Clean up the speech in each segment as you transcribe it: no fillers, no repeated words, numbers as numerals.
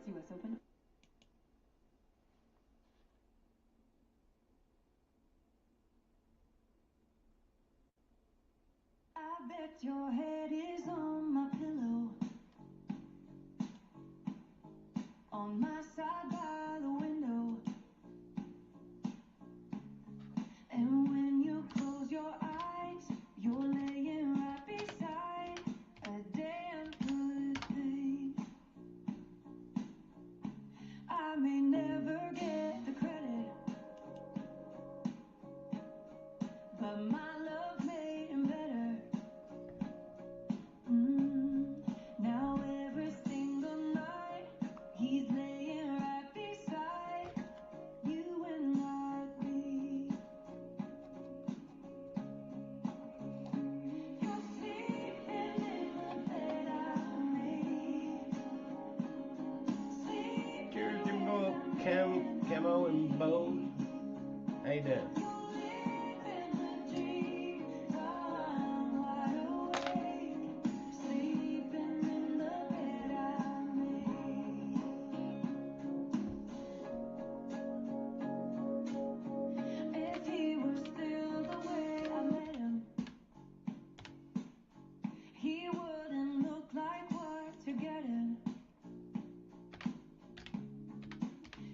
US Open. I bet your head is on my pillow, on my side by the window. And when you close your eyes, you're laying right beside a damn good thing. I may never get the credit, but my love made him better. Now every single night, he's laying right beside you and not me. You're sleeping in the bed I made. Cheers, Jimbo, Camo, and Bo. How you doing? He wouldn't look like what you're getting.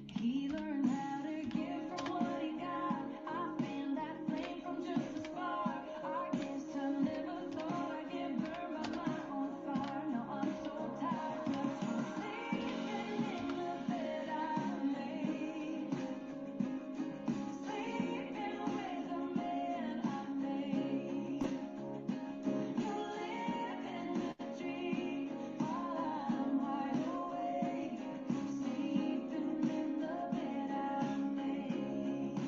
He learned how to give from what he got. I feel that flame from just a spark. I guess I never thought I'd get burned by my own fire. Now I'm so tired, but you're sleeping in the bed I made. Sleeping with the man I made. You're living the dream while I'm wide awake. Sleeping in the bed I made.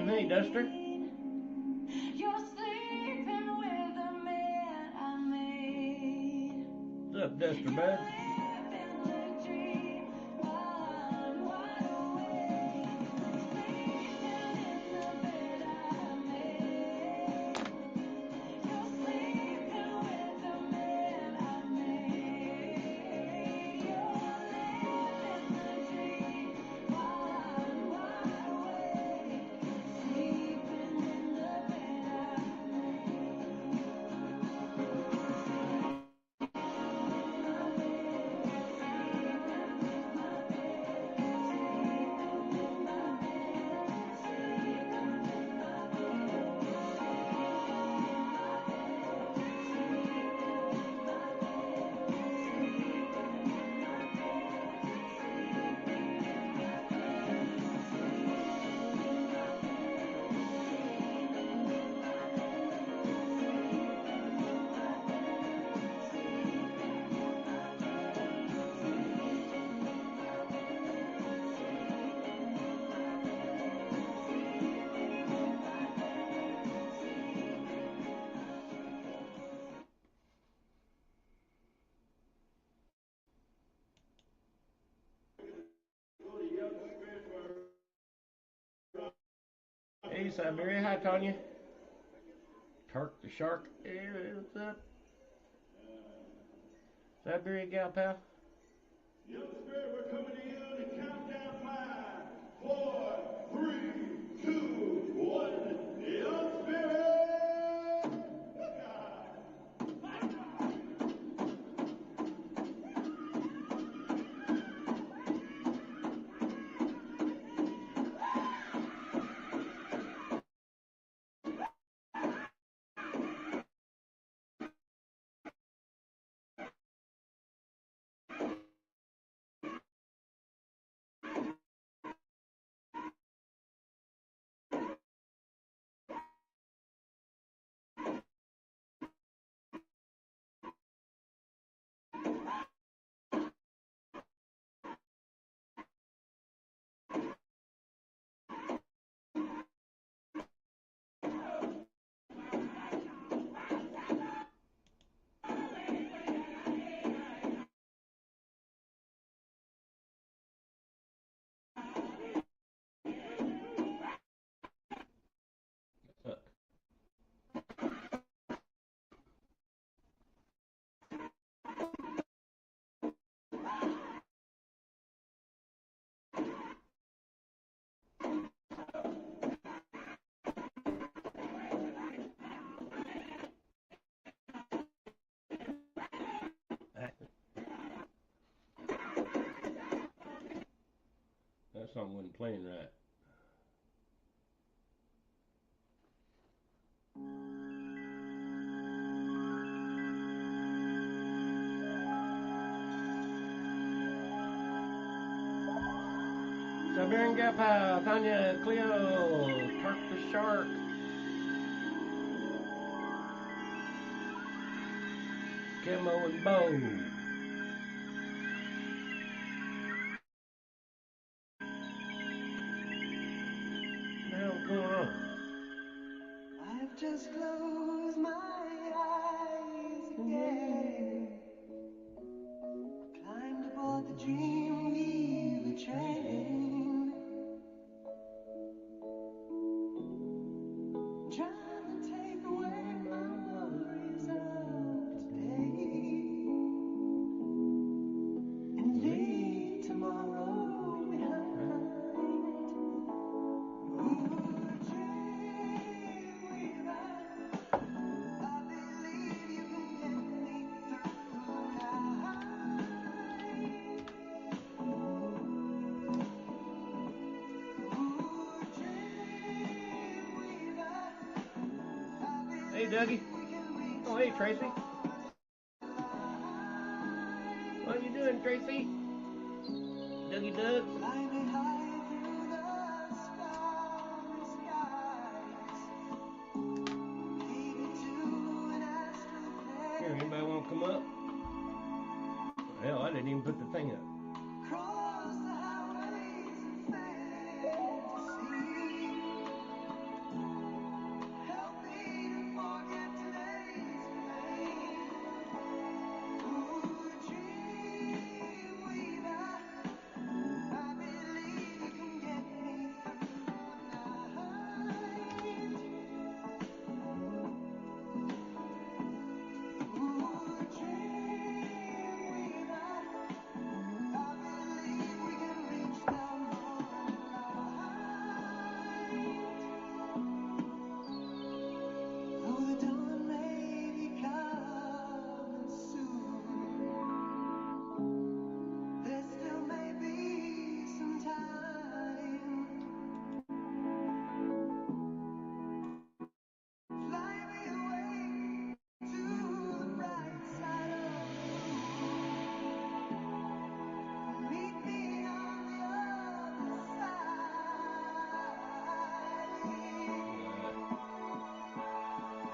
Hey, Duster. You're sleeping with the man I made. What's up, Duster, bud? Living the dream while I'm wide awake. Sleeping in the bed I made. You're sleeping with the man I made. You're living the dream while I'm wide awake. Sleeping in the bed I Hey, Siberia. Hi, Tanya. Tark the Shark. Hey, what's up? Siberia gal, pal. Young Spirit, we're coming to you to count down 5, 4, 3, 2, 1. Young Spirit! song wasn't playing right. Siberian Gap, Tanya, Cleo, Park the Shark. Jimbo and Bo. What's going on? I've just closed my eyes again. Climbed aboard the Dreamweaver train. Trying to take away my worries of today and leave tomorrow behind. Ooh, Dreamweaver, I believe you can get me through the night. Ooh, Dreamweaver, I Hey, believe Dougie. we can reach Oh, hey, Tracy. the light. What you doing, Tracy? Dougie Doug. Fly me high through the starry skies, maybe to an astral Here, place. anybody want to come up? Hell, I didn't even put the thing up. Cross the highways of fantasy. Help me to forget today's pain. Ooh, Dreamweaver, I believe you can get me through the night. Ooh, Dreamweaver, I believe we can reach the morning light. Though the dawn may be coming soon, there still may be some time. Fly me away to the bright side of the moon. Meet me on the other side.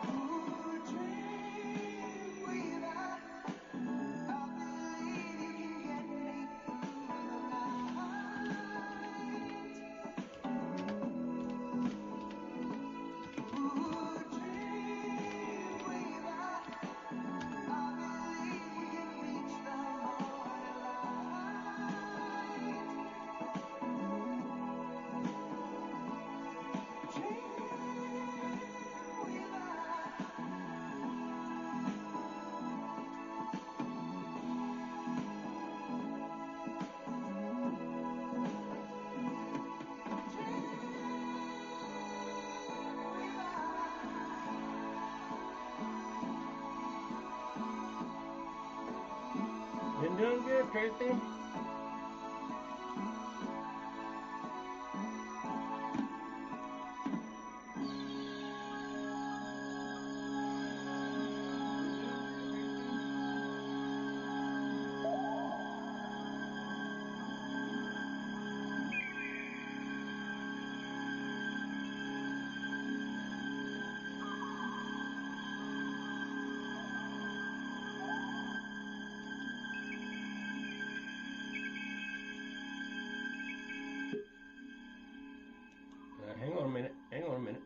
Ooh, Dreamweaver, I believe you can get me through the night. Ooh, Dreamweaver, I believe we can reach the morning light. Been doing good, Tracy. Hang on a minute. Hang on a minute.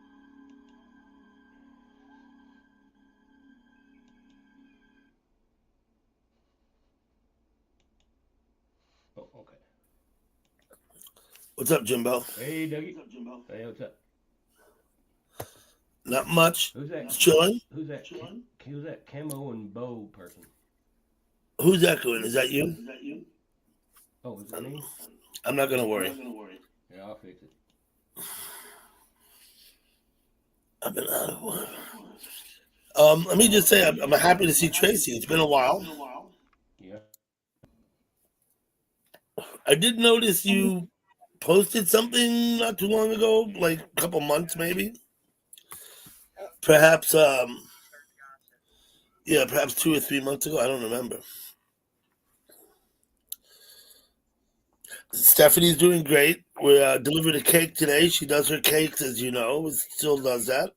Oh, okay. What's up, Jimbo? Hey, Dougie. Hey, what's up? Not much. Who's that? Just chilling. Who's that? Who's that Camo and Bo person? Who's echoing? Is that you? Oh, is that me? I'm not gonna worry. Yeah, I'll fix it. I've been out of one. Let me just say, I'm happy to see Tracy. It's been a while. Yeah. I did notice you posted something not too long ago, like a couple months maybe. Perhaps, perhaps 2 or 3 months ago. I don't remember. Stephanie's doing great. We delivered a cake today. She does her cakes, as you know. Still does that.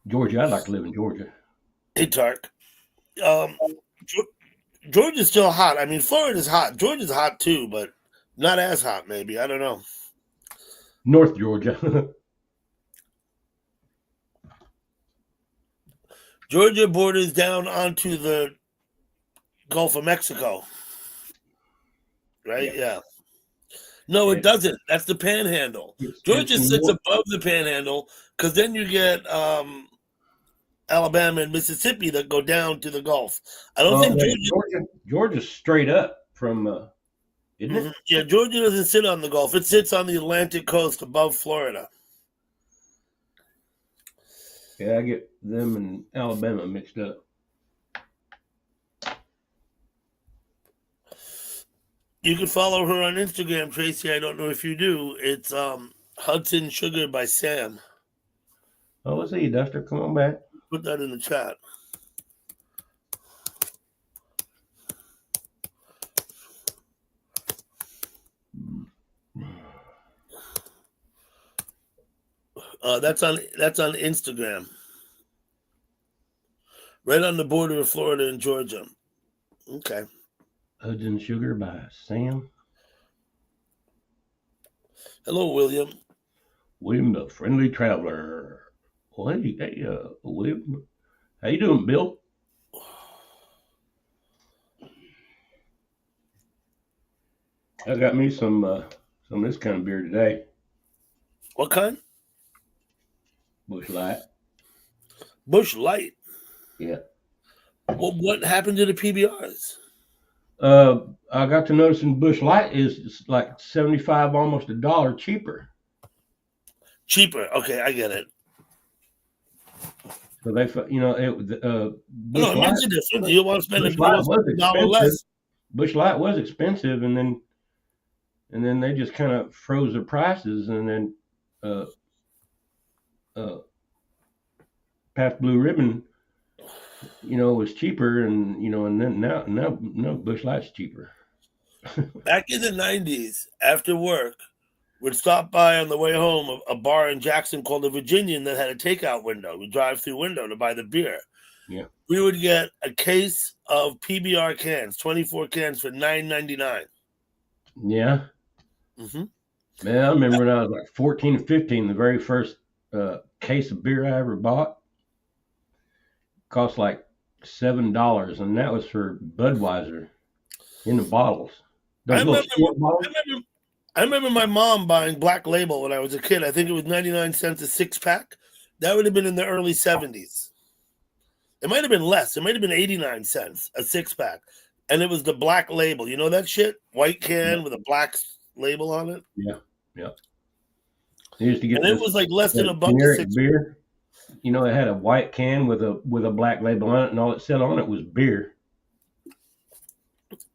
Georgia, I'd like to live in Georgia. Hey, Tark. Um, Georgia's still hot. I mean, Florida's hot. Georgia's hot too, but not as hot. Maybe I don't know. North Georgia. Georgia borders down onto the Gulf of Mexico, right? Yeah. No, it doesn't. That's the Panhandle. Georgia sits above the Panhandle because then you get Alabama and Mississippi that go down to the Gulf. I don't think Georgia's straight up from, isn't it? Yeah, Georgia doesn't sit on the Gulf. It sits on the Atlantic coast above Florida. Yeah, I get them and Alabama mixed up. You can follow her on Instagram, Tracy. I don't know if you do. It's Hudson Sugar by Sam. Oh, let's see, Duster. Come on back. Put that in the chat. That's on Instagram. Right on the border of Florida and Georgia. Okay. Hudson Sugar by Sam. Hello, William. William, the friendly traveler. Well, hey, William. How you doing, Bill? I got me some of this kind of beer today. What kind? Busch Light. Busch Light. Yeah. Well, what happened to the PBRs? I got to noticing Busch Light is like 75, almost $1 cheaper. Cheaper. Okay, I get it. So they, Busch no, it Light, makes a difference. You want to spend $1 less. Busch Light was expensive, and then they just kind of froze the prices, and then Pabst Blue Ribbon, was cheaper, and then now Busch Light's cheaper. Back in the 90s, after work, we'd stop by on the way home a bar in Jackson called the Virginian that had a takeout window. We'd drive through window to buy the beer. Yeah. We would get a case of PBR cans, 24 cans for $9.99. Yeah. Mm-hmm. Man, I remember when I was like 14 or 15, the very first case of beer I ever bought cost like $7, and that was for Budweiser in the bottles. I remember my mom buying Black Label when I was a kid. I think it was 99 cents a 6-pack. That would have been in the early 70s. It might have been less. It might have been 89 cents a 6-pack. And it was the Black Label. You know that shit? White can with a black label on it? Yeah. You used to get it was like less than $1 generic beer. It had a white can with a black label on it, and all it said on it was beer.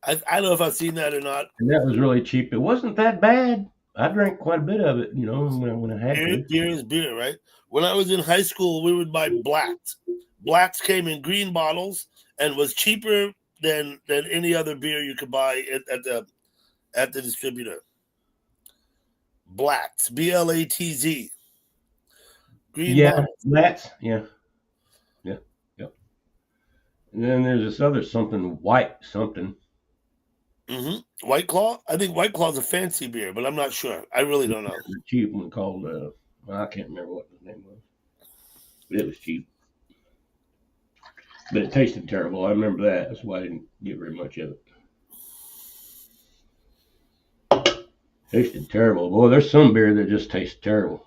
I don't know if I've seen that or not. And that was really cheap. It wasn't that bad. I drank quite a bit of it, when I had to. Beer is beer, right? When I was in high school, we would buy Blacks. Blacks came in green bottles and was cheaper than any other beer you could buy at the distributor. Blatz, BLATZ. Green bottles. Blatz, yeah. And then there's this other something, white something. Mm-hmm. White Claw? I think White Claw's a fancy beer, but I'm not sure. I really don't know. A cheap one called, I can't remember what the name was. But it was cheap. But it tasted terrible. I remember that. That's why I didn't get very much of it. Tasted terrible. Boy, there's some beer that just tastes terrible.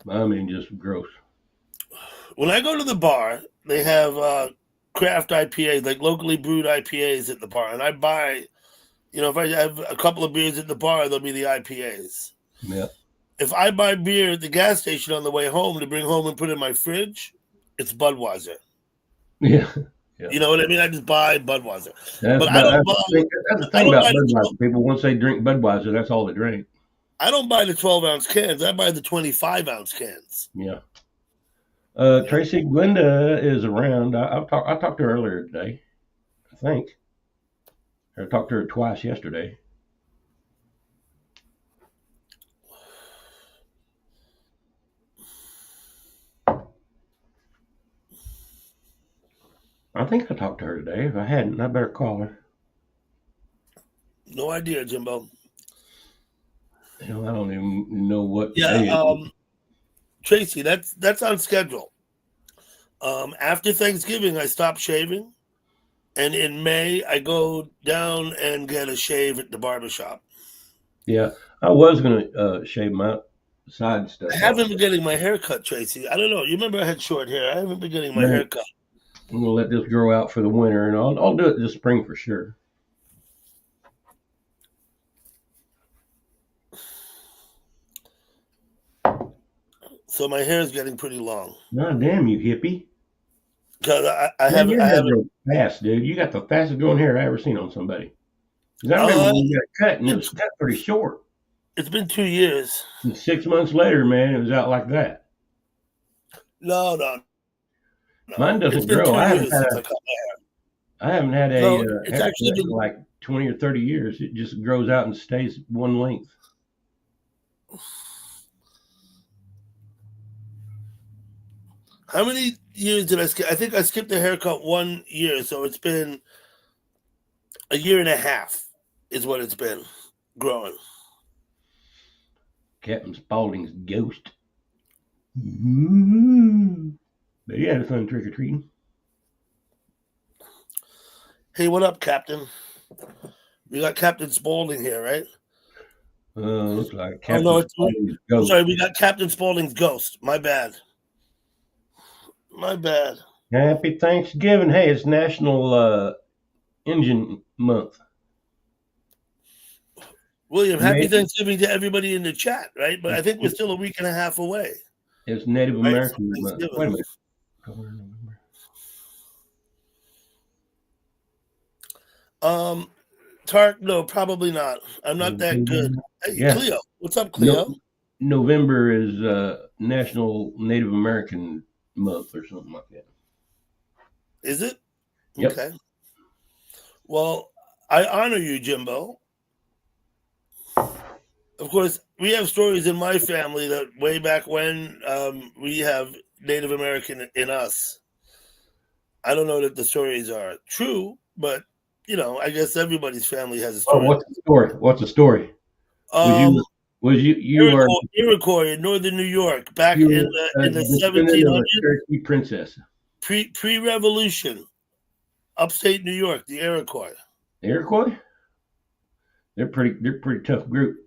I mean, just gross. When I go to the bar, they have craft IPAs, like locally brewed IPAs at the bar. And I buy, if I have a couple of beers at the bar, they'll be the IPAs. Yeah. If I buy beer at the gas station on the way home to bring home and put in my fridge, it's Budweiser. Yeah. Yeah. You know what I mean? I just buy Budweiser, That's but I about don't that's buy. that's the I thing don't about buy the 12, Budweiser. People once they drink Budweiser, that's all they drink. I don't buy the 12-ounce cans. I buy the 25-ounce cans. Yeah. You know? Tracy Glenda is around. I talked to her earlier today. I think I talked to her twice yesterday. I think I talked to her today. If I hadn't, I better call her. No idea, Jimbo. Hell, I don't even know what Yeah, day it is. Tracy, that's on schedule. After Thanksgiving, I stop shaving, and in May, I go down and get a shave at the barbershop. Yeah, I was gonna shave my side stuff I off. haven't been getting my hair cut, Tracy. I don't know. You remember I had short hair. I haven't been getting my Right. hair cut. I'm gonna let this grow out for the winter, and I'll do it this spring for sure. So my hair is getting pretty long. God damn you, hippie! Because I Man, haven't, your I hair haven't, grows fast, dude. You got the fastest growing hair I ever seen on somebody. 'Cause I remember uh, when you got cut, and it was cut pretty short. it's been 2 years. And 6 months later, man, it was out like that. No. Mine It's doesn't been grow. 2 years since I cut I haven't had a No, it's haircut actually in been, like 20 or 30 years. It just grows out and stays one length. how many years did I skip? I think I skipped the haircut 1 year, so it's been a year and a half is what it's been growing. Captain Spaulding's ghost. Ooh. But you had a fun trick or treating. Hey, what up, Captain? We got Captain Spaulding here, right? Looks like Oh, Captain no, Spaulding's I'm ghost. sorry, we got Captain Spaulding's ghost. My bad. Happy Thanksgiving. Hey, it's National Engine Month. William, happy Native, Thanksgiving to everybody in the chat, right? But I think we're still a week and a half away, it's Native right? American From Month. Thanksgiving. Wait a minute. October, November. Tark, no, probably not. I'm not that good. Hey, Yeah. Cleo. What's up, Cleo? November is National Native American Month or something like that. Is it? Yep. Okay. Well, I honor you, Jimbo. Of course, we have stories in my family that way back when we have Native American in us. I don't know that the stories are true, but you know, I guess everybody's family has a Oh, story. what's the story? What's the story? Was you are Iroquois in northern New York back you in were the descendant of a 1700s, Cherokee princess? pre-revolution, upstate New York, the Iroquois. The Iroquois? They're pretty tough group.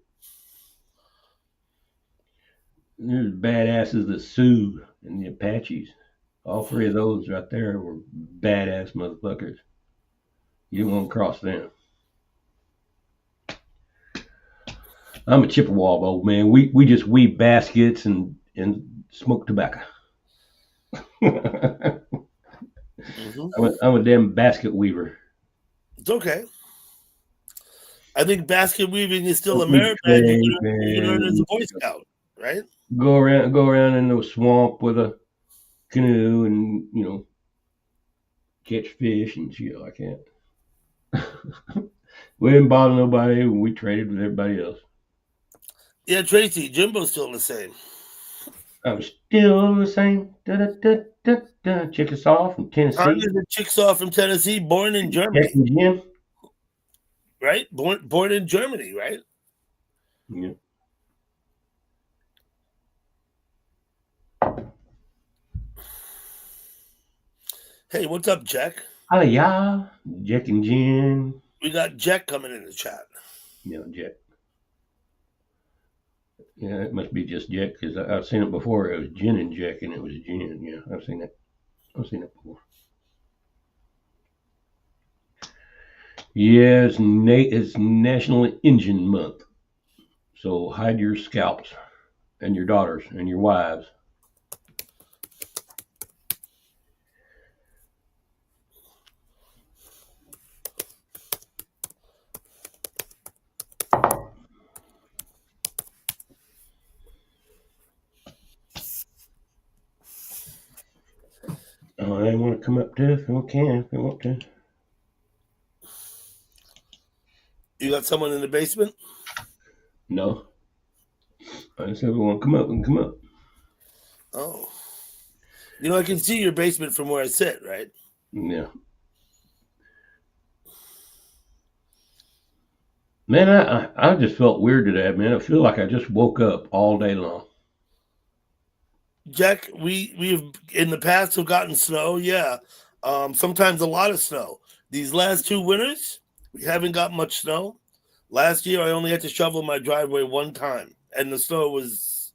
There's badasses, the Sioux and the Apaches. All three of those right there were badass motherfuckers. You didn't want to cross them. I'm a Chippewa, old man. We just weave baskets and smoke tobacco. I'm a damn basket weaver. It's okay. I think basket weaving is still Don't a be merit badge you fake, can earn as man. a Boy Scout, right? Go around in the swamp with a canoe and catch fish and shit like that. We didn't bother nobody. We traded with everybody else. Yeah, Tracy, Jimbo's still the same. I'm still the same. Da, da, da, da, da. Chickasaw from Tennessee. Congress and Chickasaw from Tennessee, born in Germany, Jack and Jim. right? Born in Germany, right? Yeah. Hey, what's up, Jack? Hi, yeah. Jack and Jim. We got Jack coming in the chat. Yeah, Jack. Yeah, it must be just Jack because I've seen it before. It was Gin and Jack, and it was Gin. Yeah, I've seen it. I've seen it before. Yeah, it's National Engine Month. So hide your scalps and your daughters and your wives. to come up to if we can, if they want to. You got someone in the basement? No. I just said if we want to come up, we can come up. Oh. You know, I can see your basement from where I sit, right? Yeah. Man, I just felt weird today, man. I feel like I just woke up all day long. Jack, we've in the past have gotten snow, yeah. Sometimes a lot of snow. These last 2 winters, we haven't got much snow. Last year, I only had to shovel my driveway one time, and the snow was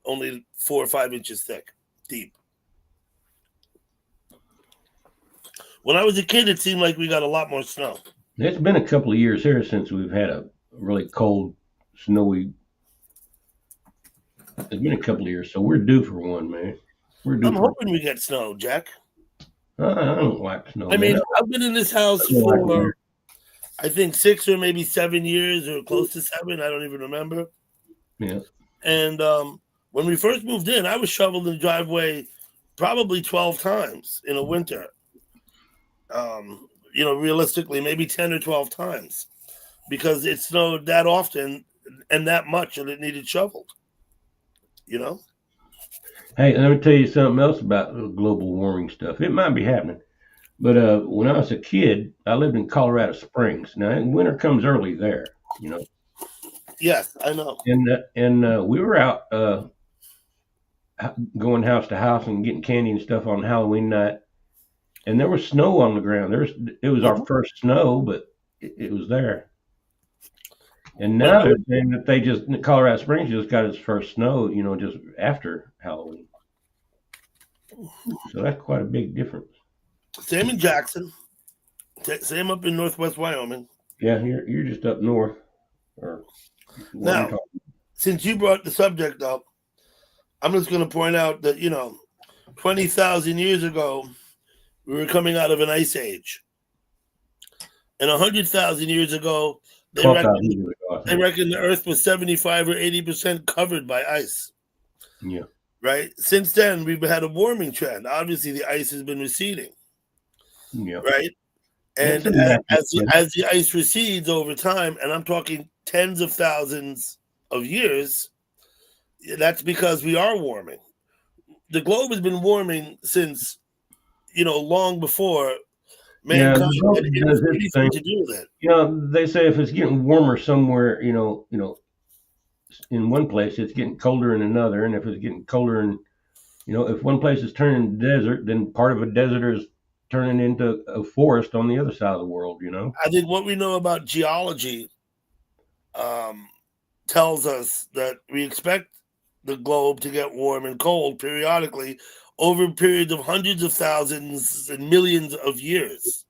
only 4 or 5 inches thick, deep. When I was a kid, it seemed like we got a lot more snow. It's been a couple of years here since we've had a really cold, snowy. It's been a couple of years, so we're due for one, man. We're due I'm for. hoping we get snow, Jack. I don't like snow. I mean, man. I've been in this house I don't like it for, here. I think, 6 or maybe 7 years, or close to 7. I don't even remember. Yeah. And when we first moved in, I was shoveling the driveway probably 12 times in a winter. You know, realistically, maybe 10 or 12 times, because it snowed that often and that much, and it needed shoveled. You know? Hey, let me tell you something else about the global warming stuff. It might be happening, but when I was a kid, I lived in Colorado Springs. Now, winter comes early there, you know, Yes, I know. and we were out going house to house and getting candy and stuff on Halloween night, and there was snow on the ground. It was our first snow, but it was there. And now they're saying that Colorado Springs just got its first snow, you know, just after Halloween. So that's quite a big difference. Same in Jackson. Same up in Northwest Wyoming. Yeah, you're just up north. Or Now, since you brought the subject up, I'm just going to point out that, you know, 20,000 years ago, we were coming out of an ice age. And 100,000 years ago, they reckon the Earth was 75 or 80% covered by ice. Yeah. Right? Since then, we've had a warming trend. Obviously, the ice has been receding. Yeah. Right? And as the ice recedes over time, and I'm talking tens of thousands of years, that's because we are warming. The globe has been warming since, you know, long before mankind had anything to do with it. You know, they say if it's getting warmer somewhere, you know, in one place, it's getting colder in another, and if it's getting colder in, you know, if one place is turning desert, then part of a desert is turning into a forest on the other side of the world. You know, I think what we know about geology tells us that we expect the globe to get warm and cold periodically over periods of hundreds of thousands and millions of years.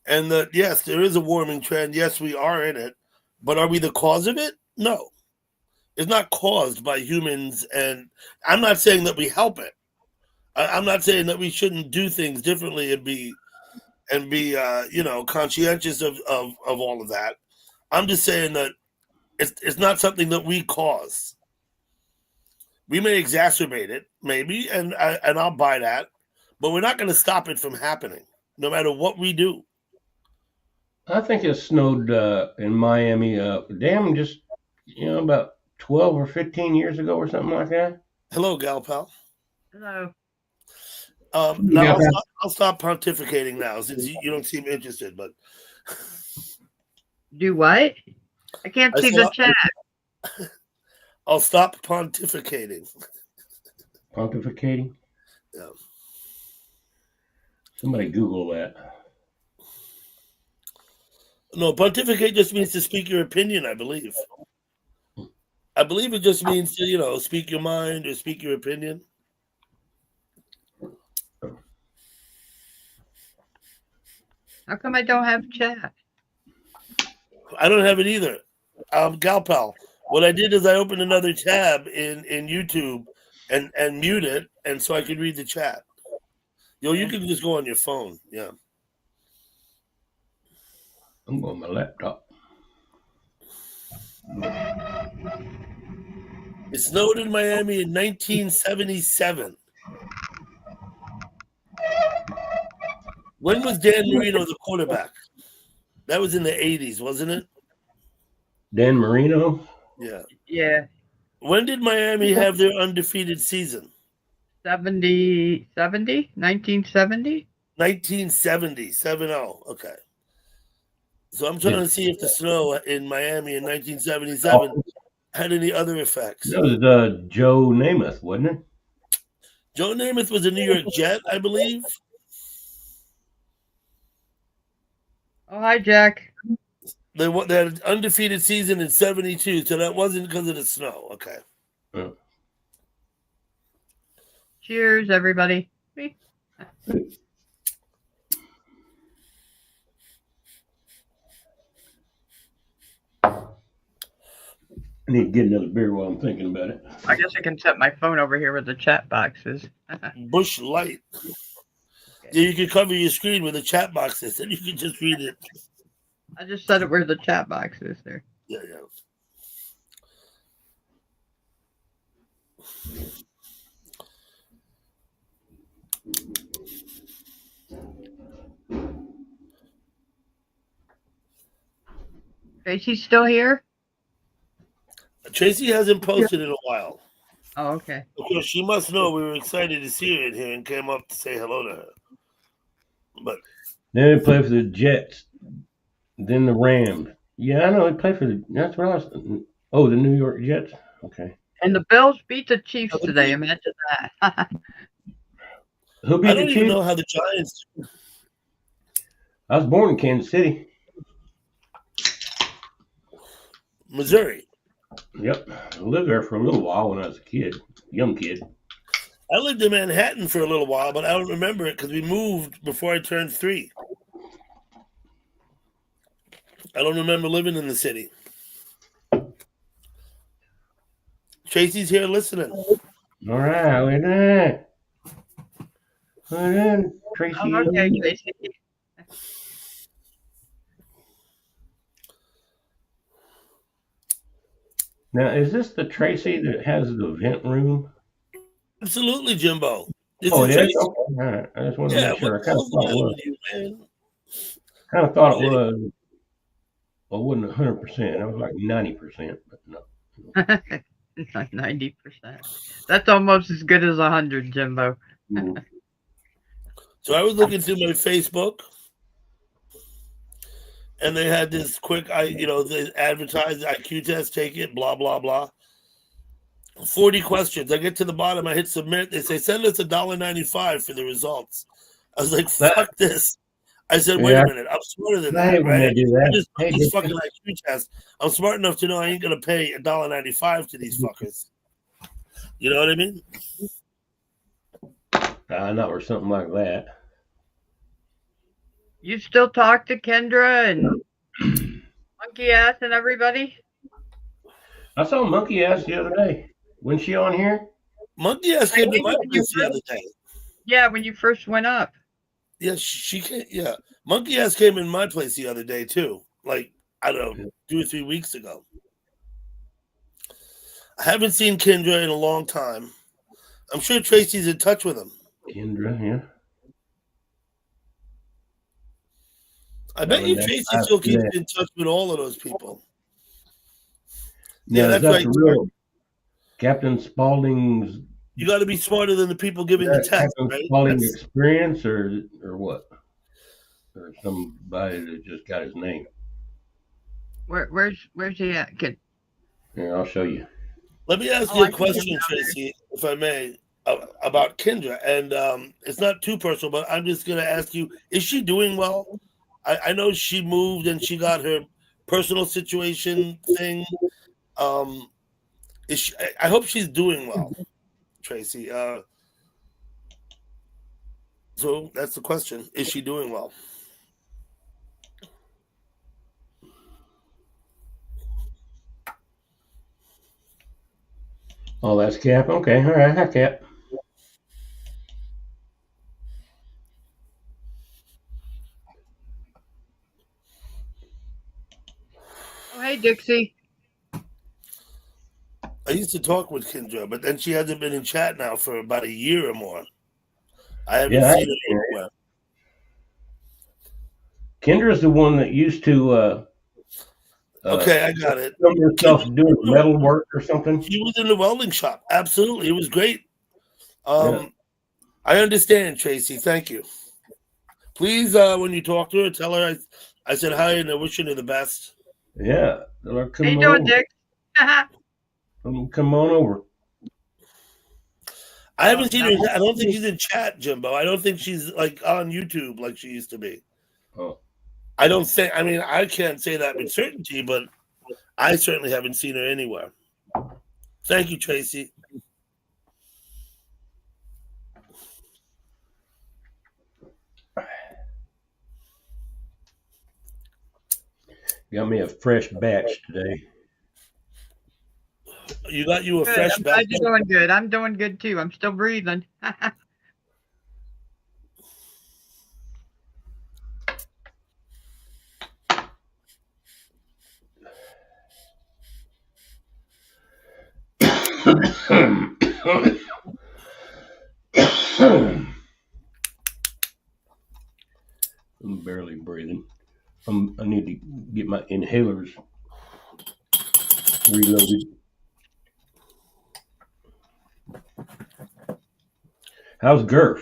And that, yes, there is a warming trend. Yes, we are in it. But are we the cause of it? No. It's not caused by humans. And I'm not saying that we help it. I'm not saying that we shouldn't do things differently and be you know, conscientious of all of that. I'm just saying that it's not something that we cause. We may exacerbate it, maybe, and I'll buy that, but we're not going to stop it from happening, no matter what we do. I think it snowed in Miami, damn, just, you know, about 12 or 15 years ago or something like that. Hello, gal pal. Hello. Now I'll stop pontificating now, since you don't seem interested. But Do what? I can't see the chat. I'll stop pontificating. Pontificating? Yeah. Somebody Google that. No, pontificate just means to speak your opinion, I believe. I believe it just means to, you know, speak your mind or speak your opinion. How come I don't have chat? I don't have it either. Gal pal, what I did is I opened another tab in YouTube and mute it, and so I could read the chat. You can just go on your phone. Yeah. I'm going on my laptop. It snowed in Miami in 1977. When was Dan Marino the quarterback? That was in the 80s, wasn't it? Dan Marino. Yeah. Yeah, When did Miami have their undefeated season? 1970? 1970, 7-0. Okay. So I'm trying to see if the snow in Miami in 1977 had any other effects. That was Joe Namath, wasn't it? Joe Namath was a New York Jet, I believe. Oh, hi, Jack. They had an undefeated season in 72, so that wasn't because of the snow. Okay. Cheers, everybody. I need to get another beer while I'm thinking about it. I guess I can set my phone over here with the chat boxes. Bush Light. Yeah, you can cover your screen with a chat box is, and you can just read it. I just set it where the chat box is there. Yeah. Tracy's still here? Tracy hasn't posted in a while. Oh, okay. Of course, she must know we were excited to see her in here and came up to say hello to her. But then he played for the Jets, then the Rams. Yeah, I know he played for the. That's what I was. Oh, the New York Jets. Okay. And the Bills beat the Chiefs today. Imagine that. Who beat I the don't Chiefs? even know how the Giants. I was born in Kansas City. Missouri. Yep, I lived there for a little while when I was a kid, young kid. I lived in Manhattan for a little while, but I don't remember it because we moved before I turned 3. I don't remember living in the city. Tracy's here listening. All right, we're done. We're done, Tracy. Oh, okay, Tracy. Now, is this the Tracy that has the vent room? Absolutely, Jimbo. This Oh, is it is? Tracy. Okay, all right. I just want to Yeah, make sure. what I kind of the thought it hell was. with you, man? Kind of thought it was. I wasn't 100%. I was like 90%, but no. It's like 90%. That's almost as good as 100, Jimbo. So I was looking through my Facebook, and they had this quick, they advertised IQ test, take it, blah, blah, blah. 40 questions. I get to the bottom, I hit submit. They say, send us $1.95 for the results. I was like, fuck this. I said, wait a minute, I'm smarter than I hate that, when right? they do that. I just took this fucking IQ test. I'm smart enough to know I ain't going to pay $1.95 to these fuckers. You know what I mean? Not or something like that. You still talk to Kendra and Monkey Ass and everybody? I saw Monkey Ass the other day. Wasn't she on here? Monkey Ass came to my place the other day. Yeah, when you first went up. Yeah, she came. Yeah, Monkey Ass came in my place the other day too. Like, I don't know, 2 or 3 weeks ago. I haven't seen Kendra in a long time. I'm sure Tracy's in touch with him. Kendra, yeah. I bet you Tracy still keeps in touch with all of those people. Now, Yeah, that's right. The real Captain Spaulding's. You got to be smarter than the people giving the test, Captain right? Spaulding experience, or what? Or somebody that just got his name. Where's he at, kid? Here, I'll show you. Let me ask you a question, Tracy, if I may, about Kendra. And it's not too personal, but I'm just going to ask you, is she doing well? I know she moved and she got her personal situation thing. I hope she's doing well, Tracy. So that's the question. Is she doing well? Oh, that's Cap. Okay, all right. Hi, Cap. Oh, hey, Dixie. I used to talk with Kendra, but then she hasn't been in chat now for about a year or more. I haven't seen her anywhere. Kendra's the one that used to Okay, I got it. film herself doing metal work or something. She was in the welding shop. Absolutely, it was great. Yeah. I understand, Tracy. Thank you. Please, when you talk to her, tell her I said hi and I wish her the best. Yeah. How Come you on doing, over. Dick? Come on over. I haven't seen her. I don't think she's in chat, Jimbo. I don't think she's like on YouTube like she used to be. Oh. I don't think. I mean, I can't say that with certainty, but I certainly haven't seen her anywhere. Thank you, Tracy. Got me a fresh batch today. You got you a Good. fresh I'm glad batch. you're doing good. I'm doing good too. I'm still breathing. I'm barely breathing. I need to get my inhalers reloaded. How's Gurf?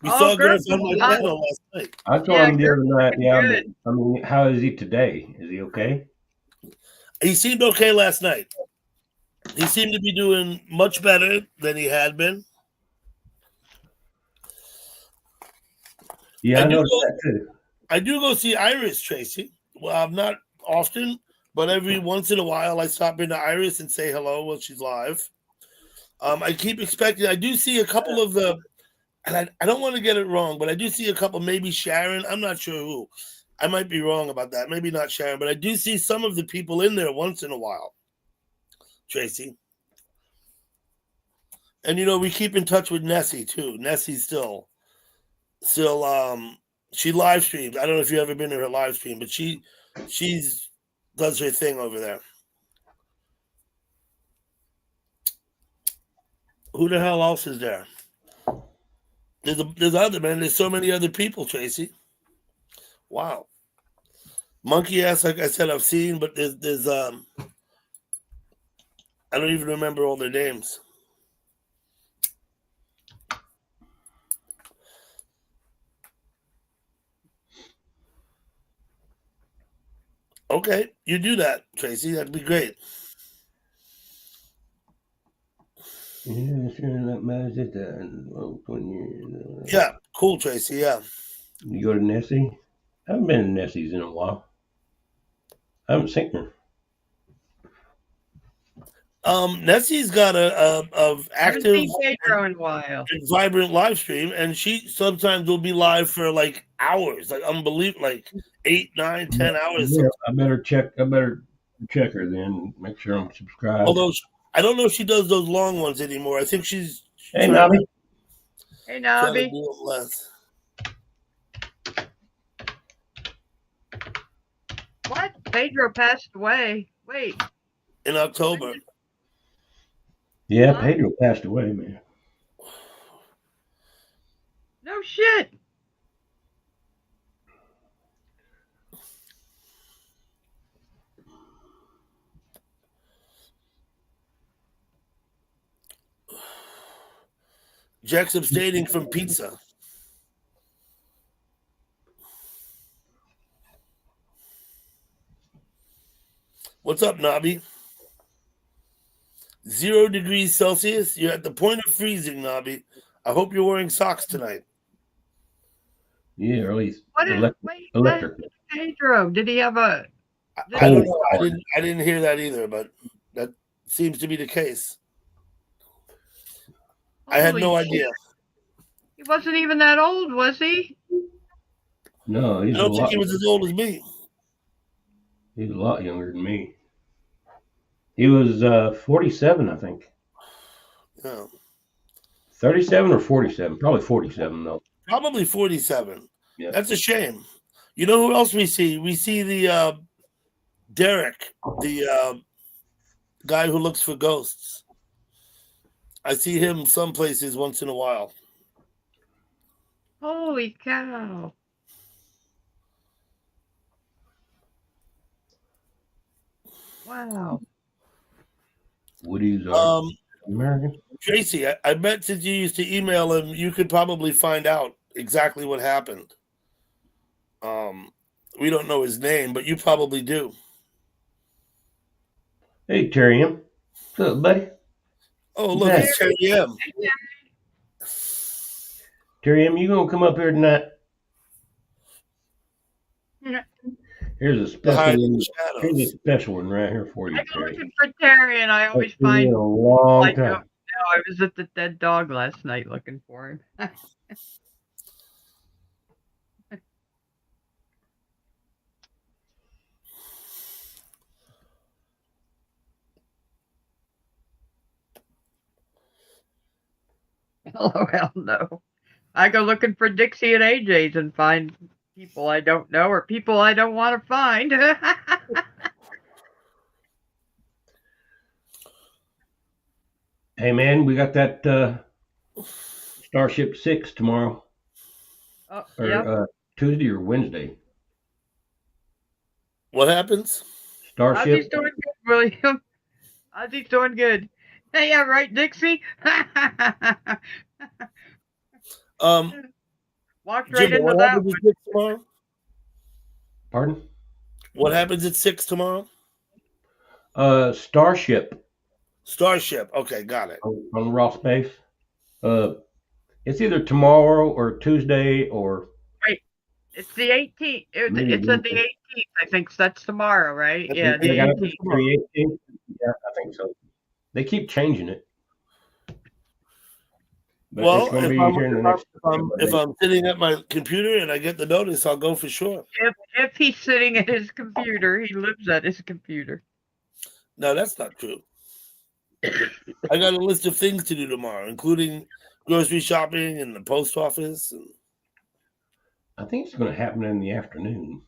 We Oh, saw Gurf Gurf on was my fine. channel last night. I saw Yeah, him the Gurf other night. Yeah, but good. I mean, how is he today? Is he okay? He seemed okay last night. He seemed to be doing much better than he had been. Yeah, I noticed that too. I do go see Iris, Tracy. Well, not often, but every once in a while I stop into Iris and say hello while she's live. I keep expecting. I do see a couple of the, and I don't want to get it wrong, but I do see a couple. Maybe Sharon. I'm not sure who. I might be wrong about that. Maybe not Sharon, but I do see some of the people in there once in a while. Tracy. And we keep in touch with Nessie too. Nessie's still she live streams. I don't know if you've ever been to her live stream, but she's does her thing over there. Who the hell else is there? There's other man. There's so many other people, Tracy. Wow. Monkey ass, like I said, I've seen, but there's I don't even remember all their names. Okay, you do that, Tracy. That'd be great. Yeah, sure, that matters. When you Yeah, cool, Tracy. Yeah. you go to Nessie. I haven't been to Nessie's in a while. I haven't seen her. Nessie's got a Haven't active seen Pedro in a while. and vibrant live stream, and she sometimes will be live for like hours, like unbelievable, like 8, 9, 10 hours. Yeah, I better check her then. Make sure I'm subscribed. Although I don't know if she does those long ones anymore. I think she's Hey, trying Nobby. Hey, to Nobby. do it less. What? Pedro passed away. Wait. In October. Yeah, Pedro passed away, man. No shit. Jack's abstaining from pizza. What's up, Nobby? 0 degrees Celsius. You're at the point of freezing, Nobby. I hope you're wearing socks tonight. Yeah, or at least What is, wait, what electric. is Pedro? Did he have a I don't know. I didn't hear that either, but that seems to be the case. I had no Holy idea. He wasn't even that old, was he? No, I don't think he was as old as me. He's a lot younger than me. He was 47, I think. Yeah. 37 or 47? Probably 47, though. Probably 47. Yeah. That's a shame. You know who else we see? We see the Derek, the guy who looks for ghosts. I see him some places once in a while. Holy cow. Wow. Woody's are American. Tracy, I bet since you used to email him, you could probably find out exactly what happened. We don't know his name, but you probably do. Hey, Terry M. What's up, buddy? Oh, look, it's Terry M. Terry M, you gonna come up here tonight? Here's a special one. Here's a special one right here for you, I'm Terry. looking for Terry, and I always It's been find a long like, time. no, I was at the dead dog last night looking for him. Oh, hell no. I go looking for Dixie and AJ's and find people I don't know or people I don't want to find. Hey, man, we got that Starship 6 tomorrow. Oh, Or yeah. Tuesday or Wednesday. What happens? Starship. Ozzy's doing good, William. Ozzy's doing good. Hey, yeah, right, Dixie? Walked right Jimbo, into what that happens one. at 6 tomorrow? Pardon? What happens at 6 tomorrow? Starship Starship. Okay, got it. on Ross Base. It's either tomorrow or Tuesday or It's the 18th. maybe It's at the Wednesday. 18th, I think. So that's tomorrow, right? That's Yeah, the the They got it 18th. for the 18th. Yeah, I think so. They keep changing it. But Well, it's going to be here in the next couple of if days. I'm sitting at my computer and I get the notice, I'll go for sure. If he's sitting at his computer, he lives at his computer. No, that's not true. I got a list of things to do tomorrow, including grocery shopping and the post office. And I think it's going to happen in the afternoon.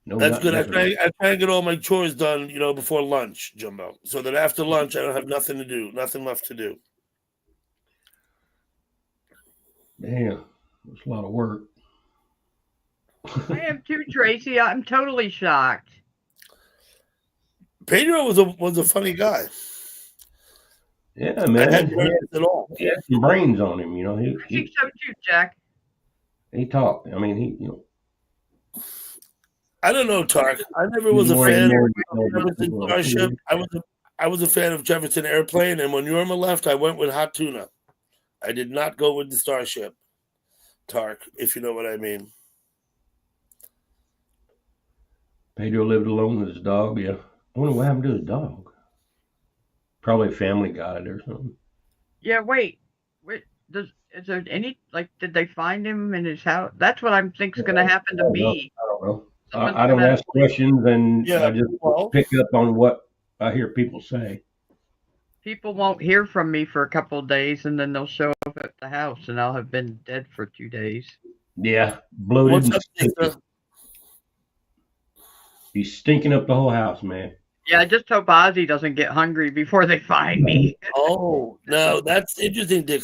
No, that's not good. definitely. I try and get all my chores done, before lunch, Jimbo, so that after lunch I don't have nothing to do, nothing left to do. Damn, it's a lot of work. I am too, Tracy. I'm totally shocked. Pedro was a funny guy. Yeah, I man. hadn't heard this at all. He had some brains on him, I think so too, Jack. He talked. I mean, he I don't know, Tark. I never was a more fan and of more Jefferson Starship. I was a fan of Jefferson Airplane, and when Yorma left, I went with Hot Tuna. I did not go with the Starship, Tark, if you know what I mean. Pedro lived alone with his dog. Yeah, I wonder what happened to his dog. Probably a family got it or something. Yeah, wait. Is there any, did they find him in his house? That's what I'm think's going to happen to me. I don't know. Someone's I don't gonna- ask questions, and Yeah, I just well- pick up on what I hear people say. People won't hear from me for a couple of days, and then they'll show up at the house, and I'll have been dead for 2 days. Yeah, bloated What's and up, stinky. sister? He's stinking up the whole house, man. Yeah, I just hope Ozzy doesn't get hungry before they find me. Oh, no, that's interesting, Dick.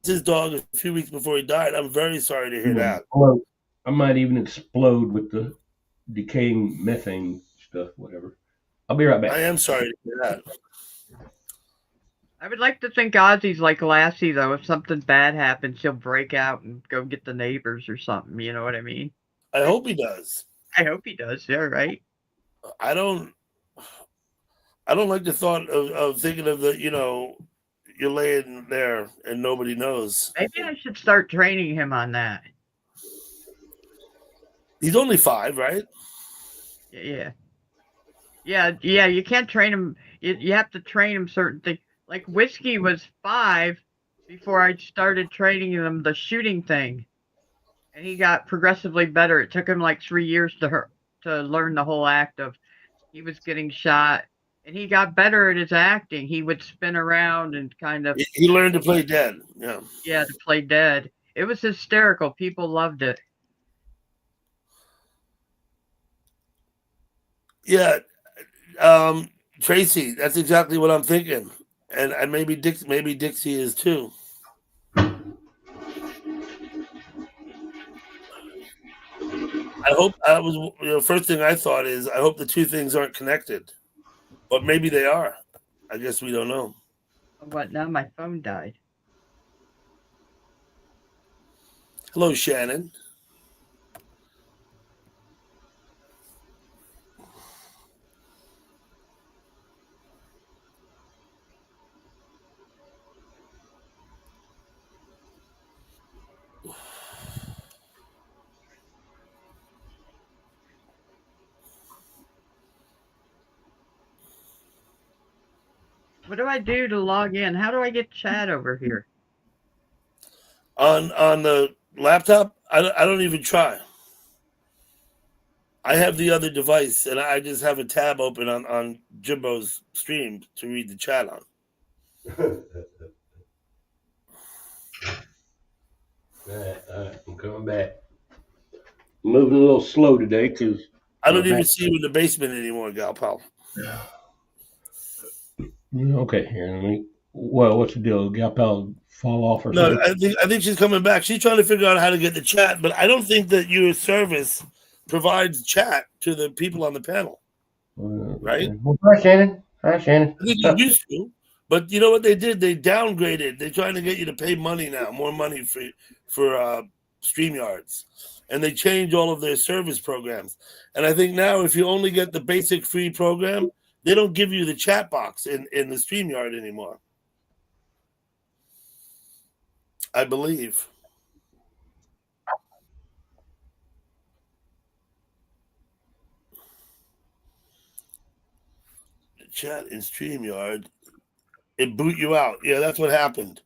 His dog a few weeks before he died. I'm very sorry to hear that. Well, I might even explode with the decaying methane stuff, whatever. I'll be right back. I am sorry to hear that. I would like to think Ozzy's like Lassie, though. If something bad happens, he'll break out and go get the neighbors or something. You know what I mean? I hope he does. I hope he does. Yeah, right? I don't like the thought of thinking of you're laying there and nobody knows. Maybe I should start training him on that. He's only 5, right? Yeah. You can't train him. You have to train him certain things. Like Whiskey was 5 before I started training him the shooting thing, and he got progressively better. It took him like 3 years to learn the whole act of he was getting shot, and he got better at his acting. He would spin around and kind of He learned to play dead. Yeah. to play dead. It was hysterical. People loved it. Yeah. Tracy, that's exactly what I'm thinking. And maybe Dixie is too. I I hope I was. First thing I thought is I hope the two things aren't connected, but maybe they are. I guess we don't know. What now? My phone died. Hello, Shannon. What do I do to log in? How do I get chat over here? On the laptop, I don't even try. I have the other device, and I just have a tab open on Jimbo's stream to read the chat on. All right, I'm coming back. Moving a little slow today because I don't even see you in the basement anymore, Gal Pal. Okay, here let me. Well, what's the deal? Gal Pal fall off or No, something? I think she's coming back. She's trying to figure out how to get the chat, but I don't think that your service provides chat to the people on the panel. Right? Well, hi, Shannon. Hi, Shannon. I think you used to, but you know what they did? They downgraded. They're trying to get you to pay money now, more money for StreamYards, and they changed all of their service programs. And I think now, if you only get the basic free program, they don't give you the chat box in the StreamYard anymore. I believe. The chat in StreamYard, it boot you out. Yeah, that's what happened.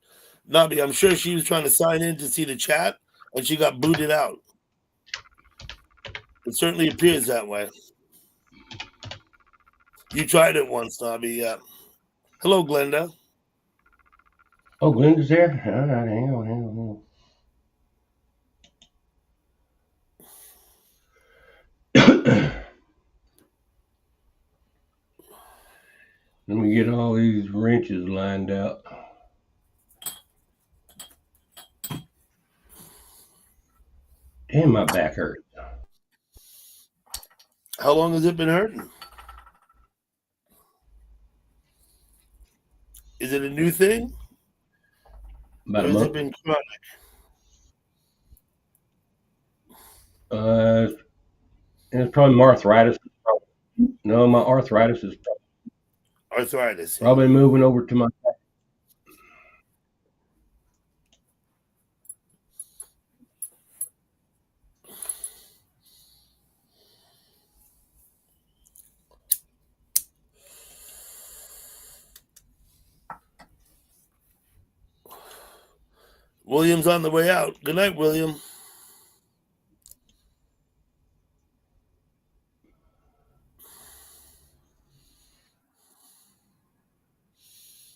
Nobby, I'm sure she was trying to sign in to see the chat, and she got booted out. It certainly appears that way. You tried it once, Nobby. Yeah. Hello, Glenda. Oh, Glenda's there? All right, hang on. Let me get all these wrenches lined out. Damn, my back hurts. How long has it been hurting? Is it a new thing? About Or a has it month. been chronic? It's probably my arthritis. No, my arthritis is Arthritis. Yeah. probably moving over to my back. William's on the way out. Good night, William.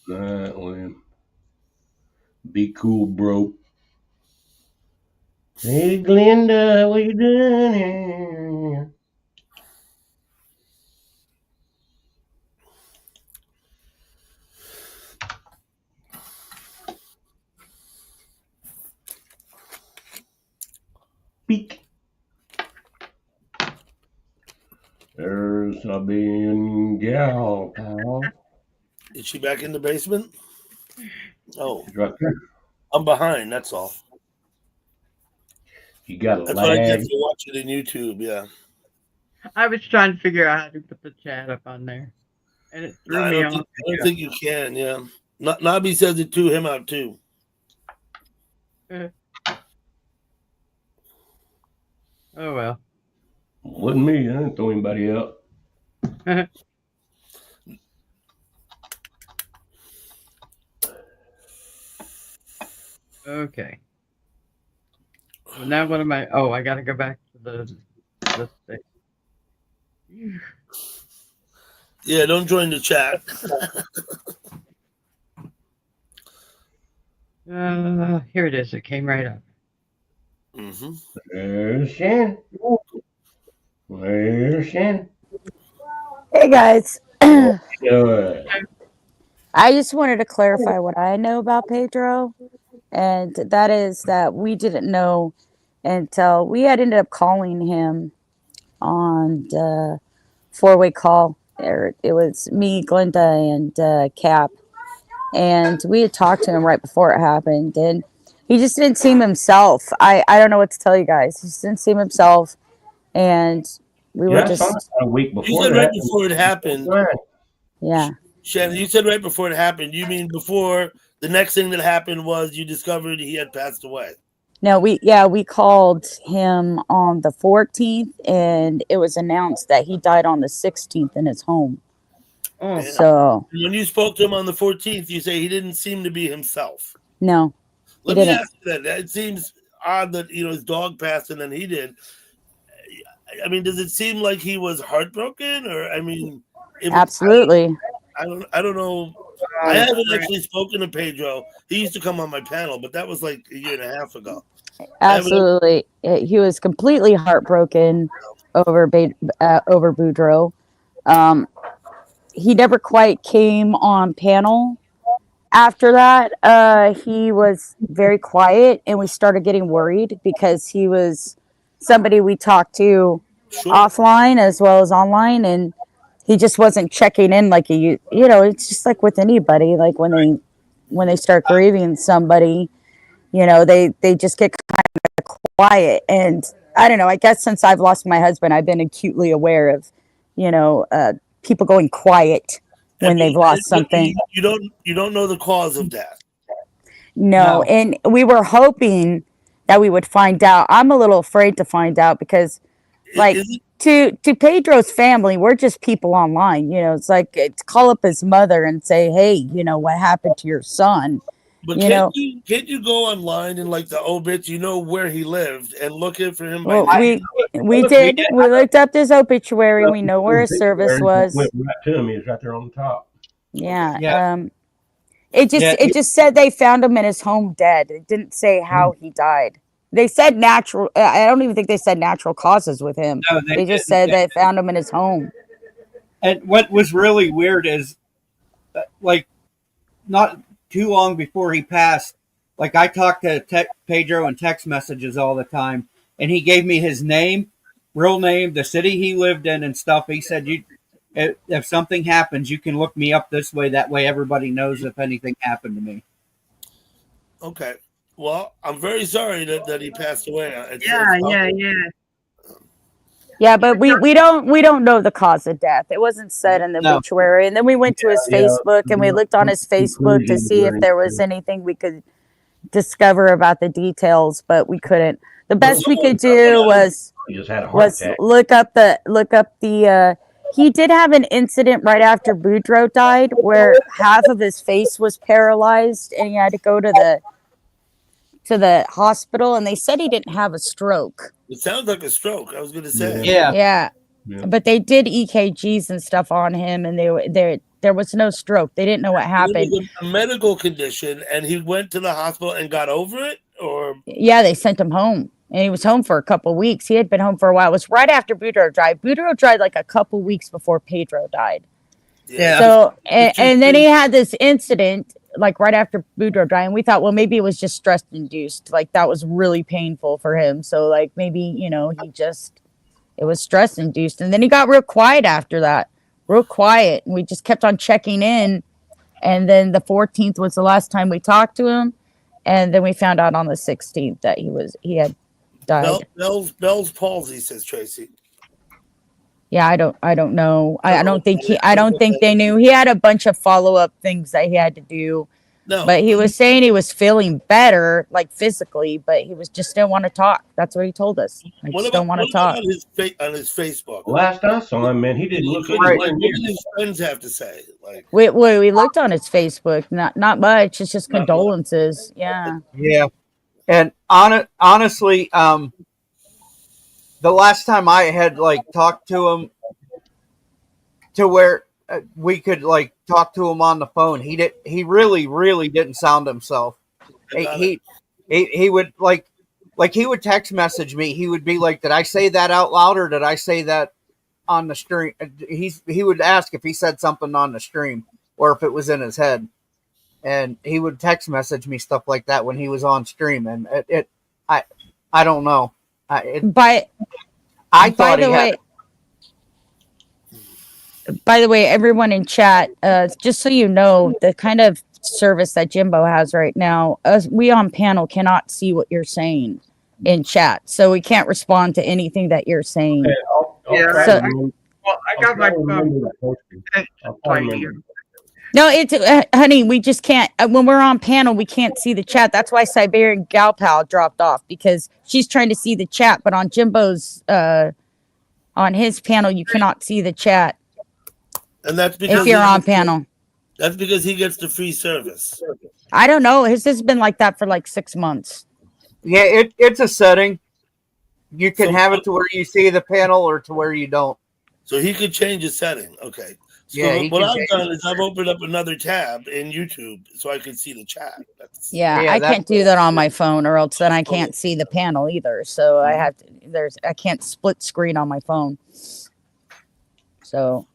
All right, William. Be cool, bro. Hey, Glenda, what you doing here? Beak. There's a being gal, pal. Is she back in the basement? Oh, She's right there. I'm behind. That's all. You got a That's what I get lag. for watching it in YouTube. Yeah. I was trying to figure out how to put the chat up on there, and it threw I me don't off. think you can. Yeah. Nobby says it to him out too. Oh well. Wasn't me. I didn't throw anybody out. Okay. Well, now what am I? Oh, I got to go back to the thing. Yeah. Don't join the chat. Here it is. It came right up. Mm-hmm. There's Shannon. There's Shannon. Hey guys, I Uh, just wanted to clarify what I know about Pedro, and that is that we didn't know until we had ended up calling him on the four-way call. It was me, Glenda, and Cap, and we had talked to him right before it happened, and he just didn't seem himself. I don't know what to tell you guys. He just didn't seem himself, and we were Yeah, I saw it just a week You before said it right happened. before it happened, yeah. Shannon. You said right before it happened. You mean before the next thing that happened was you discovered he had passed away? No, we called him on the 14th, and it was announced that he died on the 16th in his home. Oh, Yeah. So When you spoke to him on the 14th, you say he didn't seem to be himself. no, he Let me didn't. ask you that. It seems odd that his dog passed and then he did. I mean, does it seem like he was heartbroken, or I mean, Absolutely, I don't know. I haven't actually spoken to Pedro. He used to come on my panel, but that was like a year and a half ago. absolutely. He was completely heartbroken over Boudreaux. Um, he never quite came on panel. After that, he was very quiet, and we started getting worried because he was somebody we talked to Sure. offline as well as online, and he just wasn't checking in like it's just like with anybody, like when they start grieving somebody, they just get kind of quiet. And I don't know, I guess since I've lost my husband, I've been acutely aware of people going quiet when they've lost something. You don't know the cause of death. No, and we were hoping that we would find out. I'm a little afraid to find out because like Is it, to Pedro's family, we're just people online. It's like to call up his mother and say, "Hey, what happened to your son?" but You know, can't you go online and like the obits, where he lived and look it for him by well, name? we did. We looked up his obituary. We know where his service Went was. right to him. He was right there on the top. Yeah. Yeah. It just said they found him in his home dead. It didn't say how he died. They said natural. I don't even think they said natural causes with him. No, They just didn't. said they found him in his home. And what was really weird is, like, not too long before he passed, like I talked to Pedro in text messages all the time, and he gave me his name, real name, the city he lived in, and stuff. He said, if something happens, you can look me up this way. That way, everybody knows if anything happened to me." Okay. Well, I'm very sorry that he passed away. yeah. Yeah, but we don't know the cause of death. It wasn't said in the No. obituary. And then we went to his Facebook and we looked on his Facebook to see if there was Conclusions anything we could discover about the details, but we couldn't. The best we could do was He just had a heart attack. look up the he did have an incident right after Boudreaux died where half of his face was paralyzed and he had to go to the hospital, and they said he didn't have a stroke. It sounds like a stroke. I was going to say. Yeah. Yeah. Yeah. But they did EKGs and stuff on him, and there was no stroke. They didn't know what It happened. was a medical condition, and he went to the hospital and got over it, or Yeah, they sent him home, and he was home for a couple weeks. He had been home for a while. It was right after Boudreaux died. Boudreaux died like a couple weeks before Pedro died. Yeah. So, and then he had this incident like right after Boudreaux died, and we thought, well, maybe it was just stress induced. Like that was really painful for him. So, like maybe it was stress induced, and then he got real quiet after that, real quiet, and we just kept on checking in. And then the 14th was the last time we talked to him, and then we found out on the 16th that he had died. Bell's palsy, says Tracy. Yeah, I don't know. I don't think they knew. He had a bunch of follow-up things that he had to do. No, But he was saying he was feeling better, like physically, but he was just didn't want to talk. That's what he told us. I just don't want to talk. on his Facebook? Last I saw him, man, he didn't look What anywhere did near. his friends have to say? Like, We looked on his Facebook. Not much. It's just Not much. condolences. Yeah. Yeah. And honestly, the last time I had like talked to him to where we could like talk to him on the phone, he really didn't sound himself. He would like he would text message me. He would be like, "Did I say that out loud or did I say that on the stream?" He would ask if he said something on the stream or if it was in his head. And he would text message me stuff like that when he was on stream, and I don't know. But I by thought the way, by the way, everyone in chat, just so you know, the kind of service that Jimbo has right now, us we on panel cannot see what you're saying in chat, so we can't respond to anything that you're saying. Okay, I'll Yeah, try So to remember. well, I I'll got try my to phone. remember the posting. I'll try to Tiny remember. here. no, it's honey, we just can't when we're on panel, we can't see the chat. That's why Siberian Gal Pal dropped off because she's trying to see the chat, but on Jimbo's on his panel, you cannot see the chat And that's if because you're on panel. that's because he gets the free service. I don't know. His has been like that for like 6 months. Yeah, it's a setting. You can So- have it to where you see the panel or to where you don't. So he could change his setting. Okay. So Yeah, he what can I've change done is I've opened up another tab in YouTube so I can see the chat. That's, Yeah, Yeah, I that's can't do that on my phone, or else then I can't see the panel either. So I have to. I can't split screen on my phone. So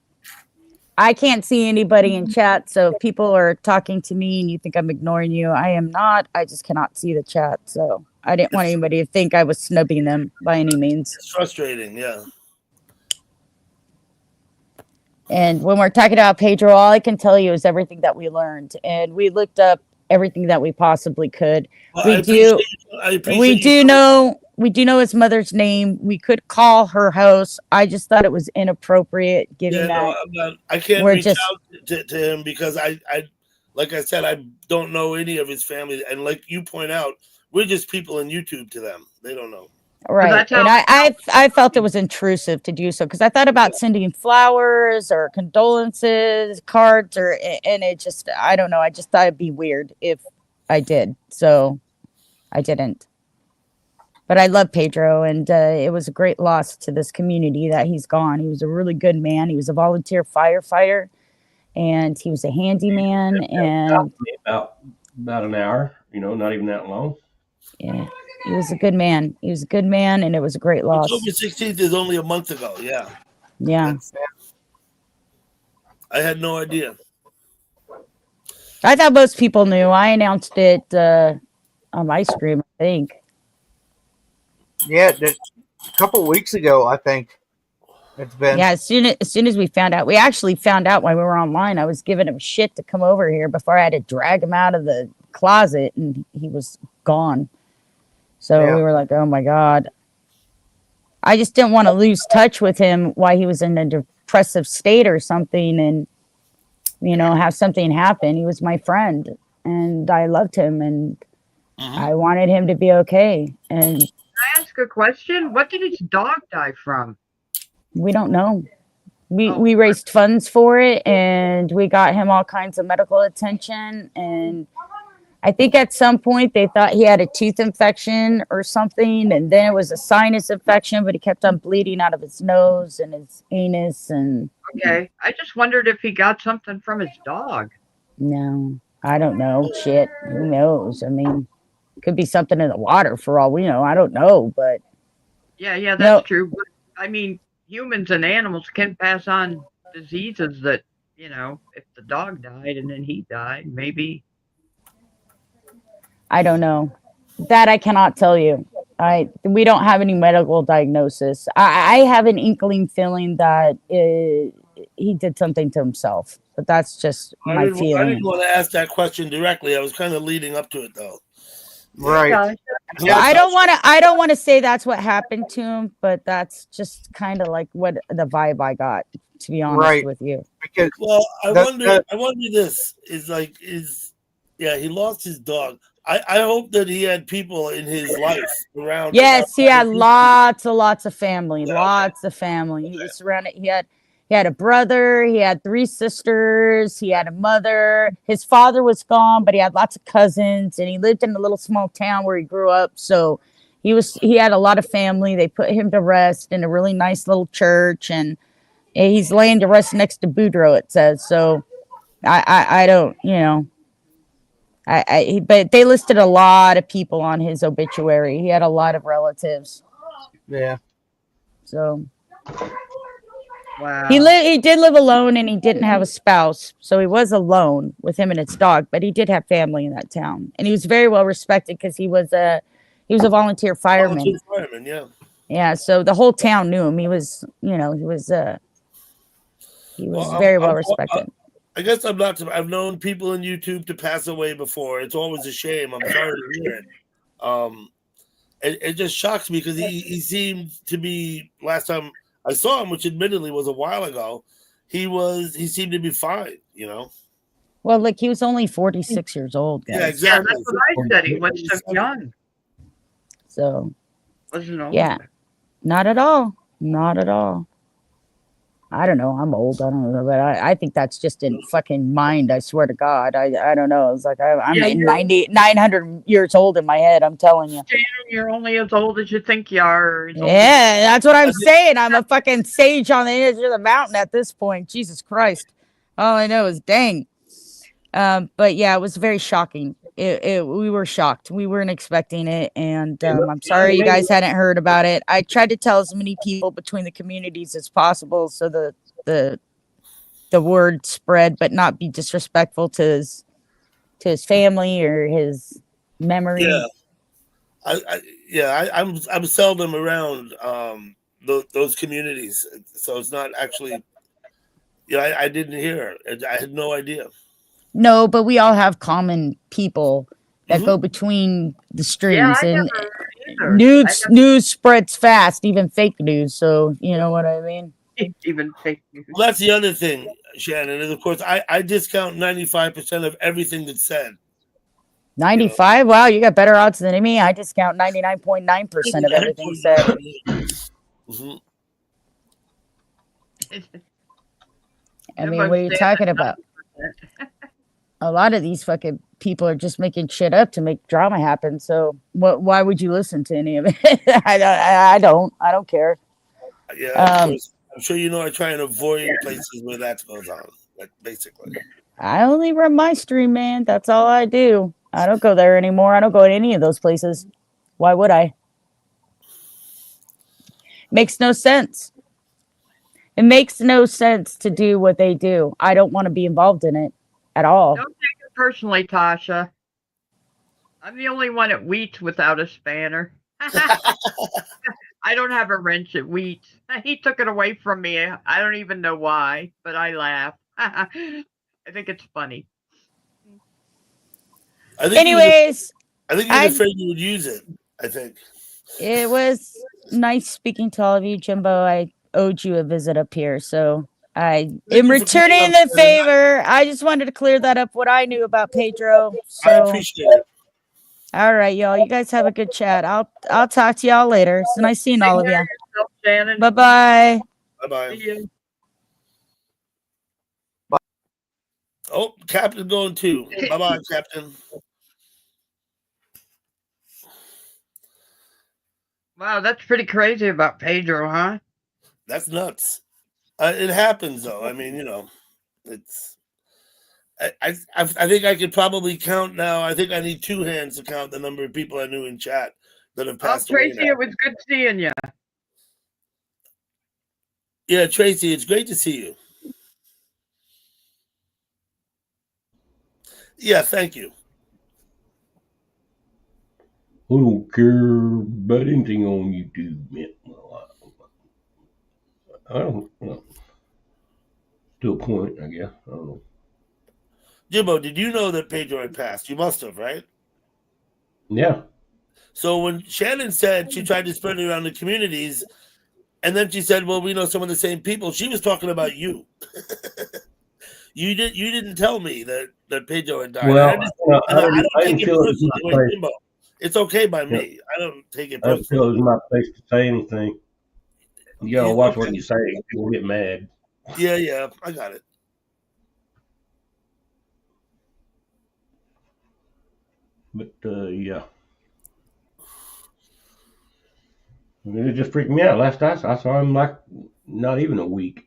I can't see anybody in chat. So if people are talking to me and you think I'm ignoring you, I am not. I just cannot see the chat. So I didn't want anybody to think I was snubbing them by any means. it's frustrating. Yeah. And when we're talking about Pedro, all I can tell you is everything that we learned, and we looked up everything that we possibly could. Well, We do. I appreciate We you do coming- know. We do know his mother's name. We could call her house. I just thought it was inappropriate, given Yeah, no, that I'm not. I can't we're reach just- out to him because I, like I said, I don't know any of his family, and like you point out, we're just people in YouTube to them. They don't know. right. that's And how- I felt it was intrusive to do so because I thought about sending flowers or condolences cards, and it just I don't know. I just thought it'd be weird if I did, so I didn't. But I love Pedro, and it was a great loss to this community that he's gone. He was a really good man. He was a volunteer firefighter, and he was a handyman, and About an hour, not even that long. yeah, he was a good man. He was a good man, and it was a great loss. October 16th is only a month ago. Yeah, Yeah, I had no idea. I thought most people knew. I announced it on my stream, I think. Yeah, a couple weeks ago, I think it's been. Yeah, as soon as we found out, we actually found out while we were online. I was giving him shit to come over here before I had to drag him out of the closet, and he was gone. So Yeah. we were like, "Oh my god!" I just didn't want to lose touch with him while he was in a depressive state or something, and have something happen. He was my friend, and I loved him, and I wanted him to be okay. And Can I ask a question? What did his dog die from? we don't know. We Oh. we raised funds for it, and we got him all kinds of medical attention. And I think at some point they thought he had a tooth infection or something, and then it was a sinus infection, but he kept on bleeding out of his nose and his anus. And Okay, I just wondered if he got something from his dog. no, I don't know. Shit, who knows? I mean, could be something in the water for all we know. I don't know, but Yeah, that's No. true. But I mean, humans and animals can pass on diseases that, if the dog died and then he died, maybe. I don't know. That I cannot tell you. We don't have any medical diagnosis. I have an inkling feeling that he did something to himself, but that's just I my didn't feeling. want to ask that question directly. I was kind of leading up to it though. Right. Yeah. I don't want to say that's what happened to him, but that's just kind of like what the vibe I got, to be honest Right. with you. Because Well, I That- wonder this he lost his dog. I hope that he had people in his life around. Yes, he had lots of family, Yeah. lots of family. He was surrounded. He had a brother. He had 3 sisters. He had a mother. His father was gone, but he had lots of cousins, and he lived in a little small town where he grew up. So he had a lot of family. They put him to rest in a really nice little church, and he's laying to rest next to Boudreaux, it says. So I don't, but they listed a lot of people on his obituary. He had a lot of relatives. yeah, So Wow. he did live alone, and he didn't have a spouse. So he was alone with him and his dog, but he did have family in that town. And he was very well respected because he was a volunteer fireman. Yeah. Yeah, so the whole town knew him. He was He was Well, very well respected. I guess I'm not. I've known people in YouTube to pass away before. It's always a shame. I'm sorry to hear it. Um, it just shocks me because he seemed to be, last time I saw him, which admittedly was a while ago, he seemed to be fine. You know. Well, look, he was only 46 years old, guys. Yeah, exactly. Yeah, that's what I said. He was so young. So Wasn't old. yeah, not at all. Not at all. I don't know. I'm old. I don't know, but I think that's just in fucking mind. I swear to God. I don't know. It's like I'm Yeah, you're- 900 years old in my head. I'm telling you. Shannon, you're only as old as you think you are. as old as- Yeah, that's what I'm saying. I'm a fucking sage on the edge of the mountain at this point. Jesus Christ. All I know is dang. But yeah, it was very shocking. We were shocked. We weren't expecting it, and I'm sorry you guys hadn't heard about it. I tried to tell as many people between the communities as possible so the word spread, but not be disrespectful to his family or his memory. Yeah, I'm seldom around those communities, so it's not actually. Yeah, I didn't hear. I had no idea. No, but we all have common people that go between the streams, I and never either. news spreads fast, even fake news. So you know what I mean. Even fake news. Well, that's the other thing, Shannon. Is of course I discount 95% of everything that's said. 95? Wow, you got better odds than me. I discount 99.9% of everything said. Mhm. I mean, what are you talking about? A lot of these fucking people are just making shit up to make drama happen. So why would you listen to any of it? I don't care. Yeah, of course. I'm sure you know I try and avoid places where that goes on. Like, basically. I only run my stream, man. That's all I do. I don't go there anymore. I don't go to any of those places. Why would I? Makes no sense. It makes no sense to do what they do. I don't want to be involved in it at all. Don't take it personally, Tasha. I'm the only one at Wheats without a spanner. I don't have a wrench at Wheats. He took it away from me. I don't even know why, but I laugh. I think it's funny. Anyways, I think he was afraid you would use it. I think it was nice speaking to all of you, Jimbo. I owed you a visit up here, so I am returning the favor. I just wanted to clear that up, what I knew about Pedro. So I appreciate it. All right, y'all. You guys have a good chat. I'll talk to y'all later. It's nice seeing all of you. Bye bye. Bye bye. Oh, Captain going too. Bye bye, Captain. Wow, that's pretty crazy about Pedro, huh? That's nuts. It happens though. I mean, you know, it's. I think I could probably count now. I think I need two hands to count the number of people I knew in chat that have passed away. Tracy, it was good seeing you. Yeah, Tracy, it's great to see you. Yeah, thank you. I don't care about anything on YouTube, man. I don't know. To a point, I guess. I don't know. Jimbo, did you know that Pedro had passed? You must have, right? Yeah. So when Shannon said she tried to spread it around the communities, and then she said, "Well, we know some of the same people," she was talking about you. You didn't tell me that Pedro had died. Well, I don't take it feel personally. Jimbo. It's okay by me. I don't take it I don't personally. feel it was my place to say anything. You gotta watch what you say. People get mad. Yeah, I got it. But yeah, it just freaked me out. Last I saw him like not even a week.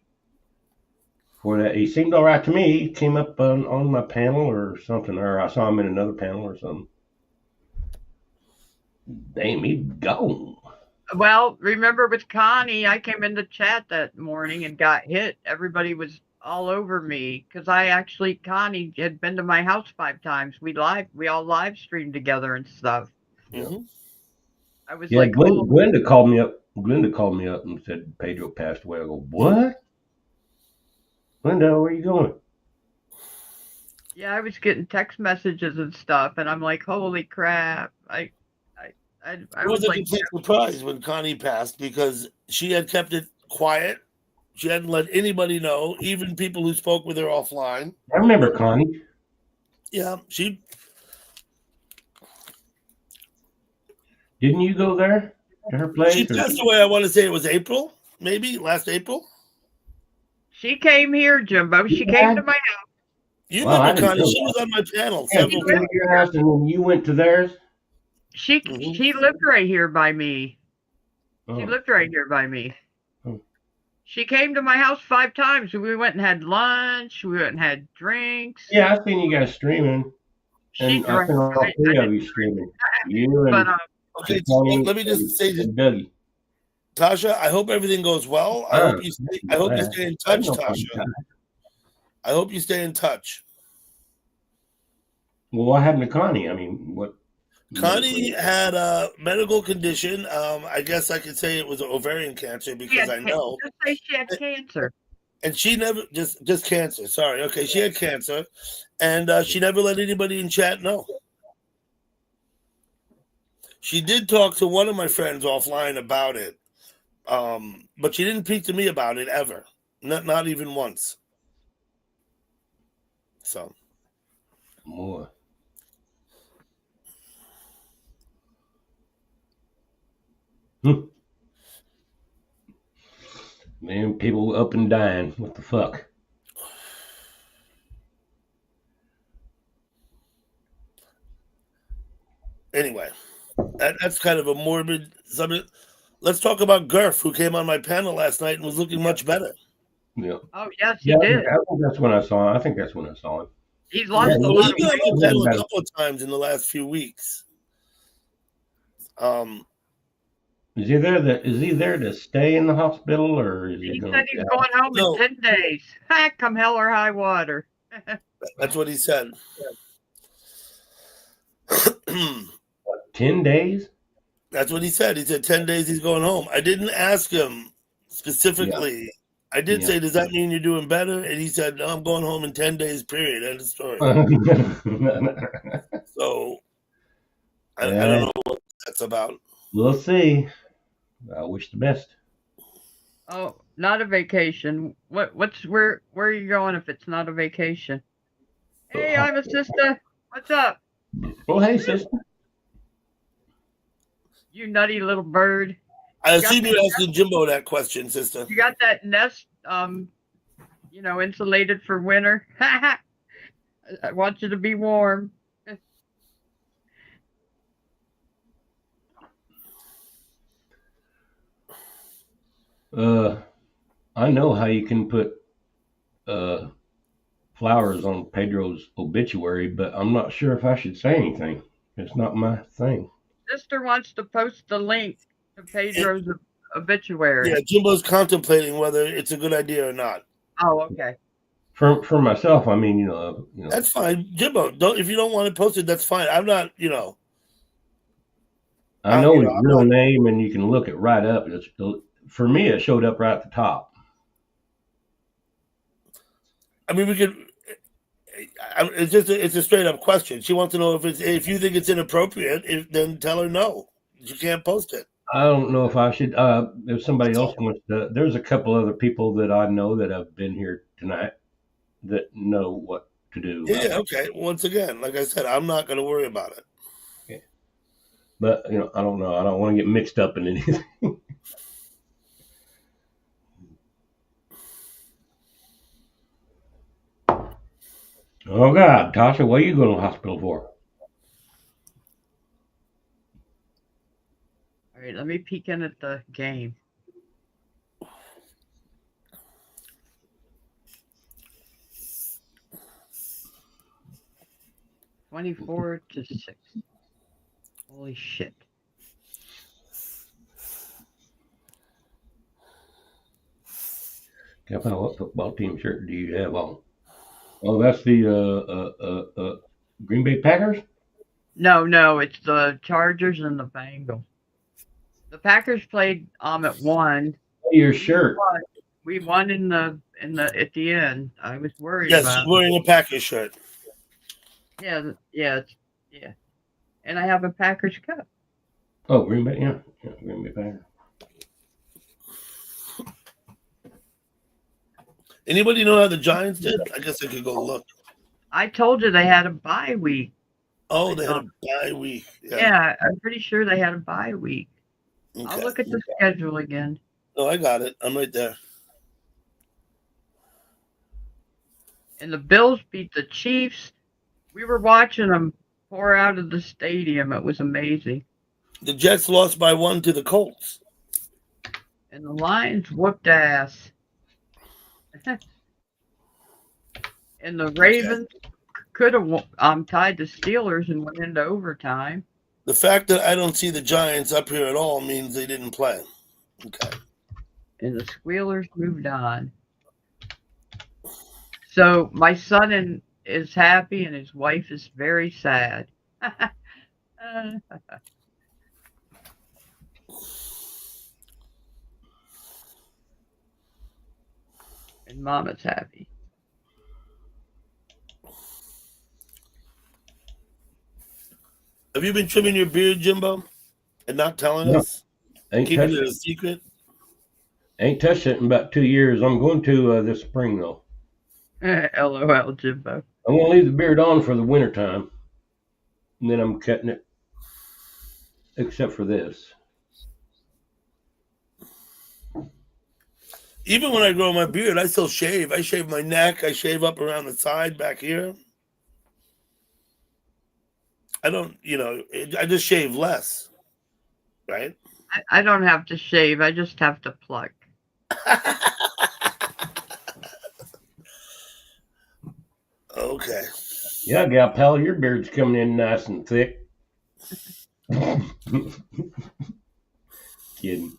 For that, he seemed all right to me. He came up on my panel or something, or I saw him in another panel or something. Damn, he's gone. Well, remember with Connie, I came in the chat that morning and got hit. Everybody was all over me because Connie had been to my house 5 times. We all live streamed together and stuff. Mm-hmm. I was Yeah, like, Glenda called me up. Glenda called me up and said Pedro passed away. I go, what? Linda, where you going? Yeah, I was getting text messages and stuff, and I'm like, holy crap! I It was was a like, complete surprise when Connie passed because she had kept it quiet. She hadn't let anybody know, even people who spoke with her offline. I remember Connie. Yeah, Didn't you go there to her she place? Or passed away. I want to say it was April, maybe last April. she came here, Jimbo. She came to my house. You Well, I remember didn't Connie? know She was that. on my panel Yeah, several she came times. to your house and then you went to theirs. She lived right here by me. She Oh. lived right here by me. Oh. She came to my house 5 times. We went and had lunch. We went and had drinks. Yeah, I've seen you guys streaming, She and I've drank. seen all I three of didn't you streaming. You but and Okay, Connie let me just say this, and Dougie. Tasha. I hope everything goes well. I hope you stay. I hope you stay in I touch, know Connie. Tasha. I hope you stay in touch. Well, what happened to Connie? I mean, what? Connie had a medical condition. I guess I could say it was ovarian cancer because I know. Just say she had cancer. And she never just cancer. Sorry. Okay, she had cancer, and she never let anybody in chat know. She did talk to one of my friends offline about it, but she didn't speak to me about it ever. Not even once. So. More. Man, people up and dying. What the fuck? Anyway, that's kind of a morbid subject. Let's talk about Gurf, who came on my panel last night and was looking much better. Yeah. Oh yes, he Yeah, did. I think that's when I saw him. I think that's when I saw him. He's lost a He's lot of been on weight. my panel a couple of times in the last few weeks. Is he there? Is he there to stay in the hospital, or is he He going? said he's going home No. in 10 days. Come hell or high water. That's what he said. 10 days? That's what he said. He said 10 days he's going home. I didn't ask him specifically. Yeah. I did say, does that mean you're doing better? And he said, no, I'm going home in 10 days, period. End of story. So I don't know what that's about. We'll see. I wish the best. Oh, not a vacation. Where are you going if it's not a vacation? Hey, I'm a sister. What's up? Well, hey, sister. You nutty little bird. I assume you're asking Jimbo that question, sister. You got that nest, insulated for winter. I want you to be warm. I know how you can put flowers on Pedro's obituary, but I'm not sure if I should say anything. It's not my thing. Sister wants to post the link to Pedro's obituary. Yeah, Jimbo's contemplating whether it's a good idea or not. Oh, okay. For myself, I mean, That's fine, Jimbo. If you don't want to post it, that's fine. I'm not, I know his real name, and you can look it right up. For me, it showed up right at the top. I mean, we could. It's a straight up question. She wants to know if you think it's inappropriate, then tell her no. You can't post it. I don't know if I should. If somebody else wants to, there's a couple other people that I know that have been here tonight that know what to do. Yeah. Okay. Once again, like I said, I'm not going to worry about it. Okay. But I don't know. I don't want to get mixed up in anything. Oh God, Tasha, what are you going to the hospital for? All right, let me peek in at the game. $24 to 6. Holy shit. Captain, what football team shirt do you have on? Oh, that's the Green Bay Packers? No, it's the Chargers and the Bengals. The Packers played at 1. Your shirt. we won in the at the end. I was worried Yes, about she's wearing a Packers shirt. yeah, yeah. And I have a Packers cup. Oh, Green Bay, yeah, Green Bay Packers. Anybody know how the Giants did? I guess I could go look. I told you they had a bye week. Oh, I they had a thought, bye week. Yeah. yeah, I'm pretty sure they had a bye week. I'll Okay. look at the schedule again. Oh, I got it. I'm right there. And the Bills beat the Chiefs. We were watching them pour out of the stadium. It was amazing. The Jets lost by 1 to the Colts. And the Lions whooped ass. And the Ravens could have tied the Steelers and went into overtime. The fact that I don't see the Giants up here at all means they didn't play. Okay. And the Squealers moved on. So my son is happy and his wife is very sad. And Mama's happy. Have you been trimming your beard, Jimbo, and not telling No. us? Ain't Keeping touched it a it. secret? Ain't touched it in about 2 years. I'm going to this spring though. LOL, Jimbo. I'm going to leave the beard on for the winter time, and then I'm cutting it, except for this. Even when I grow my beard, I still shave. I shave my neck. I shave up around the side back here. I don't, I just shave less, right? I don't have to shave. I just have to pluck. Okay. Yeah, gal pal, your beard's coming in nice and thick. Kidding.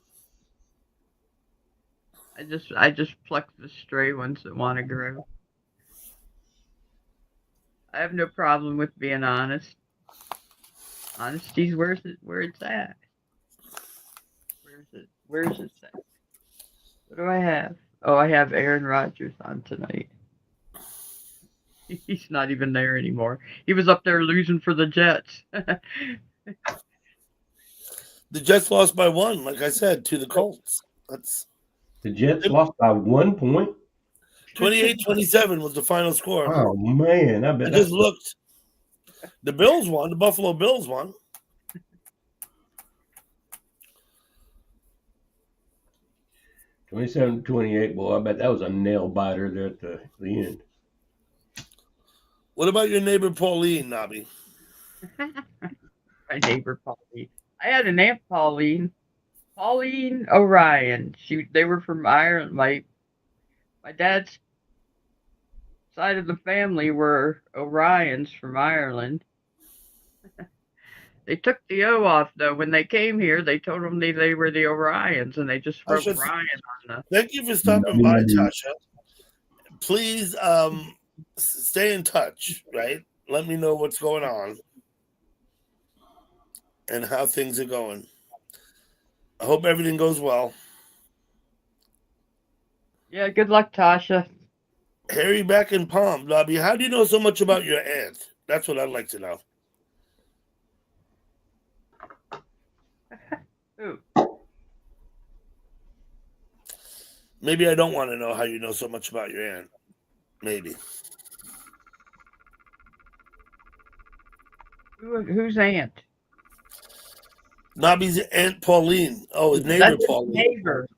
I just pluck the stray ones that want to grow. I have no problem with being honest. Honesty's where it's at. Where's it at? What do I have? Oh, I have Aaron Rodgers on tonight. He's not even there anymore. He was up there losing for the Jets. The Jets lost by 1, like I said, to the Colts. That's The Jets lost by 1 point. 28-27 was the final score. Oh man, I I bet just looked. The Bills won. The Buffalo Bills won. $27-28. Boy, I bet that was a nail biter there at the end. What about your neighbor Pauline, Nobby? My neighbor Pauline. I had an aunt Pauline Orion. They were from Ireland. My dad's side of the family were Orions from Ireland. They took the O off though. When they came here, they told them they were the Orions, and they just wrote Ryan on the. Thank you for stopping by, Tasha. Please stay in touch, right? Let me know what's going on and how things are going. I hope everything goes well. Yeah, good luck, Tasha. Harry back in Palm, Nobby. How do you know so much about your aunt? That's what I'd like to know. Ooh. Maybe I don't want to know how you know so much about your aunt. Maybe. Whose aunt? Nobby's aunt Pauline. Oh, his neighbor That's his Pauline. neighbor.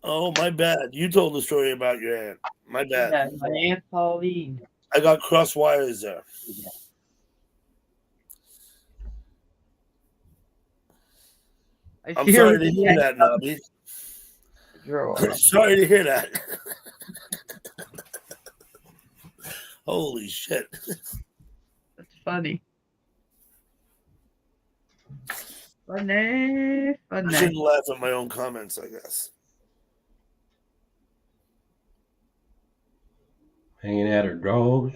Oh, my bad. You told the story about your aunt. My bad. Yeah, my aunt Pauline. I got cross wires there. I'm sorry to hear that, Nobby. Sorry to hear that. Holy shit. That's funny. Funny. I shouldn't laugh at my own comments, I guess. Hanging out her drawers.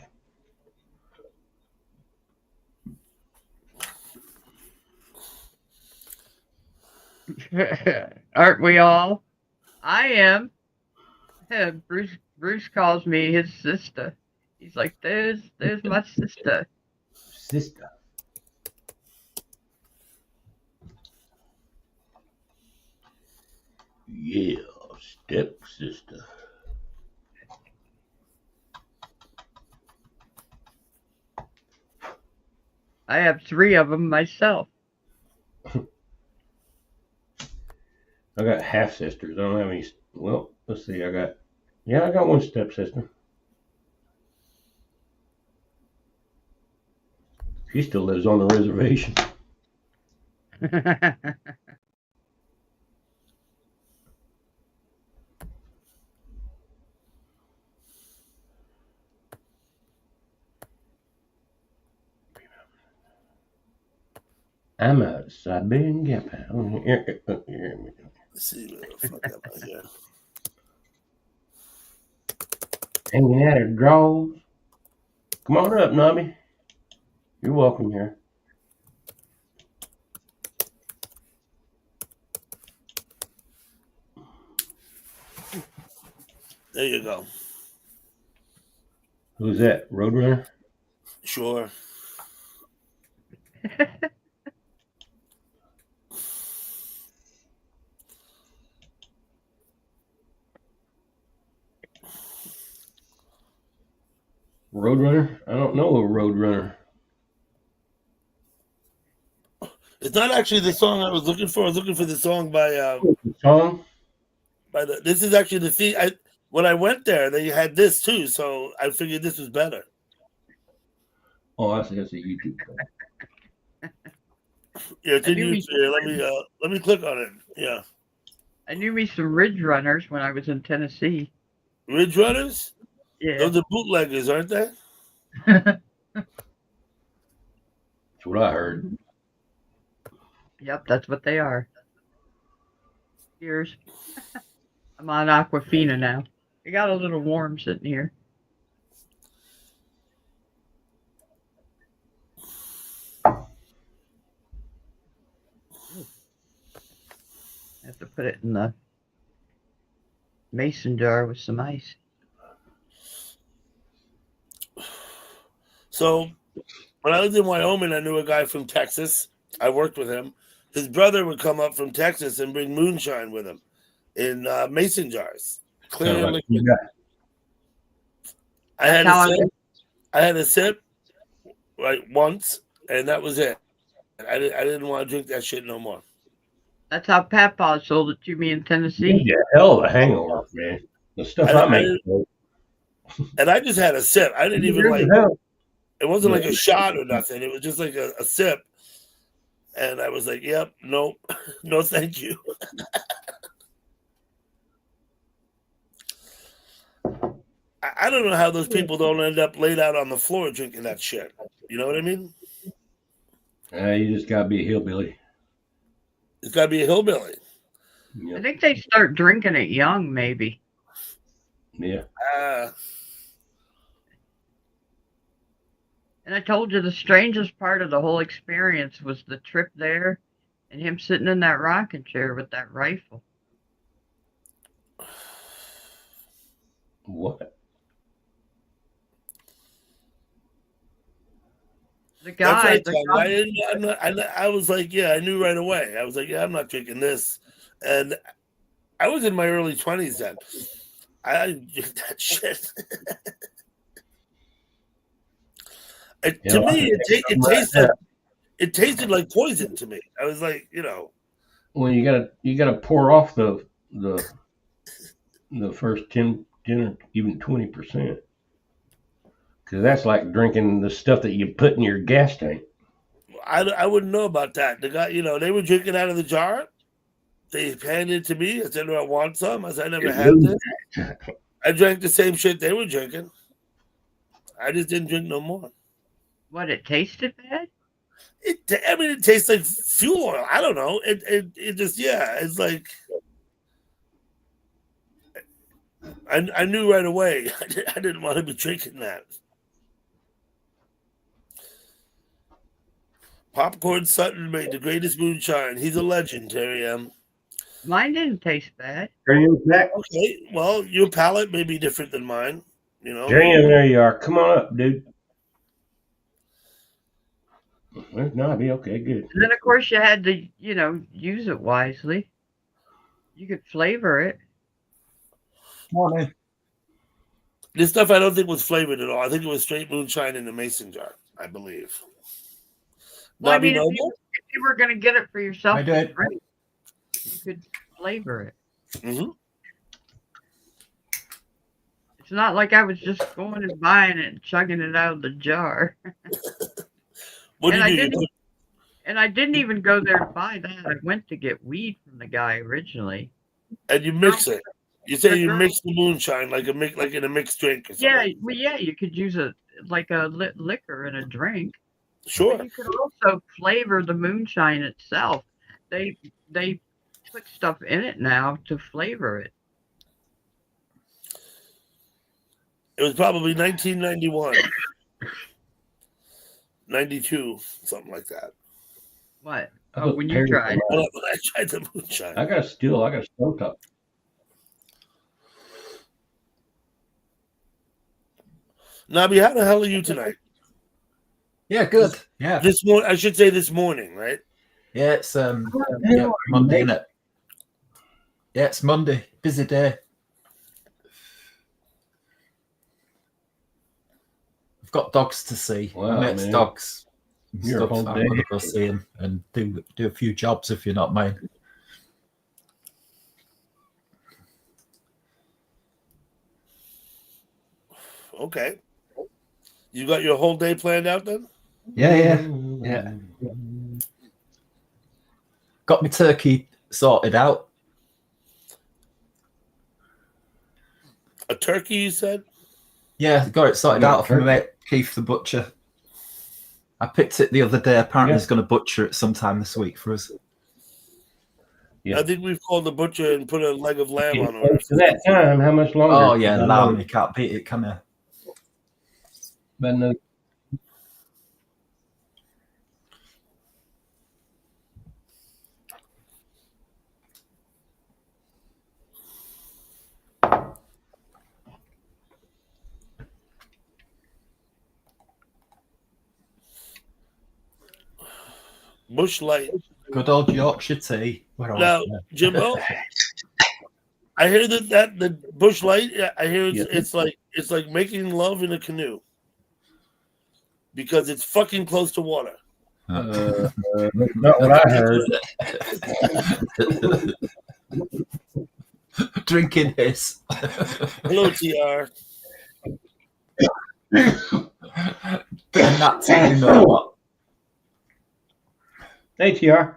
Aren't we all? I am. Yeah, Bruce calls me his sister. He's like, there's my sister. Sister. Yeah, stepsister. I have 3 of them myself. I got half sisters. I don't have any. Well, let's see. I got one stepsister. She still lives on the reservation. I'm a Siberian gap. Let's see where the fuck am I here. Hanging out her drawers. Come on up, Nubby. You're welcome here. There you go. Who's that? Roadrunner? Sure. Roadrunner? I don't know a Roadrunner. It's not actually the song I was looking for. I was looking for the song by Song? This is actually the theme. When I went there, they had this too, so I figured this was better. Oh, I see. That's a YouTube channel. Yeah, can you? Let me click on it. Yeah, I knew me some Ridge Runners when I was in Tennessee. Ridge Runners. Yeah. Those are bootleggers, aren't they? That's what I heard. Yep, that's what they are. Cheers. I'm on Aquafina now. It got a little warm sitting here. I have to put it in the mason jar with some ice. So when I lived in Wyoming, I knew a guy from Texas. I worked with him. His brother would come up from Texas and bring moonshine with him in mason jars. Clear Sounds like liquid. you got I had That's how a sip. I had a sip like once, and that was it. I didn't want to drink that shit no more. That's how Papa sold it to me in Tennessee. yeah, hell of a hangover, man. The stuff I make. And I just had a sip. I didn't even like. Hell. It wasn't like a shot or nothing. It was just like a sip. And I was like, "Yep, nope, no, thank you." I don't know how those people don't end up laid out on the floor drinking that shit. You know what I mean? You just gotta be a hillbilly. It's got to be a hillbilly. I Yep. think they start drinking it young, maybe. Yeah. And I told you the strangest part of the whole experience was the trip there and him sitting in that rocking chair with that rifle. What? The guy, That's right, I was like, yeah, I knew right away. I was like, yeah, I'm not drinking this. And I was in my early 20s then. I didn't drink that shit. To me, it tasted like poison to me. I was like, Well, you gotta pour off the first 10 or even 20%, because that's like drinking the stuff that you put in your gas tank. I wouldn't know about that. The guy, they were drinking out of the jar. They handed it to me. I said, "Do I want some?" I said, "I never had this." I drank the same shit they were drinking. I just didn't drink no more. What, it tasted bad? It tastes like fuel oil. I don't know. It just, it's like I knew right away. I didn't want to be drinking that. Popcorn Sutton made the greatest moonshine. He's a legend, Terry M. Mine didn't taste bad. Jerry, back. Okay, well, your palate may be different than mine. You know, Jerry, there you are. Come on up, dude. There's Nobby. Okay, good. And then, of course, you had to, use it wisely. You could flavor it. Morning. this stuff I don't think was flavored at all. I think it was straight moonshine in a mason jar, I believe. Well, I Bobby mean, if Noble? you were going to get it for yourself, I did. right, you could flavor it. Mm-hmm. It's not like I was just going and buying it and chugging it out of the jar. What do And you do? And I didn't even go there to buy that. I went to get weed from the guy originally. And you mix it. You say The you girl- mix the moonshine like in a mixed drink or something. Yeah, well, yeah, you could use it like a liquor in a drink. Sure. But you could also flavor the moonshine itself. They put stuff in it now to flavor it. It was probably 1991. 92, something like that. What? I Oh, put when you Terry tried. for When I tried the moonshine. I got a stove top. Nobby, how the hell are you tonight? Yeah, good. Yeah, This morning, I should say this morning, right? yeah. It's yeah, Monday, innit? Yeah, it's Monday. Busy day. I've got dogs to see. Wow, Mate's man. dogs. and You're a stuff. whole I'm day. gonna go see him and do a few jobs if you're not mine. Okay. You got your whole day planned out then? Yeah. Got my turkey sorted out. A turkey, you said? Yeah, got it sorted Yeah, out from turkey. my mate Keith the butcher. I picked it the other day. Apparently, Yeah. he's going to butcher it sometime this week for us. Yeah. I think we've called the butcher and put a leg of lamb on Close order. to that time, how much longer? Oh yeah, lamb. You can't beat it, can you? But no, Bush Light. Good old Yorkshire tea. We're all Now, there. Jimbo, I hear that the Bush Light. I hear Yeah. it's like making love in a canoe because it's fucking close to water. that's not what I heard. Drinking his. Hello, TR. Bit of nuts, you know what? Hey, TR.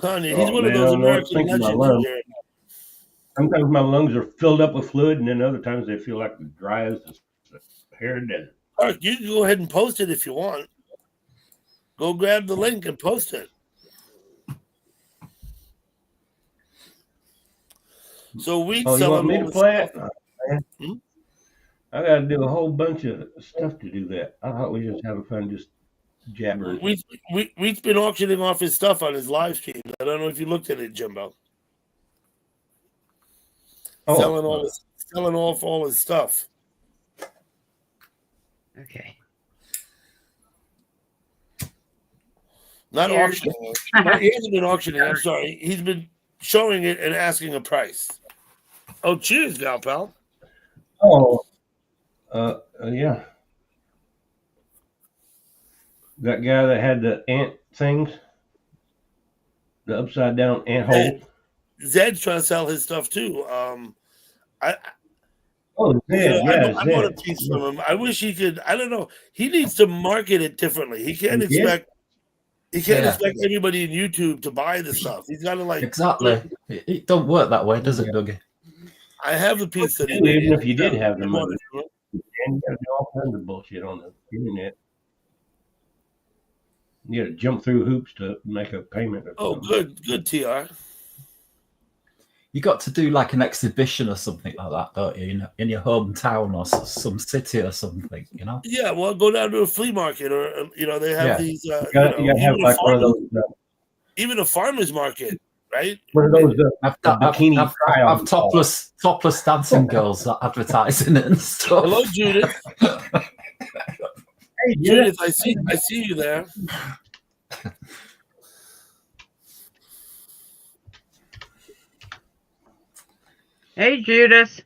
Honey, he's Oh, one of man, those I don't know what to American think of my legends. lungs. here. Sometimes my lungs are filled up with fluid, and then other times they feel like dry as the hair of desert. Mark, you can go ahead and post it if you want. Go grab the link and post it. So we Oh, you selling want me all to this play it? stuff. Hmm? I got to do a whole bunch of stuff to do that. I thought we were just having fun, just jabbering. We've been auctioning off his stuff on his live stream. I don't know if you looked at it, Jimbo. Selling off all his stuff. Okay. Not Here. auctioning it. He hasn't been auctioning. I'm sorry. He's been showing it and asking a price. Oh, cheers, gal pal. Oh, yeah. That guy that had the ant things, the upside down ant hole. Zed's trying to sell his stuff too. I Oh, Zed, yeah, I bought a Zed. piece from him. I wish he could. I don't know. He needs to market it differently. He can't He did? expect. He can't Yeah. expect everybody in YouTube to buy the stuff. He's got to like. Exactly. It don't work that way, does it, Dougie? I have the piece that he Even made. if you did have the I bought money, it from him. and you got to do all kinds of bullshit on the internet. You got to jump through hoops to make a payment. Or Oh, something. good, TR. You got to do like an exhibition or something like that, don't you? In your hometown or some city or something, you know? Yeah, well, go down to a flea market, or they have Yeah. these, You gotta have like even a farmer's market, right? one of those I've, bikini I've, I've, try-on I've topless dancing girls advertising it and stuff. Hello, Judith. Hey, Judith, I see you there. Hey, Judith.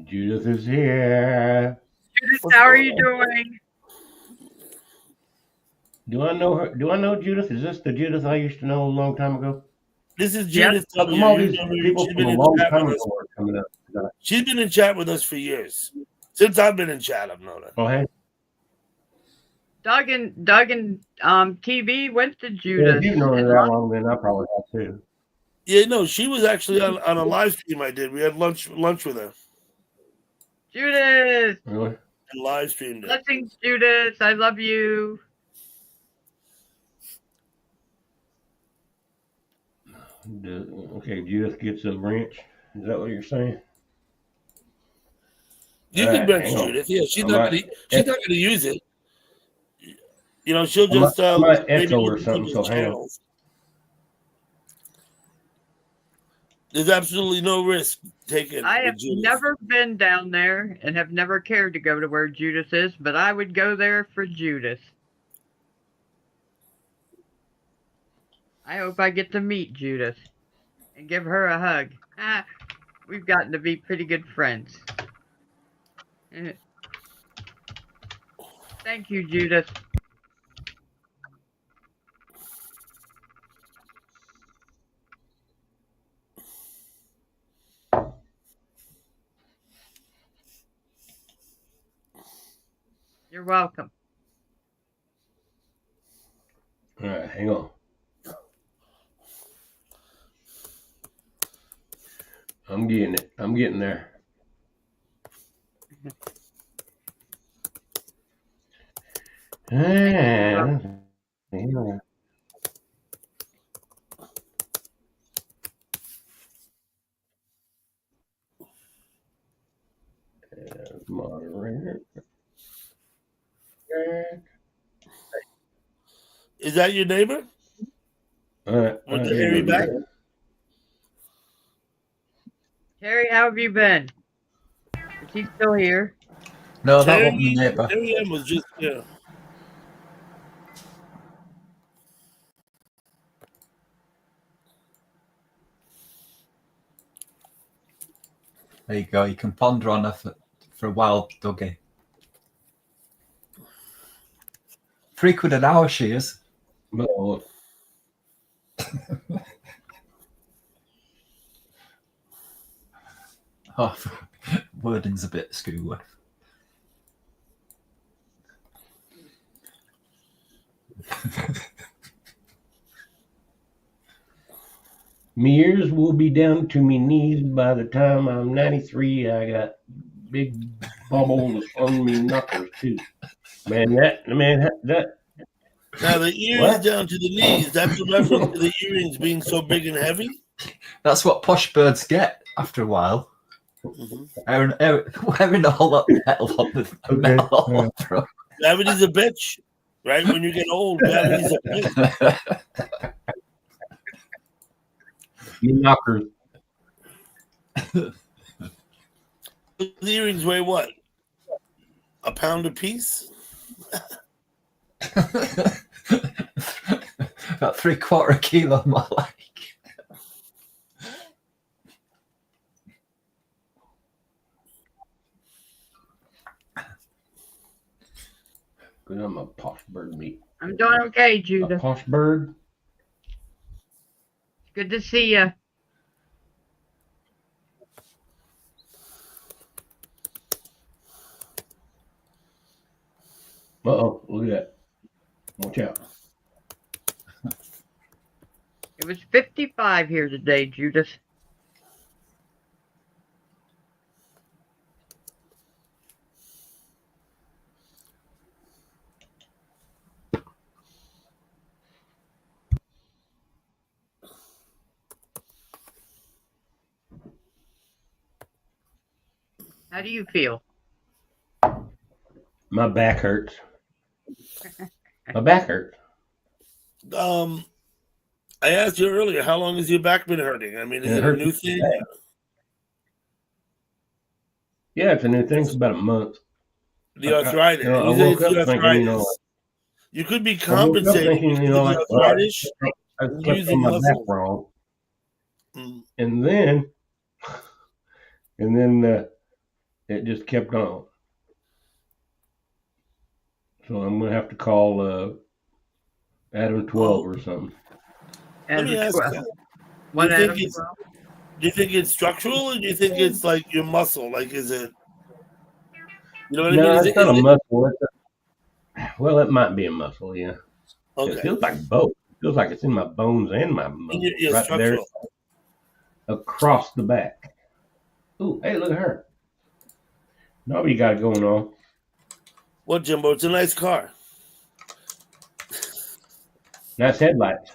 Judith is here. Judith, how are you doing? Do I know her? Do I know Judith? Is this the Judith I used to know a long time ago? This is Yep. Judith How come W. all You these know her. people She's from been a in long chat time with ago us. are coming up? She's been in chat with us for years. Since I've been in chat, I've known her. Oh, hey. Doug and TV went to Yeah, Judith. if you've known her that long, then I probably have too. Yeah, no, she was actually on a live stream I did. We had lunch with her. Judith. Really? And live streamed it. Blessings, Judith. I love you. Okay, Judith gets a wrench. Is that what you're saying? You can bench Judith. Yeah, she's not gonna use it. She'll just I might maybe echo or look at something. So those hang on. channels. There's absolutely no risk taken. I have with Judith. never been down there and have never cared to go to where Judith is, but I would go there for Judith. I hope I get to meet Judith and give her a hug. We've gotten to be pretty good friends. Thank you, Judith. You're welcome. All right, hang on. I'm getting it. I'm getting there. Moderator. Is that your neighbor? With the hairy back? Terry, how have you been? Is he still here? No, that wasn't my neighbour. Terry M was just there. There you go. You can ponder on her for a while, Dougie. £3 an hour she is. No. Oh, wording's a bit screwy. Me ears will be down to me knees by the time I'm 93. I got big bubbles on me knuckles too. Man, that. Now the earrings down to the knees. That's a reference to the earrings being so big and heavy. That's what posh birds get after a while. Mm-hmm. Wearing all that metal on the metal all over. Gravity's a bitch, right? When you get old, gravity's a bitch. Knockers. The earrings weigh what? A pound a piece? About 3/4 kilo more like. Because I'm a posh bird meat. I'm doing okay, A Judith. posh bird? Good to see you. Uh-oh, look at that. Watch out. It was 55 here today, Judith. How do you feel? My back hurts. My back hurts. I asked you earlier, how long has your back been hurting? I mean, is It it a hurts new thing? bad. Yeah, it's a new thing. It's about a month. The arthritis. I You say woke it's the up thinking, arthritis. You could be I woke up compensating thinking, for the like, arthritis I and slept on using my back muscle. wrong, Mm. and then it just kept on. So I'm gonna have to call Adam 12 or something. Let me Adam ask 12. you. One Do you Adam think it's 12. do you think it's structural, or do you think it's like your muscle? Like, is it? You know what I mean? No, Is it's it? not Is a it muscle. Well, it might be a muscle. Yeah, it okay? feels like both. It feels like it's in my bones and my And muscles, you're right there structural. across the back. Ooh, hey, look at her. Nobody got it going on. What, Jimbo? It's a nice car. Nice headlights.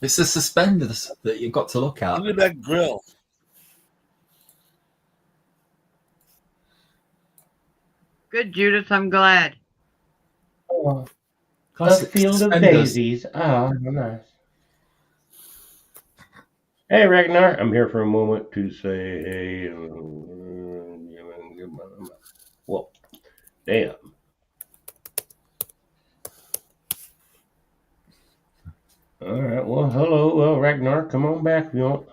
It's the suspenders that you've got to look at. Look at that grill. Good, Judith. I'm glad. Oh, a Classic field of suspenders. daisies. Oh, nice. Hey, Ragnar. I'm here for a moment to say hey. Well, damn. All right. Well, hello. Well, Ragnar, come on back if you want.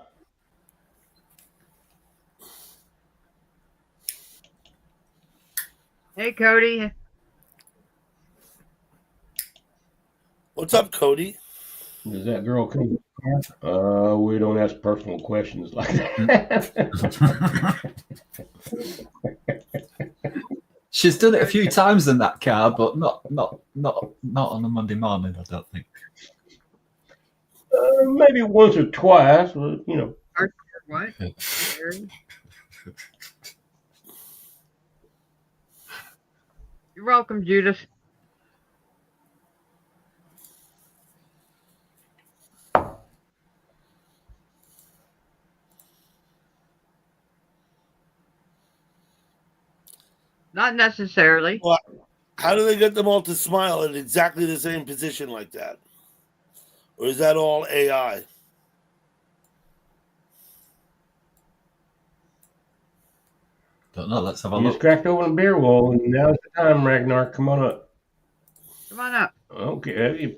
Hey, Cody. What's up, Cody? Does that girl come? We don't ask personal questions like that. She's done it a few times in that car, but not on a Monday morning, I don't think. Maybe once or twice, but, you know. What? Mary? You're welcome, Judith. Not necessarily. Well, how do they get them all to smile in exactly the same position like that? Or is that all AI? Don't know. Let's have a You just look. cracked open a beer wall, and now's the time, Ragnar. Come on up. Come on up. Okay.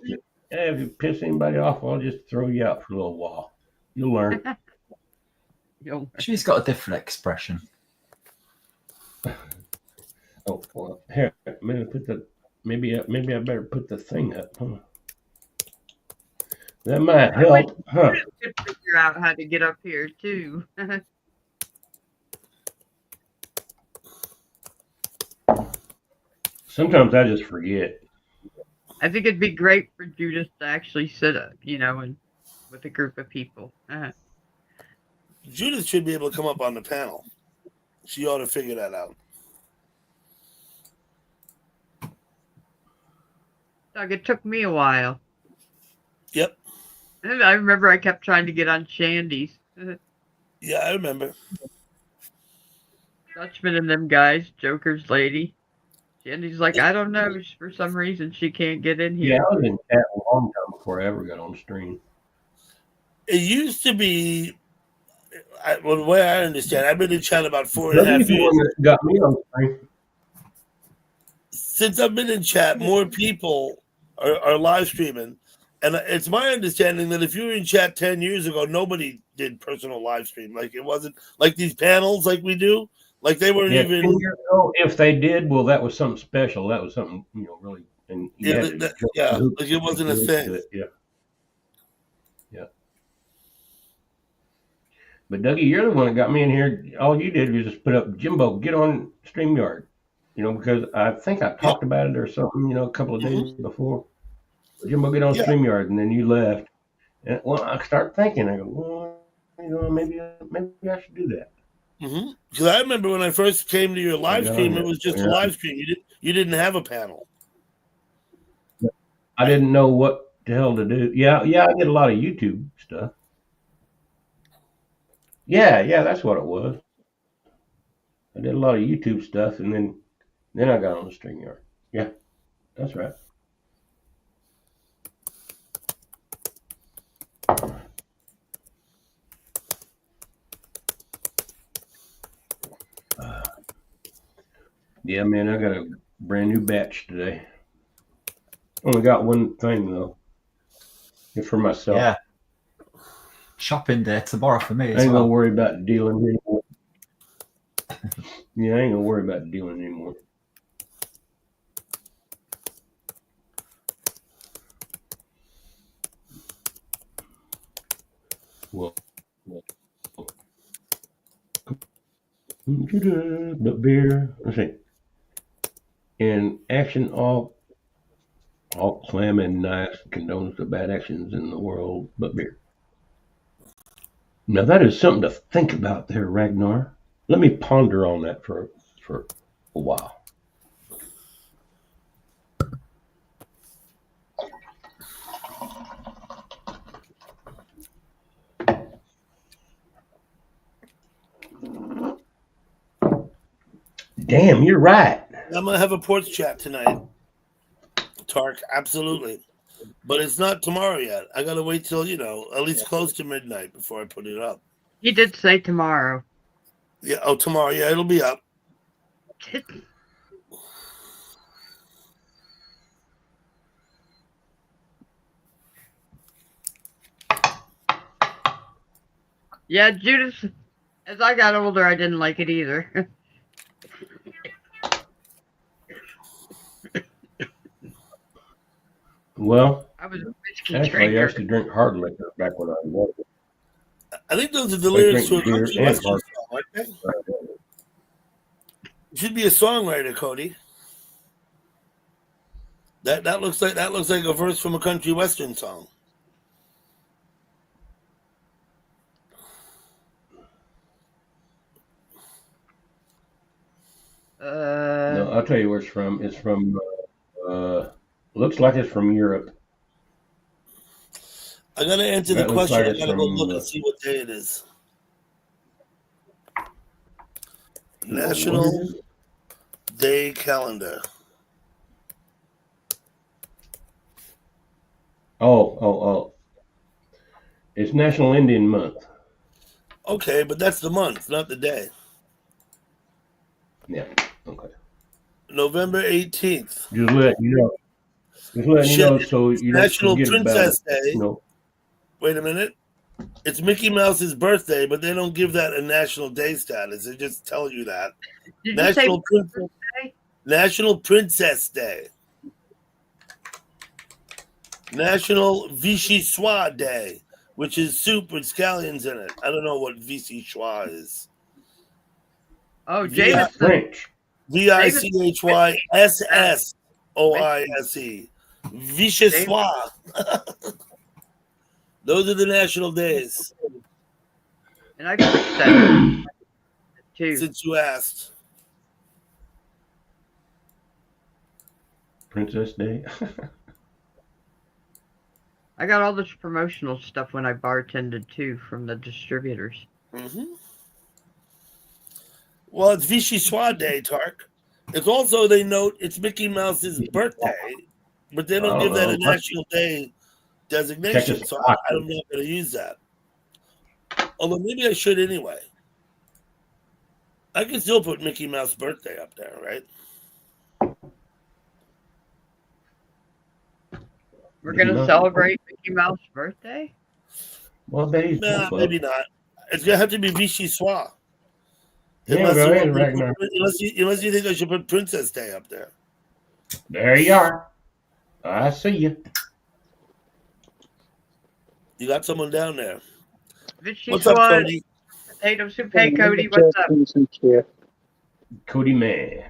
If you piss anybody off, I'll just throw you out for a little while. You'll learn. She's got a different expression. Oh, well, here, maybe I better put the thing up, huh? That might help, huh? I could figure out how to get up here too. Sometimes I just forget. I think it'd be great for Judith to actually sit up, and with a group of people. Judith should be able to come up on the panel. She ought to figure that out. Doug, it took me a while. Yep. And I remember I kept trying to get on Shandy's. Yeah, I remember. Dutchman and them guys, Joker's lady. Shandy's like, I don't know. For some reason, she can't get in here. Yeah, I was in chat a long time before I ever got on stream. It used to be, well, the way I understand, I've been in chat about 4.5 years. That got me on stream. Since I've been in chat, more people are live streaming. And it's my understanding that if you were in chat 10 years ago, nobody did personal live stream. Like, it wasn't like these panels like we do. Like, they weren't even. 10 years ago, if they did, well, that was something special. That was something, really. And like it wasn't a thing. Yeah. But Dougie, you're the one that got me in here. All you did was just put up Jimbo, get on StreamYard. Because I think I talked about it or something, a couple of days before. Jimbo, get on StreamYard, and then you left. And I start thinking, I go, well, maybe I should do that. Because I remember when I first came to your live stream, it was just a live stream. You didn't have a panel. I didn't know what the hell to do. Yeah, I did a lot of YouTube stuff. Yeah, that's what it was. I did a lot of YouTube stuff, and then I got on the StreamYard. Yeah, that's right. Yeah, man, I got a brand new batch today. Only got one thing though. It's for myself. Yeah. Shopping day tomorrow for me I as ain't gonna well. worry about dealing anymore. Yeah, I ain't gonna worry about dealing anymore. Well, but beer. Let's see. In action, all clam and knives condones the bad actions in the world, but beer. Now that is something to think about there, Ragnar. Let me ponder on that for a while. Damn, you're right. I'm gonna have a porch chat tonight. Tark, absolutely. But it's not tomorrow yet. I gotta wait till, at least close to midnight before I put it up. He did say tomorrow. Yeah, tomorrow, yeah, it'll be up. Yeah, Judas, as I got older, I didn't like it either. Well, I was a whiskey actually, I drinker. used to drink hard liquor back when I was younger. I think those are the lyrics to a beer country and western hard song, aren't they? You should be a songwriter, Cody. That looks like a verse from a country western song. No, I'll tell you where it's from. It's from. Looks like it's from Europe. I gotta answer the That looks question. like I it's gotta go from. look and see what day it is. What National is it? Day Calendar. Oh. It's National Indian Month. Okay, but that's the month, not the day. Yeah. Okay. November 18th. Just let you know. Just letting you know so you don't National forget about it. Princess Day. No. Wait a minute. It's Mickey Mouse's birthday, but they don't give that a national day status. They just tell you that. Did National you say birthday? National Princess Day. National Vichyssoise Day, which is soup with scallions in it. I don't know what Vichyssoise is. Oh, It's Jameson. French. Vichysssoise. Vichyssoise. Those are the national days. And I pushed that too. Since you asked. Princess Day. I got all this promotional stuff when I bartended too from the distributors. Mm-hmm. Well, it's Vichyssoise Day, Tark. It's also, they note, it's Mickey Mouse's birthday, but they don't give that a national day designation, so I'm not going to use that. Although maybe I should anyway. I can still put Mickey Mouse birthday up there, right? We're going to celebrate Mickey Mouse's birthday? Well, maybe not. It's going to have to be Vichyssoise. Yeah, unless you think I should put Princess Day up there. There you are. I see you. You got someone down there. What's up, Cody? Potato soup. Hey, Cody, what's up? Cody man.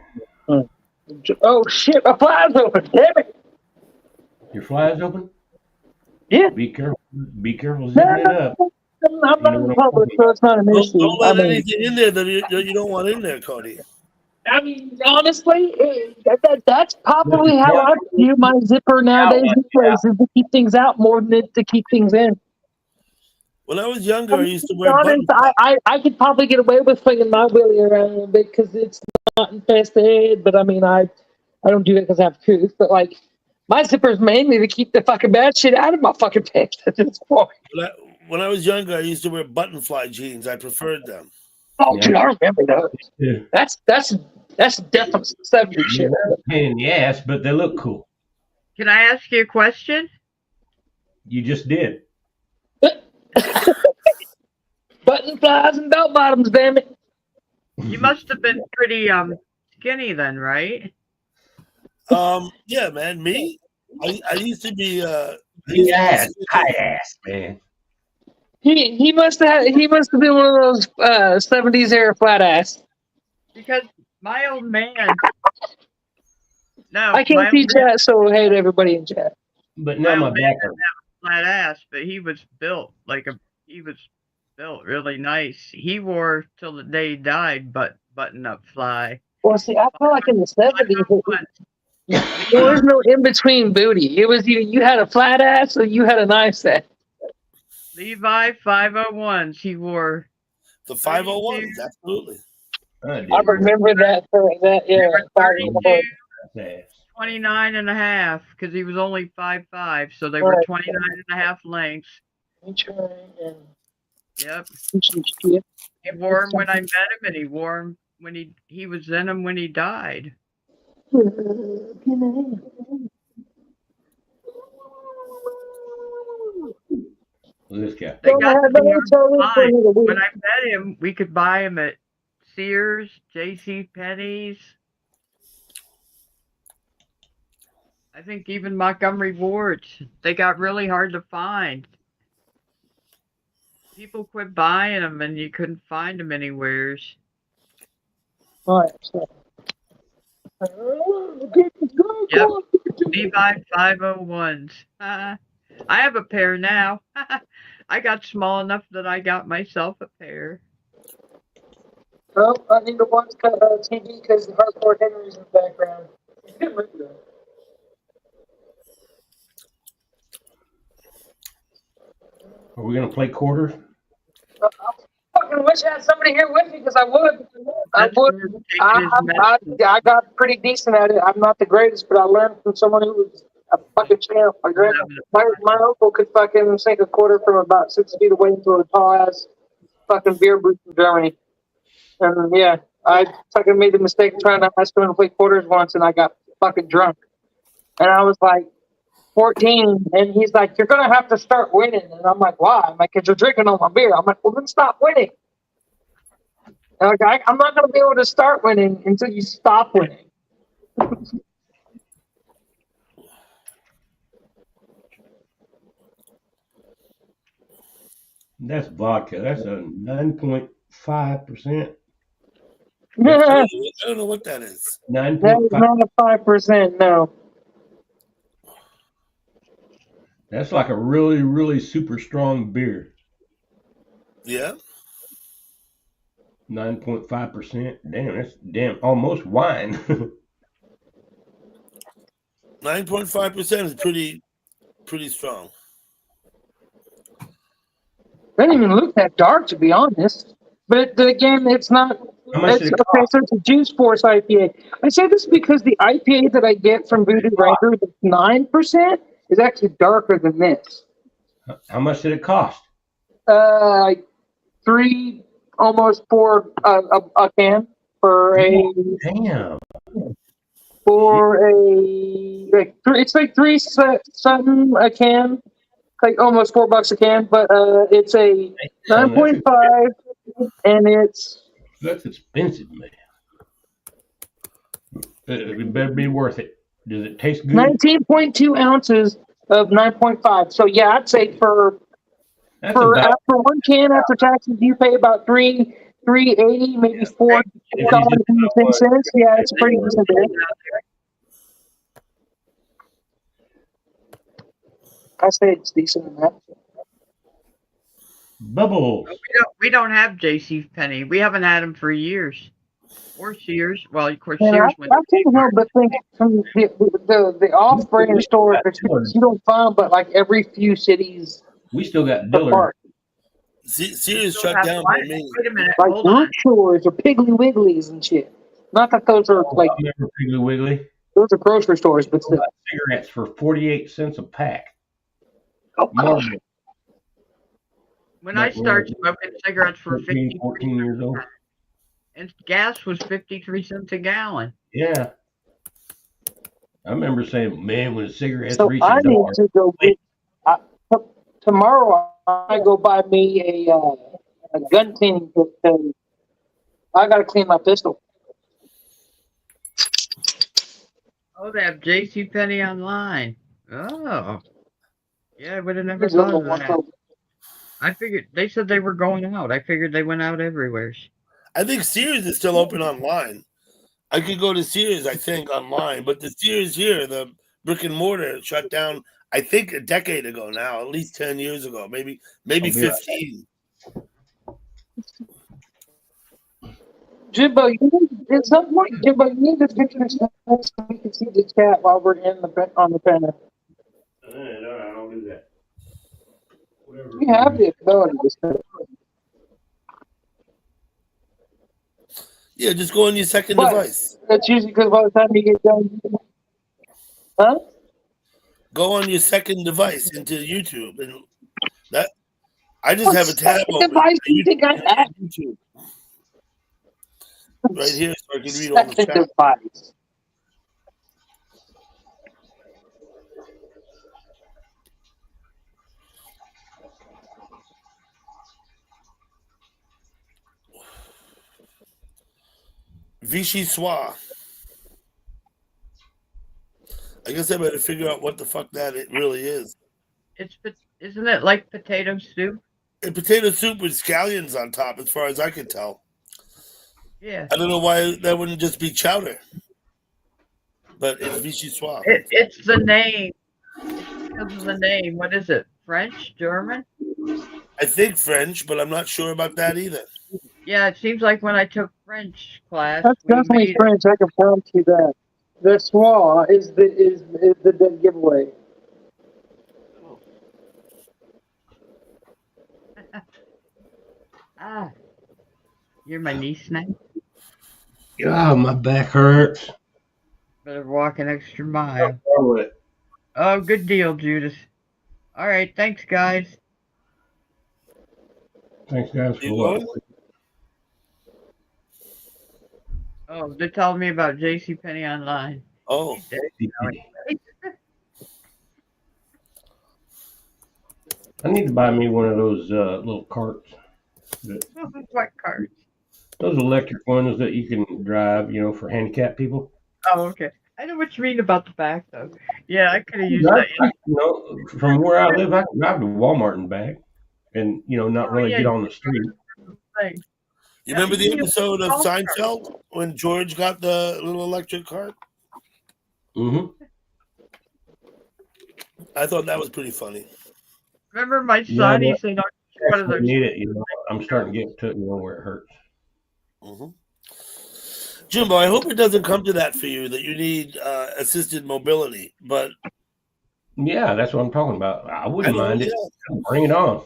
Oh shit! My fly's open. Damn it! Your fly's open? Yeah. Be careful. Be careful zipping it up. I'm not in public, so it's not an issue. Don't let anything in there that you don't want in there, Cody. I mean, honestly, that's probably how I view my zipper nowadays. Is to keep things out more than to keep things in. When I was younger, I used to To be wear honest, button. I could probably get away with flinging my wheelie around a little bit because it's not infested. But I mean, I don't do that because I have truth. But like, my zipper's mainly to keep the fucking bad shit out of my fucking pants at this point. When I was younger, I used to wear button fly jeans. I preferred them. Oh, Yeah. dude, I remember those. Yeah. That's definitely 70 shit. They're a pain in the ass, but they look cool. Can I ask you a question? You just did. Button flies and belt bottoms, damn it. You must have been pretty skinny then, right? Yeah, man. Me, I used to be. Yeah, tight ass, man. He must have been one of those 70s era flat ass. Because my old man. No, I my can't old see man, chat, so hey to everybody in chat. But my now my old man back didn't have a flat ass, but he was built really nice. He wore till the day he died, button up fly. Well, see, I feel like in the 70s, there was no in between booty. It was either you had a flat ass or you had a nice ass. Levi 501s he wore. The 501s, absolutely. I remember that for that, They yeah. were 32, 31. 29 and a half, because he was only 5'5", so they were Right. 29 and a half lengths. Yep. He wore them when I met him, and he wore them when he was in them when he died. This guy. They got to be hard to find. When I met him, we could buy them at Sears, J.C. Penney's. I think even Montgomery Ward's. They got really hard to find. People quit buying them, and you couldn't find them anywheres. Right. Yep. Levi 501s. I have a pair now. I got small enough that I got myself a pair. Well, I need to watch TV because Hardcore Henry's in the background. Are we gonna play quarters? I fucking wish I had somebody here with me because I would. I got pretty decent at it. I'm not the greatest, but I learned from someone who was a fucking champ. My uncle could fucking sink a quarter from about 6 feet away into a tall ass fucking beer booth in Germany. And yeah, I fucking made the mistake of trying to ask him to play quarters once, and I got fucking drunk. And I was like 14, and he's like, "You're gonna have to start winning." And I'm like, "Why?" I'm like, "'Cause you're drinking all my beer." I'm like, "Well, then stop winning." And like, I'm not gonna be able to start winning until you stop winning. That's vodka. That's a 9.5%. I don't know what that is. 9.5. That is not a 5%. No. That's like a really, really super strong beer. Yeah. 9.5%. Damn, that's almost wine. 9.5% is pretty strong. Doesn't even look that dark, to be honest. But again, it's not. How much did it Okay, so it's a Juice Force IPA. I say this because the IPA that I get from Voodoo Ranger, that's 9%, is actually darker than this. How much did it cost? Like $3, almost $4 a can for a. Damn. For a like it's like $3 something a can, like almost $4 a can. But it's a 9.5, and that's expensive, man. It better be worth it. Does it taste good? 19.2 ounces of 9.5. So yeah, I'd say for after one can after taxes, you pay about $3.80, maybe $4.10. Yeah, it's pretty decent. I say it's decent enough. Bubbles. We don't have J.C. Penney. We haven't had them for years. Or Sears. Well, of course, Yeah, Sears I went. can't help but think from the off-brand stores that you don't find, but like every few cities. We still got Dillard. Sears Still shut have down by life. me. Wait a minute. Like Hold on. Root Chores or Piggly Wigglies and shit. Not that those are Oh, like I remember Piggly Wiggly. those are grocery stores, but still. Cigarettes for 48 cents a pack. Oh, Marlboro. When I Back when started I was smoking cigarettes for 13, 50 14 years old. and gas was 53 cents a gallon. Yeah. I remember saying, man, when cigarettes so reach I a need dollar. to go get tomorrow. I go buy me a gun cleaning kit. And I gotta clean my pistol. Oh, they have JCPenney online. Oh. Yeah, I would have never It's on thought the of one that. for- I figured they said they were going out. I figured they went out everywhere. I think Sears is still open online. I could go to Sears, I think, online, but the Sears here, the brick and mortar, shut down. I think a decade ago now, at least 10 years ago, maybe I'll be right 15. Jimbo, you need, at some point, Jimbo, you need to picture this so we can see the chat while we're in the on the panel. No, I don't do that. Whatever. We have the ability to say. Yeah, just go on your second But device. that's usually because by the time you get done, huh? Go on your second device into YouTube, and that I just have a tab Second open. device you think I have? YouTube right here, so I can read all the Second chat. device. Vichy Soir. I guess I better figure out what the fuck that it really is. Isn't it like potato soup? And potato soup with scallions on top, as far as I can tell. Yeah. I don't know why that wouldn't just be chowder, but it's Vichy Soir. It's the name. It's because of the name. What is it? French? German? I think French, but I'm not sure about that either. Yeah, it seems like when I took French class, That's we definitely made French. I can promise you that. The soir is the dead giveaway. Ah, you're my niece now. God, my back hurts. Better walk an extra mile. Oh, it. Oh, good deal, Judas. All right, thanks, guys. Thanks, guys, for You what? going? Oh, they're telling me about JCPenney online. Oh, I need to buy me one of those little carts. What cards? Those electric ones that you can drive, for handicapped people. Oh, okay. I know what you mean about the back, though. Yeah, I could have used I, that. from where I live, I can drive to Walmart and back, and not really yeah, get on the street. Thing. you remember the you episode of call Seinfeld when George got the little electric cart? Mm-hmm. I thought that was pretty funny. Remember my son? Yeah, He said, "What are I those?" need it. I'm starting to get to it, where it hurts. Mm-hmm. Jimbo, I hope it doesn't come to that for you, that you need assisted mobility. But Yeah, that's what I'm talking about. I wouldn't I know, mind it. Bring it on.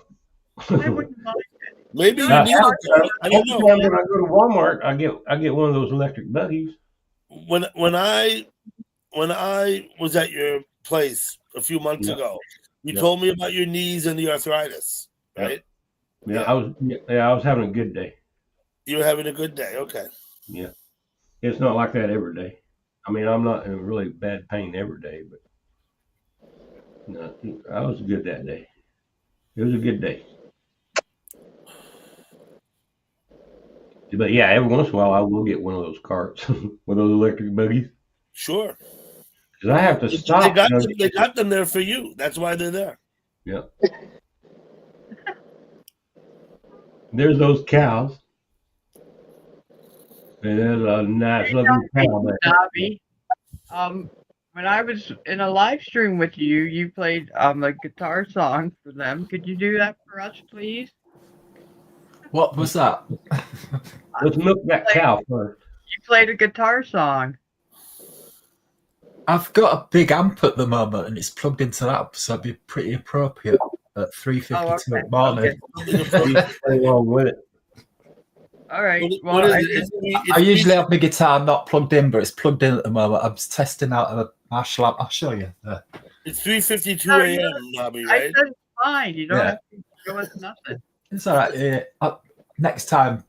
I wouldn't mind it. maybe you Now, need it. Though. I don't know. When I go to Walmart, I get one of those electric buggies. When I was at your place a few months ago, you told me about your knees and the arthritis, right? Yeah, I was having a good day. You were having a good day. Okay. Yeah. It's not like that every day. I mean, I'm not in really bad pain every day, but no, I was good that day. It was a good day. But yeah, every once in a while I will get one of those carts, one of those electric buggies. Sure. Because I have to stop. They got them there for you. That's why they're there. Yeah. There's those cows. And there's a nice looking cow there. Dobby. When I was in a live stream with you, you played a guitar song for them. Could you do that for us, please? What was that? Let's milk that cow first. You played a guitar song. I've got a big amp at the moment and it's plugged into that, so it'd be pretty appropriate. at 3:52 Oh, okay. in the morning. Play along with it. All right. What Well, is it? I usually have my guitar not plugged in, but it's plugged in at the moment. I'm testing out a Marshall amp. I'll show you. It's 3:52 Oh, a.m. yeah. Nobby, I right? said it's fine. You don't Yeah. have to go with nothing. It's all right. Next time,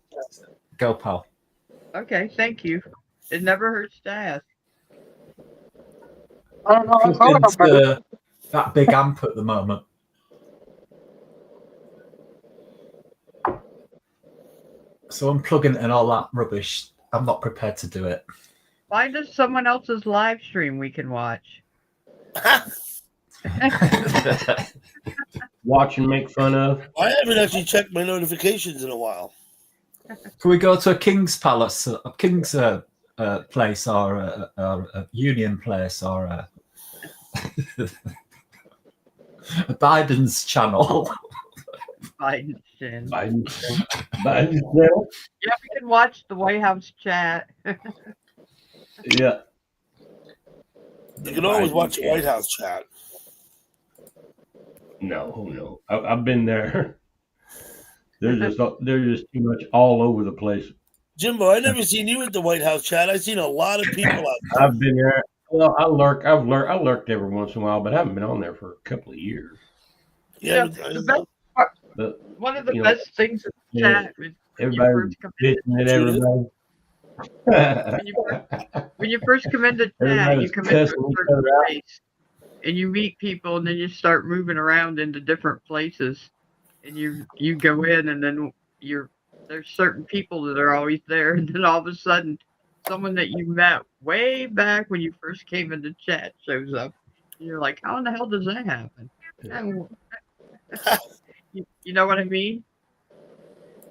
go, pal. Okay, thank you. It never hurts to ask. I don't know. I Plugged feel like I'm better. into that big amp at the moment. So I'm plugging in all that rubbish. I'm not prepared to do it. Find us someone else's live stream we can watch. Watch and make fun of. I haven't actually checked my notifications in a while. Can we go to a King's Palace, a King's place, or a Union place, or a Biden's channel? Biden's chin. Biden's channel. Yeah, we can watch the White House chat. Yeah. You can always Biden watch the channel. White House chat. No. I've been there. There's just too much all over the place. Jimbo, I never seen you at the White House chat. I've seen a lot of people out there. I've been there. Well, I lurked every once in a while, but I haven't been on there for a couple of years. Yeah, the best part, But one of the you know, best things in the yeah, chat is when you everybody first come in. bitching at everybody. When you first come into chat, Everybody's you come into a cussing each certain other out. place, and you meet people, and then you start moving around into different places, and you go in, and then there's certain people that are always there, and then all of a sudden, someone that you met way back when you first came into chat shows up. And you're like, how in the hell does that happen? You know what I mean?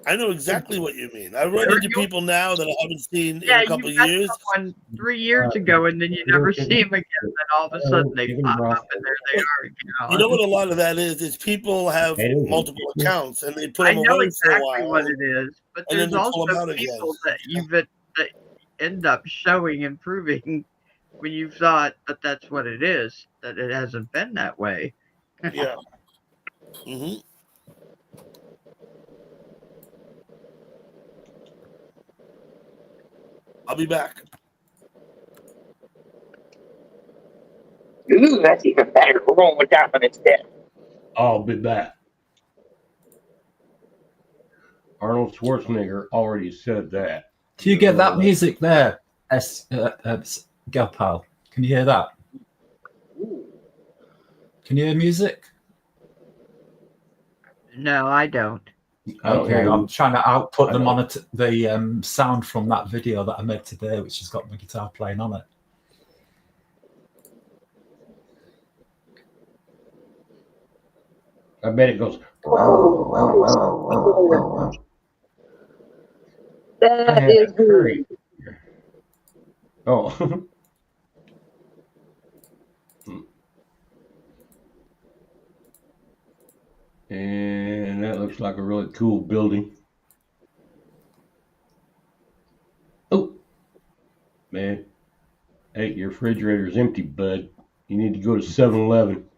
I know exactly what you mean. I run into people now that I haven't seen in a couple you of met years. someone 3 years ago, and then you never see them again, and then all of a sudden they pop up, and there they are again. You know what a lot of that is people have multiple accounts and they put I them know away exactly for a while. what it is, but and then there's they pull 'em also out again. people that that end up showing and proving when you thought that that's what it is, that it hasn't been that way. Yeah. Mm-hmm. I'll be back. Ooh, that's even better. We're going with that one instead. I'll be back. Arnold Schwarzenegger already said that. Do you get that music there, go, pal? Can you hear that? Can you hear music? No, I don't. Okay, I'm trying to output the monitor, the sound from that video that I made today, which has got my guitar playing on it. I bet it goes. That is Curry. Oh. And that looks like a really cool building. Oh, man. Hey, your refrigerator's empty, bud. You need to go to 7-Eleven.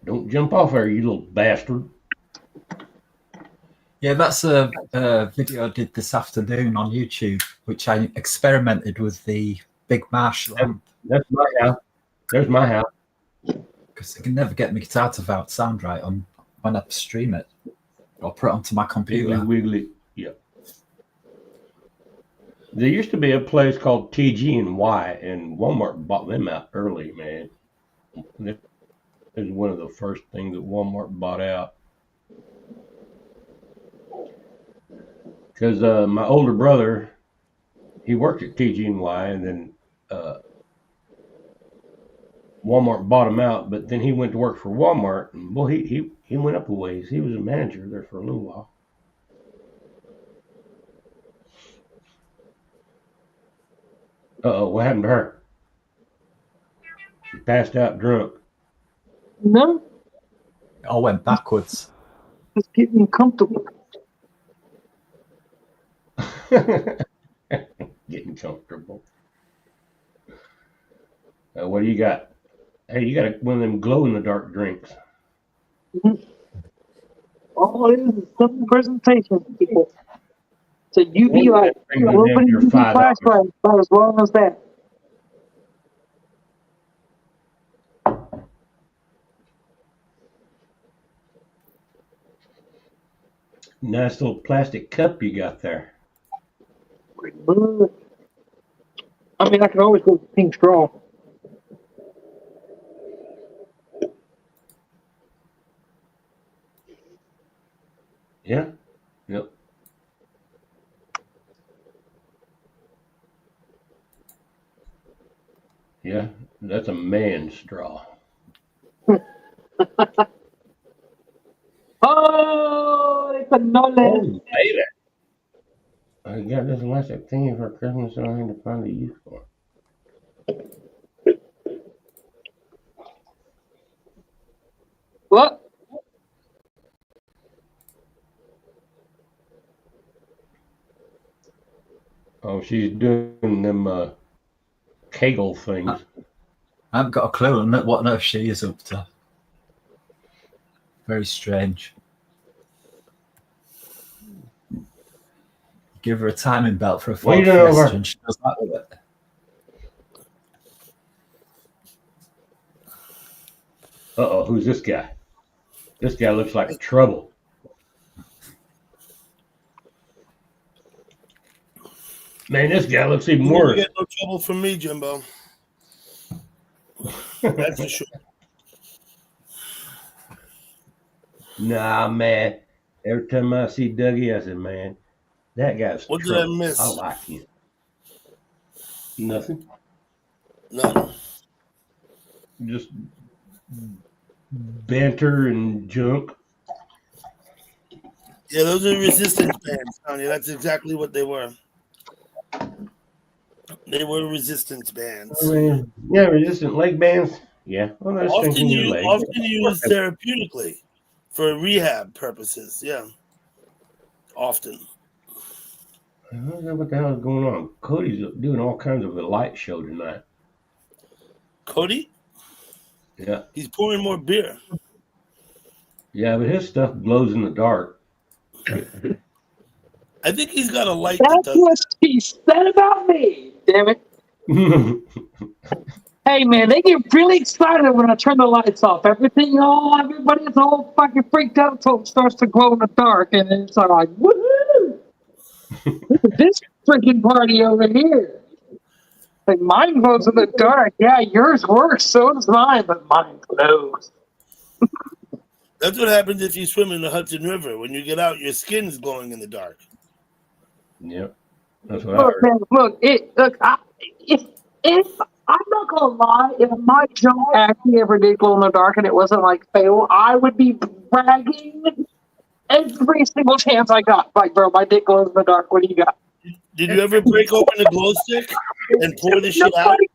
Don't jump off there, you little bastard. Yeah, that's a video I did this afternoon on YouTube, which I experimented with the big Marshall amp. That's my house. There's my house. Because I can never get my guitar to sound right when I stream it or put it onto my computer. Wiggly. Yeah. There used to be a place called TG&Y, and Walmart bought them out early, man. It was one of the first things that Walmart bought out. Because my older brother, he worked at TG&Y, and then Walmart bought him out. But then he went to work for Walmart, and boy, he went up a ways. He was a manager there for a little while. Uh-oh, what happened to her? passed out drunk. No, It all went backwards. just getting comfortable. Getting comfortable. What do you got? Hey, you got one of them glow in the dark drinks. All it is simple presentation, people. So you be Well, like, that brings it open down to your UV $5. flashlight about as long as that. Nice little plastic cup you got there. I mean, I can always go with pink straw. Yeah. Yep. Yeah, that's a man straw. Oh, it's a knowledge. Baby. I got this elastic thingy for Christmas and I need to find a use for it. What? Oh, she's doing them Kegel things. I haven't got a clue on what on earth she is up to. Very strange. Give her a timing belt for a Ford Wait Fiesta over. and she does that with it. Uh-oh, who's this guy? This guy looks like trouble. Man, this guy looks even You worse. get no trouble from me, Jimbo. That's for sure. Nah, man. Every time I see Dougie, I say, man, that guy's What did I trouble. miss? I like him. Nothing. None. Just banter and junk. Yeah, those are resistance bands, Tony. That's exactly what they were. They were resistance bands. Yeah, resistant leg bands. Yeah, well, they're strengthening your leg. Often used therapeutically for rehab purposes. Yeah, often. I don't know what the hell is going on. Cody's doing all kinds of a light show tonight. Cody, Yeah, he's pouring more beer. yeah, but his stuff glows in the dark. I think he's got a light that That's does. what she said about me. Damn it. Hey man, they get really excited when I turn the lights off. Everybody's all fucking freaked out until it starts to glow in the dark, and it's like, woohoo! Look at this freaking party over here. Like mine glows in the dark. Yeah, yours works, so does mine, but mine glows. That's what happens if you swim in the Hudson River. When you get out, your skin's glowing in the dark. Yep, that's what I Look, heard. man, if I'm not gonna lie, if my jaw actually ever did glow in the dark and it wasn't like fail, I would be bragging every single chance I got. Like, bro, my dick glows in the dark. What do you got? Did you ever break open a glow stick and pour the shit out? Nobody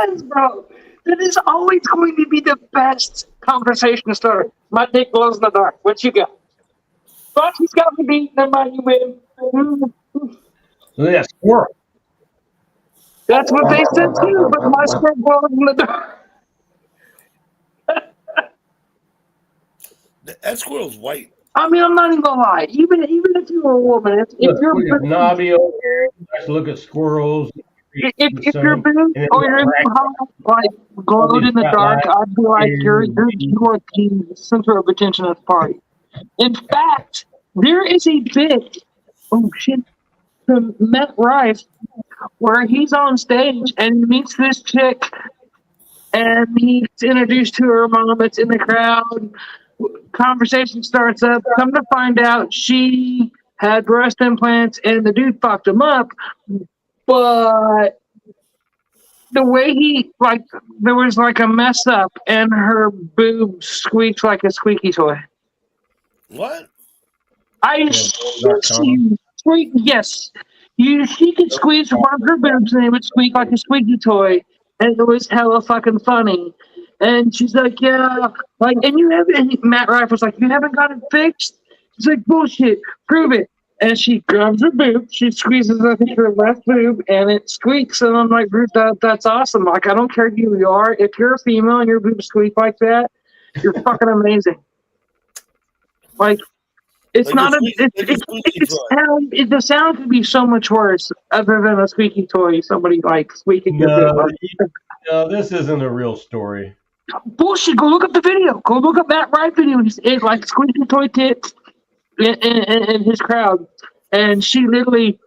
says, bro. That is always going to be the best conversation starter. My dick glows in the dark. What you got? But he's got me beat. Never mind, you win. So yeah, squirrel. That's what they said too, but my squirrel glows in the dark. That squirrel's white. I mean, I'm not even gonna lie. Even if you were a woman, if you're Look at Nobby over here. Let's look at squirrels. if your boobs or your like glowed in the dark, I'd be like you are the center of attention at the party. In fact, there is a bit from Matt Rife where he's on stage and he meets this chick and he's introduced to her mom that's in the crowd. Conversation starts up. Come to find out, she had breast implants and the dude fucked him up. But the way there was like a mess up and her boob squeaks like a squeaky toy. What? Yes. She could squeeze one of her boobs and it would squeak like a squeaky toy. And it was hella fucking funny. And she's like, yeah, like, and you haven't, and Matt Rife was like, you haven't got it fixed? She's like, bullshit, prove it. And she grabs her boob, she squeezes, I think, her left boob, and it squeaks. And I'm like, Ruth, that's awesome. Like, I don't care who you are. If you're a female and your boobs squeak like that, you're fucking amazing. Like, it's Like not a squeaky it's toy. sound. The sound could be so much worse, other than a squeaky toy. Somebody like squeaking your boob. No, this isn't a real story. Bullshit. Go look up the video. Go look up that right video. It's like squeaky toy tits in his crowd, and she literally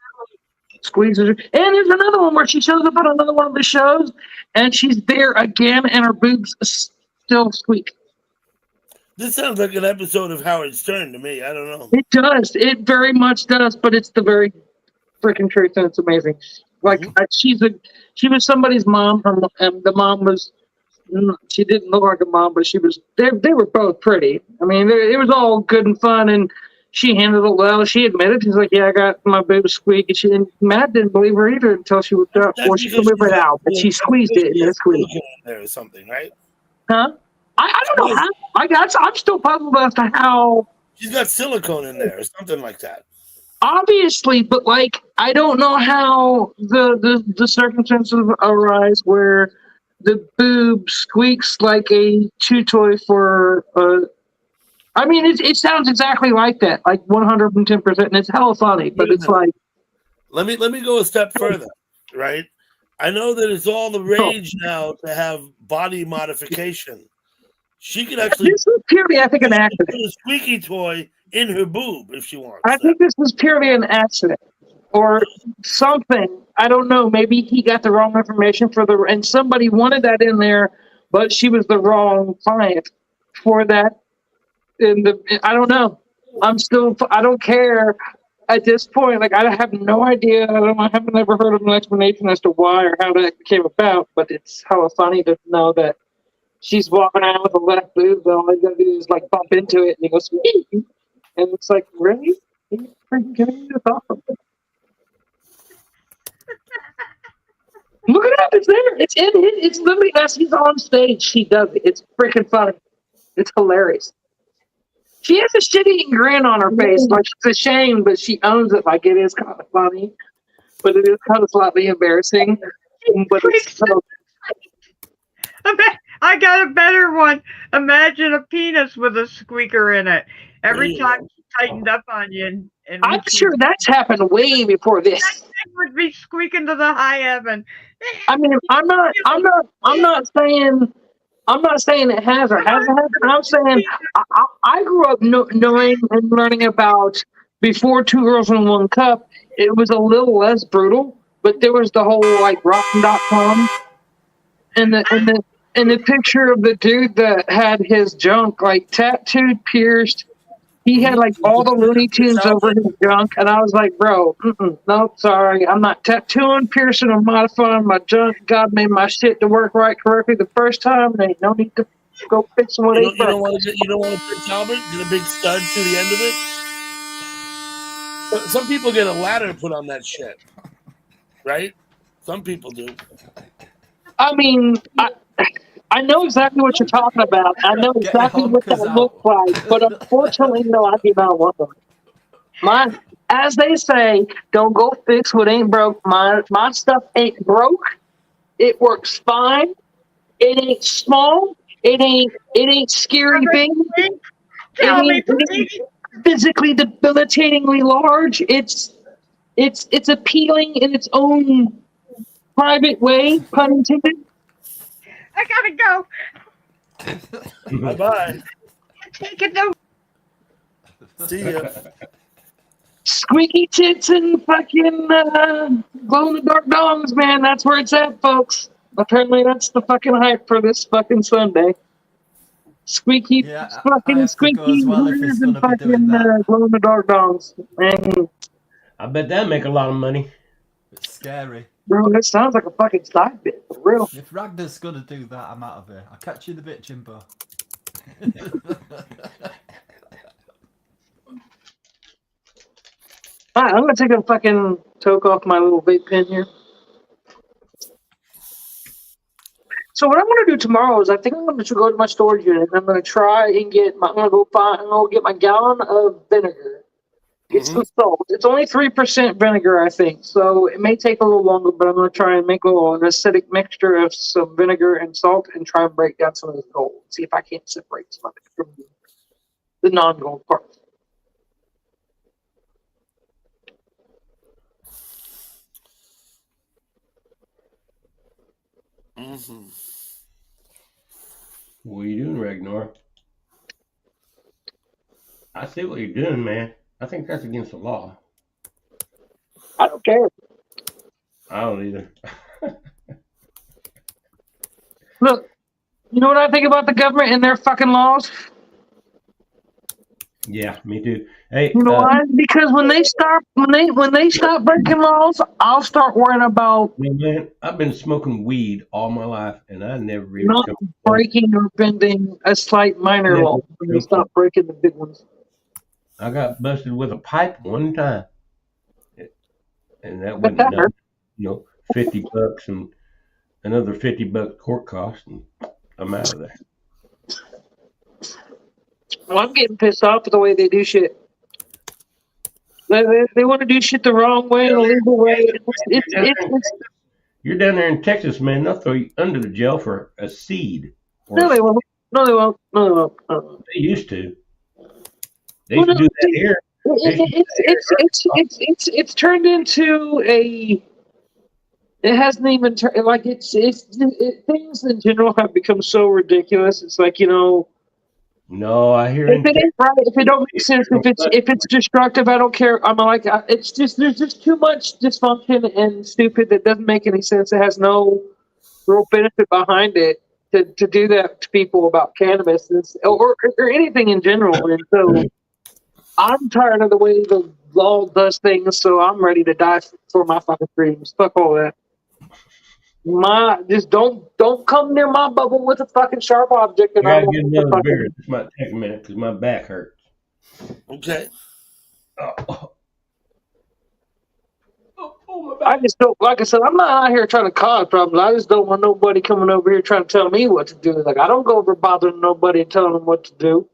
squeezes her. And there's another one where she shows up on another one of the shows, and she's there again, and her boobs still squeak. This sounds like an episode of Howard Stern to me. I don't know. It does. It very much does, but it's the very freaking truth, and it's amazing. Like she was somebody's mom, and the mom was. She didn't look like a mom, but she was. They were both pretty. I mean, it was all good and fun, and she handled it well. She admitted, she's like, "Yeah, I got my boobs squeak," and Matt didn't believe her either until she looked up. Well, she could live it out, but she squeezed it and it squeaked. There or something, right? Huh? I don't know how. I'm still puzzled as to how. She's got silicone in there or something like that. Obviously, but like I don't know how the circumstances arise where the boob squeaks like a chew toy for. I mean, it sounds exactly like that, like 110%, and it's hella funny. But it's like. Let me go a step further, right? I know that it's all the rage now to have body modification. She could actually. This was purely, I think, an accident. Put a squeaky toy in her boob if she wants. I think this was purely an accident or something. I don't know. Maybe he got the wrong information and somebody wanted that in there, but she was the wrong client for that. I don't know. I don't care at this point. Like, I have no idea. I haven't ever heard of an explanation as to why or how that came about, but it's hella funny to know that she's walking around with a left boob, and all you gotta do is like bump into it, and he goes, "Wee!" And it's like, really? Are you freaking kidding me? That's awesome. Look it up. It's there. It's in it. It's literally as he's on stage. She does it. It's freaking funny. It's hilarious. She has a shitty grin on her face, like she's ashamed, but she owns it like it is kind of funny, but it is kind of slightly embarrassing. But it's so. I got a better one. Imagine a penis with a squeaker in it. Every time she tightened up on you, and I'm sure that's happened way before this. That thing would be squeaking to the high heaven. I mean, I'm not saying it has or hasn't happened. I'm saying I grew up knowing and learning about before Two Girls in One Cup. It was a little less brutal, but there was the whole like Rotten.com and the picture of the dude that had his junk like tattooed, pierced. He had like all the Looney Tunes over his junk, and I was like, bro, no, sorry, I'm not tattooing, piercing, or modifying my junk. God made my shit to work correctly the first time. There ain't no need to go fix what ain't You don't want to fix Albert? Get a big stud to the end of it? But some people get a ladder put on that shit, right? Some people do. I mean, I know exactly what you're talking about. I know exactly what that looks like, but unfortunately, no, I do not want them. As they say, don't go fix what ain't broke. My stuff ain't broke. It works fine. It ain't small. It ain't scary big. It ain't physically debilitatingly large. It's appealing in its own private way, pun intended. I gotta go. Bye-bye. Take it though. See ya. Squeaky tits and fucking glow-in-the-dark dongs, man. That's where it's at, folks. Apparently that's the fucking hype for this fucking Sunday. Squeaky squeaky well if he's and gonna be doing fucking glow-in-the-dark dongs. And I bet that'd make a lot of money. It's scary. bro, that sounds like a fucking side bit, for real. If Ragnar's gonna do that, I'm out of here. I'll catch you in a bit, Jimbo. Alright, I'm gonna take a fucking toke off my little vape pen here. So what I'm going to do tomorrow is I think I'm going to go to my storage unit and I'm going to try and get my. I'm going to get my gallon of vinegar. Get some salt. It's only 3% vinegar, I think. So it may take a little longer, but I'm going to try and make a little an acidic mixture of some vinegar and salt and try and break down some of the gold. See if I can't separate some of it from the non-gold part. Mm-hmm. What are you doing, Ragnar? I see what you're doing, man. I think that's against the law. I don't care. I don't either. Look, you know what I think about the government and their fucking laws? Yeah, me too. Hey, You know why? Because when they stop breaking laws, I'll start worrying about man, I've been smoking weed all my life, and I never even not come. breaking or bending a slight minor Yeah, law when they stop breaking the big ones. I got busted with a pipe one time, and that But wasn't that nothing. hurt. $50 and another $50 court cost, and I'm out of there. Well, I'm getting pissed off with the way they do shit. They want to do shit the wrong way, the legal way. You're down there in Texas, man. They'll throw you under the jail for a seed. No, they won't. No, they won't. No, they won't. No. They used to. They Well, used to no, do that here. it's turned into a. It hasn't even turned like things in general have become so ridiculous. It's like No, I hear if in it Texas. ain't right, if it don't make sense, if it's destructive, I don't care. I'm like, it's just there's just too much dysfunction and stupid that doesn't make any sense. It has no real benefit behind it to do that to people about cannabis or anything in general. And so I'm tired of the way the law does things. So I'm ready to die for my fucking dreams. Fuck all that. Just don't come near my bubble with a fucking sharp object, and I I gotta won't get hit the another beer. fucking. This might take a minute because my back hurts. Okay. Oh, my I back. just don't, like I said, I'm not out here trying to cause problems. I just don't want nobody coming over here trying to tell me what to do. Like, I don't go over bothering nobody and telling them what to do.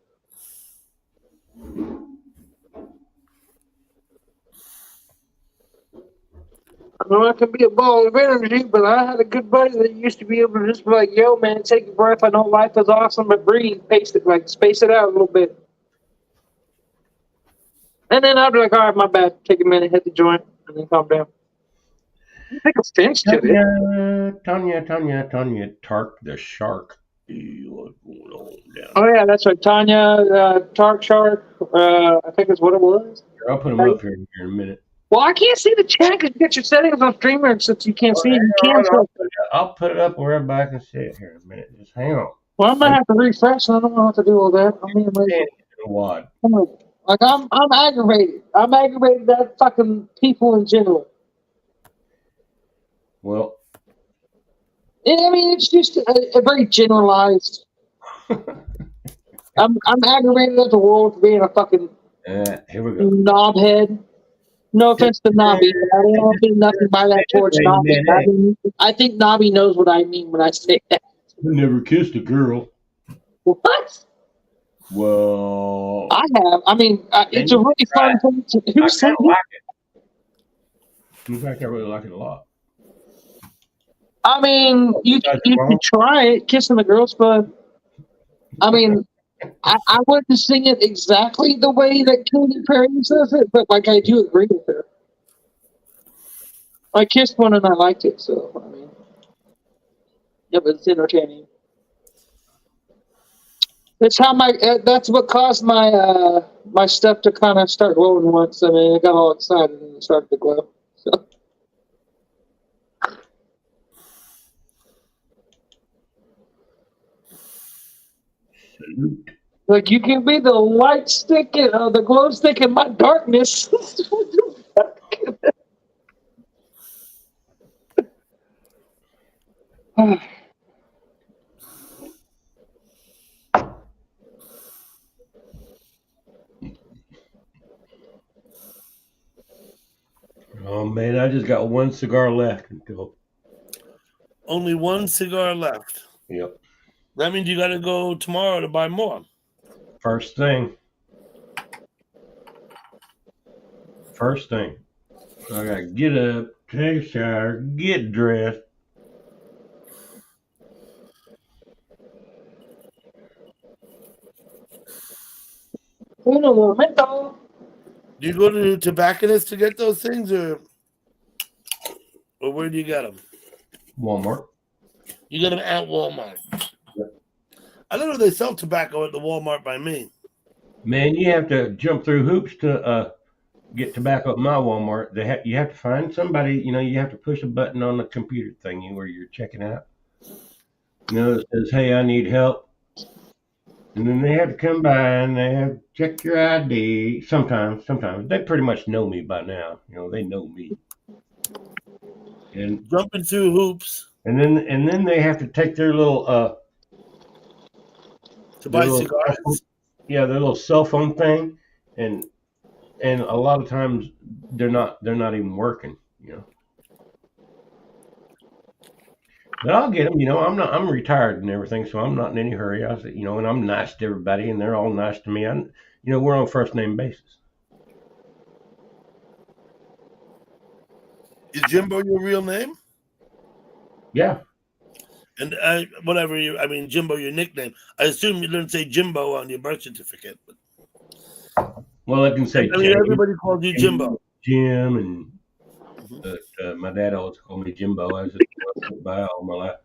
I know I can be a ball of energy, but I had a good buddy that used to be able to just be like, yo, man, take a breath. I know life is awesome, but breathe, space it out a little bit. And then I'd be like, all right, my bad. Take a minute, hit the joint, and then calm down. I take offense to it. Tanya, Tark the Shark. What's going on down Oh there? yeah, that's right. Tanya, Tark Shark, I think is what it was. I'll put them up here in a minute. Well, I can't see the chat because you got your settings on streamer since you can't see it. You Hang can. on, I'll put it up where everybody can see it here in a minute. Just hang on. Well, I'm gonna have to refresh. And I don't want to have to do all that. I'm being lazy. Wad. Like I'm aggravated. I'm aggravated at fucking people in general. Well, I mean, it's just a very generalized. I'm aggravated at the world for being a fucking here we go. knobhead. No offense to Nobby, but I don't mean nothing by that towards Nobby. I think Nobby knows what I mean when I say that. I never kissed a girl. What? Well, I have. I mean, it's a really fun thing. Who said like it? In fact, I really like it a lot. I mean, you can try it, kissing a girl's butt. I mean, I wouldn't sing it exactly the way that Katy Perry says it, but like I do agree with her. I kissed one and I liked it, so I mean, yeah, but it's entertaining. That's how that's what caused my my stuff to kind of start glowing once. I mean, I got all excited and it started to glow. So. Like you can be the light stick and the glow stick in my darkness. Oh man, I just got one cigar left until. Only one cigar left. Yep. That means you got to go tomorrow to buy more. First thing. I gotta get up, take a shower, get dressed. Uno momento. Do you go to the tobacconist to get those things, or where do you get them? Walmart. You get them at Walmart. I don't know if they sell tobacco at the Walmart by me. Man, you have to jump through hoops to get tobacco at my Walmart. You have to find somebody. You have to push a button on the computer thingy where you're checking out. It says, "Hey, I need help," and then they have to come by and they have to check your ID. Sometimes they pretty much know me by now. They know me. And jumping through hoops. And then they have to take their little to buy cigars. Their little cell phone thing, and a lot of times they're not even working. But I'll get them. I'm retired and everything, so I'm not in any hurry. And I'm nice to everybody, and they're all nice to me. We're on first name basis. Is Jimbo your real name? Yeah. And Jimbo, your nickname. I assume you didn't say Jimbo on your birth certificate. Well, I can say. Everybody calls you Jimbo. Jim, and my dad always called me Jimbo. I just went by all my life.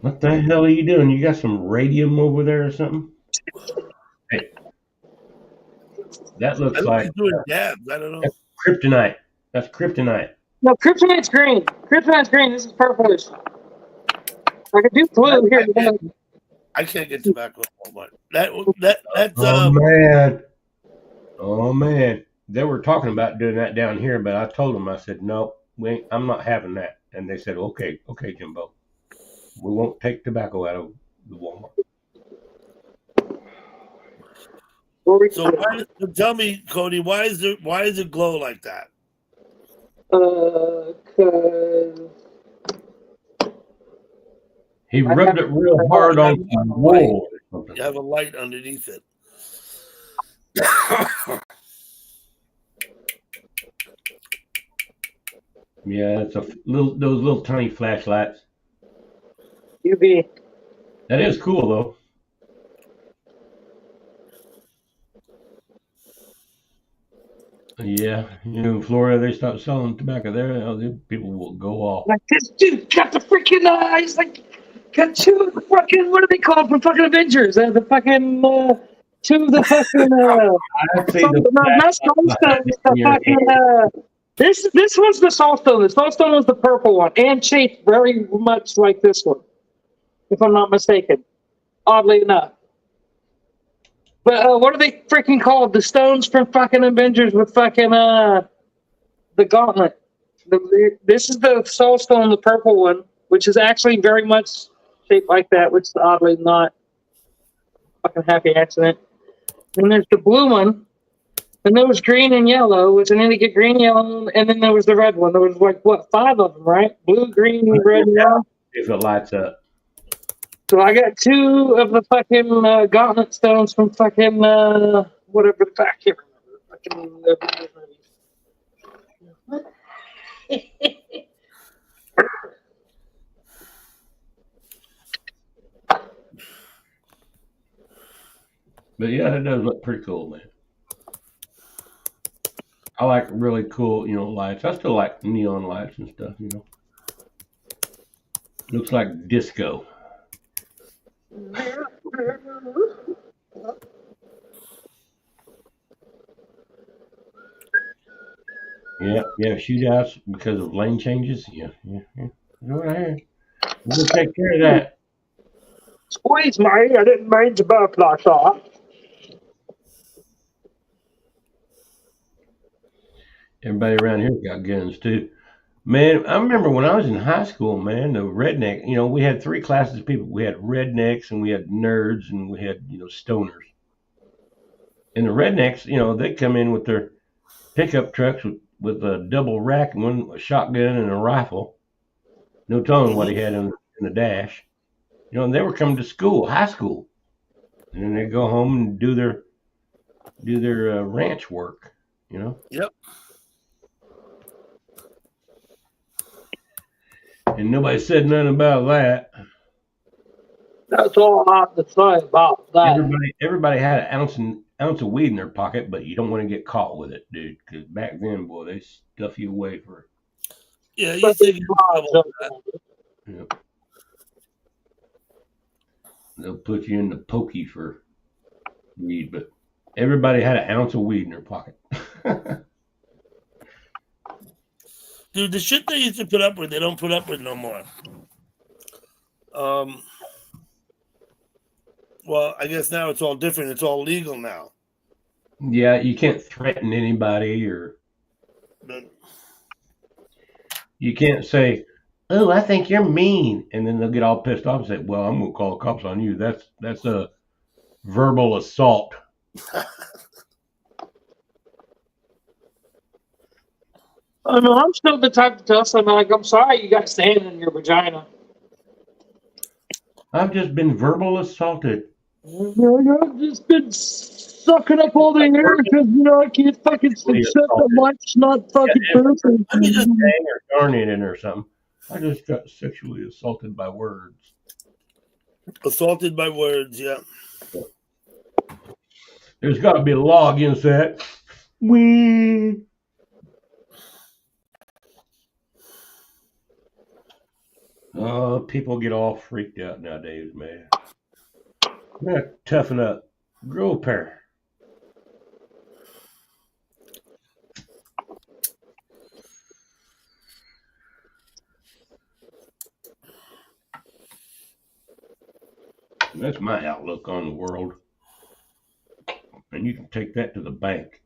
What the hell are you doing? You got some radium over there or something? Hey, that looks like dabs. I don't know. That's kryptonite. That's kryptonite. No, kryptonite's green. Kryptonite's green. This is purplish. I could do blue here. I can't get tobacco at Walmart. That's Oh man. They were talking about doing that down here, but I told them, I said, no, I'm not having that. And they said, okay, Jimbo. We won't take tobacco out of the Walmart. So tell me, Cody, why is it glow like that? Cause he rubbed it real hard on the wool. You have a light underneath it. Yeah, it's those little tiny flashlights. UV. That is cool though. Yeah, in Florida they stopped selling tobacco there. People will go off. Like, this dude got the freaking he's like got two of the fucking, what are they called from fucking Avengers? The fucking two of the fucking this was the Soul Stone. The Soul Stone was the purple one and shaped very much like this one, if I'm not mistaken. Oddly enough. But what are they freaking called? The stones from fucking Avengers with fucking the gauntlet. This is the Soul Stone, the purple one, which is actually very much shaped like that, which is oddly not fucking happy accident. And there's the blue one, and there was green and yellow, and then you get green, yellow, and then there was the red one. There was like, what, 5 of them, right? Blue, green, red, and yellow. If it lights up. So I got 2 of the fucking gauntlet stones from fucking whatever the fuck I can't remember. But yeah, that does look pretty cool, man. I like really cool, lights. I still like neon lights and stuff, Looks like disco. Yeah, shootouts because of lane changes. Yeah. Go ahead. We'll take care of that. Squeeze, mate. I didn't mean to burp like that. Everybody around here got guns too. Man, I remember when I was in high school, man, the redneck, we had 3 classes of people. We had rednecks and we had nerds and we had, stoners. And the rednecks, they come in with their pickup trucks with with a double rack, one a shotgun and a rifle. No telling what he had in the dash. You know, and they were coming to school, high school, and then they go home and do their ranch work. You know. Yep. And nobody said nothing about that. That's all I have to say about that. Everybody had an ounce of weed in their pocket, but you don't want to get caught with it, dude. Because back then, boy, they stuff you away for. Yeah, you think You know, they'll put you in the pokey for weed, but everybody had an ounce of weed in their pocket. dude, the shit they used to put up with, they don't put up with no more. Well, I guess now it's all different. It's all legal now. Yeah, you can't threaten anybody, or But you can't say, "Oh, I think you're mean," and then they'll get all pissed off and say, "Well, I'm gonna call the cops on you." That's a verbal assault. I mean, I'm still the type to tell someone, like, I'm sorry you got sand in your vagina. I've just been verbal assaulted. I've just been sucking up all the air because, I can't fucking accept that life's not fucking perfect. Let me just dang or darn it in or something. I just got sexually assaulted by words. assaulted by words, yeah. There's got to be a law against that. Wee. Oh, people get all freaked out nowadays, man. You gotta toughen up. Grow a pair. That's my outlook on the world. And you can take that to the bank.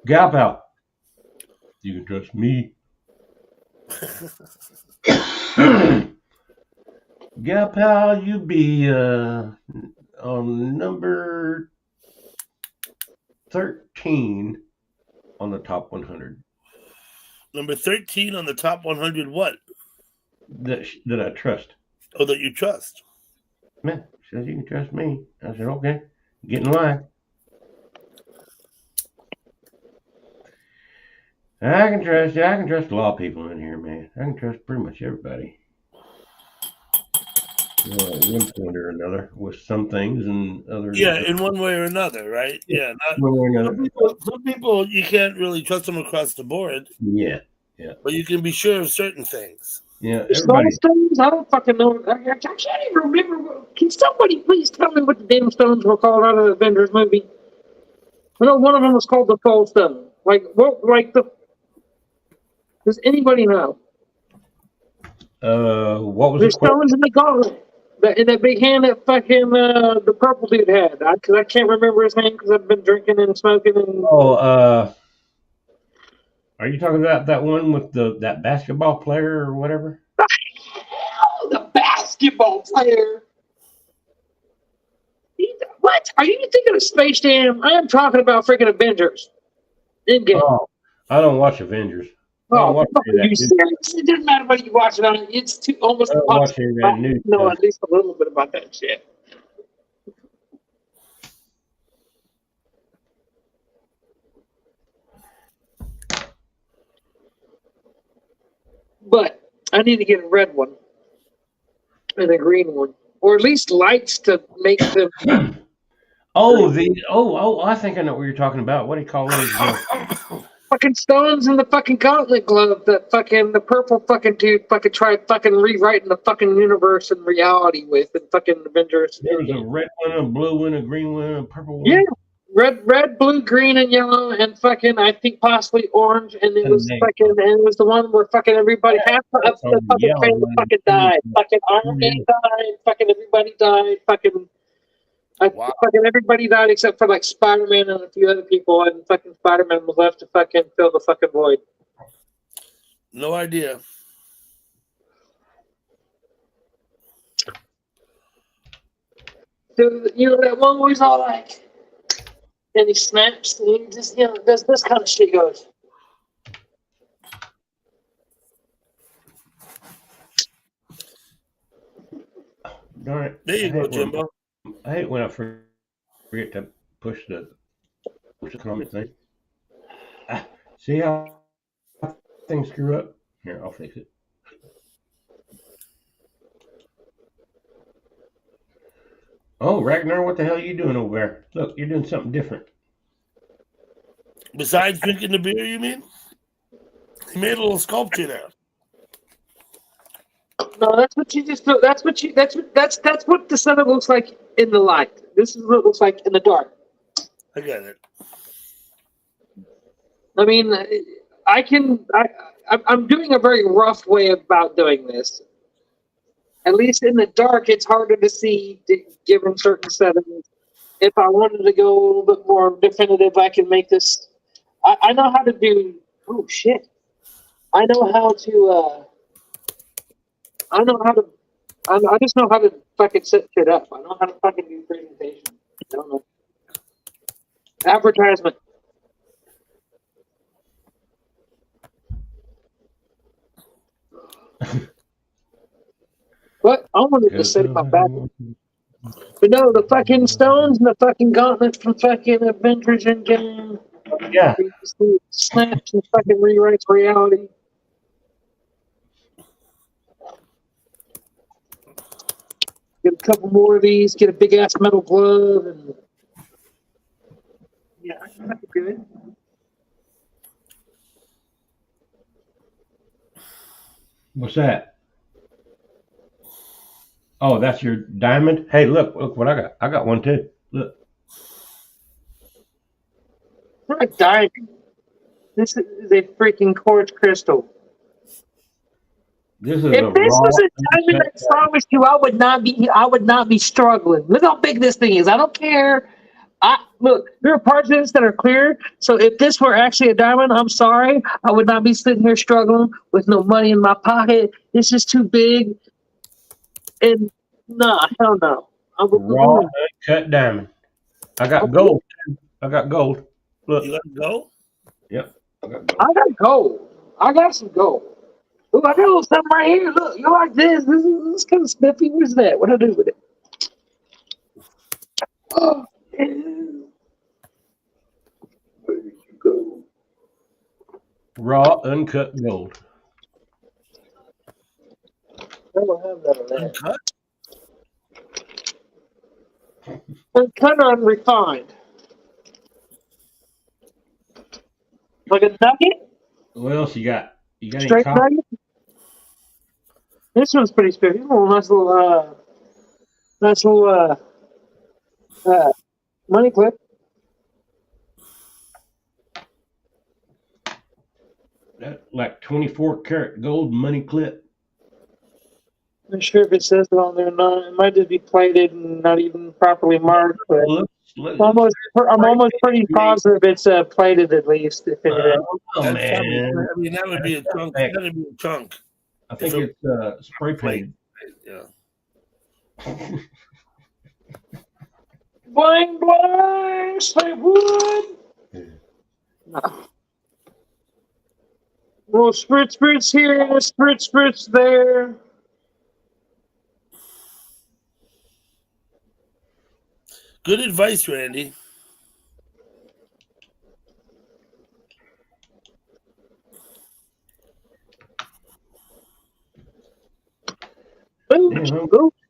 Gal pal, you can trust me. Gal pal, you be on number 13 on the top 100. Number 13 on the top 100 what? That I trust. Oh, that you trust. Man, says you can trust me. I said, okay, get in line. I can trust you. I can trust a lot of people in here, man. I can trust pretty much everybody. At one point or another, with some things and others. Yeah, in one way or another, right? Yeah. One way or another. Some people, you can't really trust them across the board. Yeah. But you can be sure of certain things. Yeah, Stone stones? I don't fucking know. I can't even remember. Can somebody please tell me what the damn stones were called out of the Avengers movie? I know one of them was called the Soul Stone. Does anybody know? What was There's stones in the gauntlet. In that big hand that fucking the purple dude had. Because I can't remember his name because I've been drinking and smoking and. Are you talking about that one with that basketball player or whatever? The basketball player. What? Are you thinking of Space Jam? I am talking about freaking Avengers. Endgame. Oh, I don't watch Avengers. Oh, you serious? It doesn't matter what you watch it on. It's almost impossible to know at least a little bit about that shit. But I need to get a red one and a green one, or at least lights to make them. I think I know what you're talking about. What do you call those? Fucking stones in the fucking gauntlet glove that fucking the purple fucking dude fucking tried fucking rewriting the fucking universe and reality with and fucking Avengers. There was a red one, a blue one, a green one, a purple one. Yeah. Red, blue, green, and yellow, and fucking I think possibly orange, and it was the one where fucking everybody half the fucking family fucking died. Fucking Iron Man died, fucking everybody died, fucking everybody died except for like Spider-Man and a few other people, and fucking Spider-Man was left to fucking fill the fucking void. No idea. that one where he's all like, and he snaps, and he just, does this kind of shit. He goes, Darn it. There you go, Jimbo. I hate when I forget to push the comment thing. See how things screw up? Here, I'll fix it. Oh, Ragnar, what the hell are you doing over there? Look, you're doing something different. Besides drinking the beer, you mean? He made a little sculpture there. no, that's what you just do. That's what the sun looks like in the light. This is what it looks like in the dark. I got it. I mean, I'm doing a very rough way about doing this. At least in the dark, it's harder to see given certain settings. If I wanted to go a little bit more definitive, I can make this. I know how to do. Oh shit! I know how to. I know how to. I just know how to fucking set shit up. I know how to fucking do presentation. I don't know. Advertisement. What? I wanted to set my back. But no, the fucking stones and the fucking gauntlet from fucking Avengers Endgame. Yeah. Snaps and fucking rewrites reality. Get a couple more of these, get a big ass metal glove, and yeah, that's good. What's that? Oh, that's your diamond? Hey, look what I got. I got one too. Look. Not a diamond. This is a freaking quartz crystal. This is If a this raw, was a diamond, I promise you, I would not be struggling. Look how big this thing is. I don't care. Look, there are parts of this that are clear. So if this were actually a diamond, I'm sorry, I would not be sitting here struggling with no money in my pocket. This is too big. And nah, hell no. raw uncut diamond. I got gold. I got gold. Look. You let it go? Yep. I got gold. I got some gold. Ooh, I got a little something right here. Look, you like this? This is kind of spiffy. Where's that? What do I do with it? Oh, yeah. Where did you go? Raw uncut gold. I don't have that on that. Uncut? Uncut or unrefined? Like a nugget? What else you got? You got Straight any copper? nugget? This one's pretty spiffy. Nice little money clip. That like 24 karat gold money clip. I'm not sure if it says it on there or not. It might just be plated and not even properly marked. But I'm almost pretty positive it's plated at least. If anything. Oh man! I mean, that would be a chunk. That would be a chunk. I think it's spray painted. Yeah. Bling bling, say wood. Well, spritz here, spritz there. Good advice, Randy.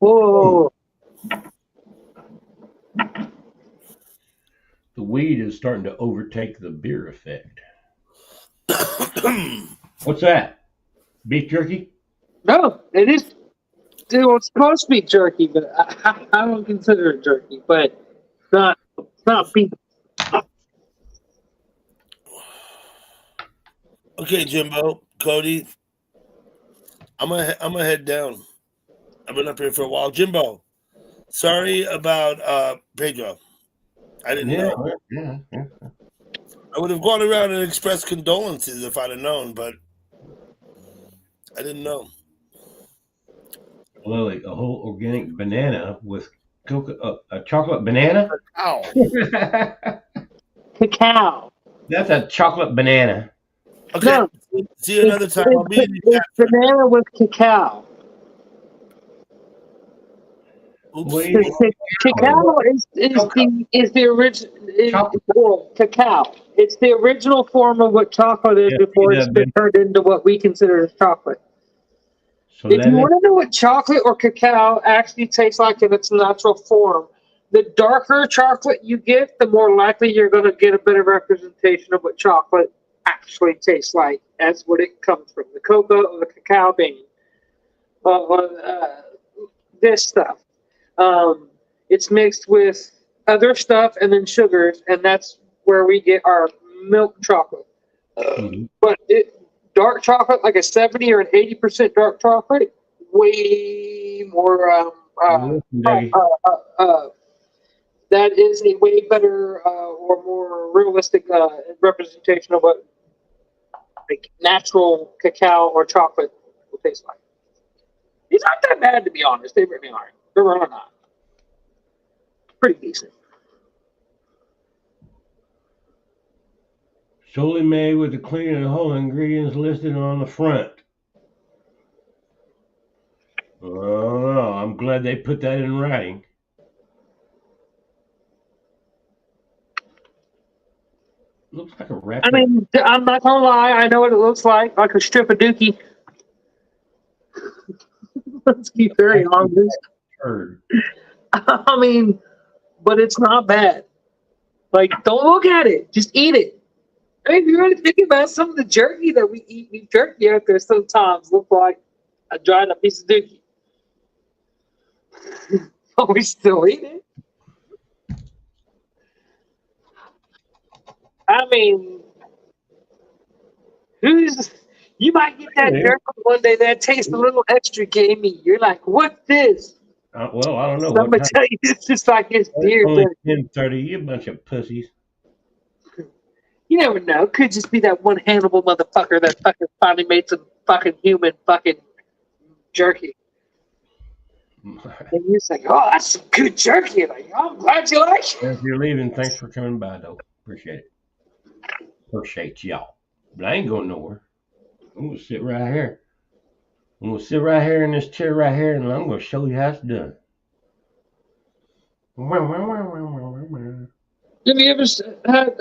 Whoa. The weed is starting to overtake the beer effect. What's that? Beef jerky? No, it is. Well, it's supposed to be jerky, but I don't consider it jerky. But it's not beef. Okay, Jimbo, Cody, I'm gonna head down. I've been up here for a while. Jimbo, sorry about Pedro. I didn't know. Yeah. I would have gone around and expressed condolences if I'd have known, but I didn't know. Lily, a whole organic banana with A chocolate banana? Ow. Cacao. That's a chocolate banana. Okay. No, See you another time. I'll be in your it's chat. banana with cacao. Oops. What do you Cacao is the original. Well, cacao. It's the original form of what chocolate is Yeah, before yeah, it's been turned into what we consider as chocolate. So If you let want to know what chocolate or cacao actually tastes like in its natural form, the darker chocolate you get, the more likely you're going to get a better representation of what chocolate actually tastes like as what it comes from, the cocoa or the cacao bean. This stuff. It's mixed with other stuff and then sugars, and that's where we get our milk chocolate. But dark chocolate, like a 70 or an 80% dark chocolate, way more. That is a way better or more realistic representation of what like natural cacao or chocolate will taste like. These aren't that bad, to be honest. They really aren't. They're really not. Pretty decent. solely made with the clean and whole ingredients listed on the front. Oh, I'm glad they put that in writing. Looks like a wrap. I mean, I'm not gonna lie. I know what it looks like a strip of dookie. Let's keep very honest. I mean, but it's not bad. Like, don't look at it. Just eat it. I mean, if you really think about some of the jerky that we eat, beef jerky out there sometimes look like a dried up piece of dookie. But we still eat it. I mean, you might get that jerky one day that tastes a little extra gamey. You're like, what's this? Well, I don't know. Somebody tell you it's just like it's beer. Only 10:30. You bunch of pussies. You never know. Could just be that one Hannibal motherfucker that fucking finally made some fucking human fucking jerky. And you're like, oh, that's some good jerky. Like, oh, I'm glad you like it. If you're leaving, thanks for coming by, though. Appreciate it. Appreciate y'all. But I ain't going nowhere. I'm going to sit right here. I'm going to sit right here in this chair right here, and I'm going to show you how it's done. Have you ever had?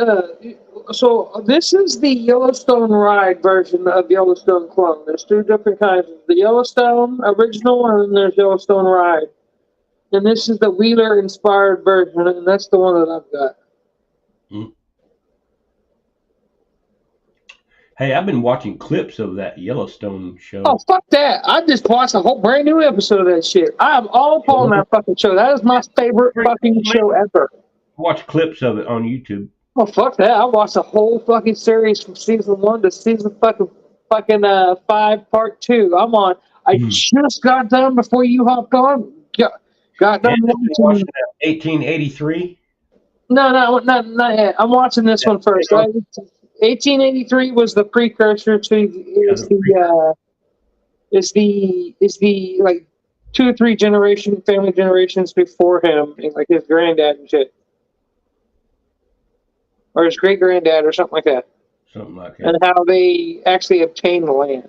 So this is the Yellowstone ride version of Yellowstone clone. There's two different kinds: the Yellowstone original, and then there's Yellowstone ride. And this is the Wheeler inspired version, and that's the one that I've got. Hey, I've been watching clips of that Yellowstone show. Oh, fuck that. I just watched a whole brand new episode of that shit. I am all on that fucking show. That is my favorite fucking show ever. Watch clips of it on YouTube. Oh, fuck that. I watched the whole fucking series from season 1 to season fucking 5, part 2. I'm on. I just got done before you hopped on. Got done watching 1883? No, not yet. I'm watching this one first. 1883 was the precursor to is the like 2 or 3 family generations before him, like his granddad and shit, or his great granddad or something like that. Something like that. And how they actually obtained the land.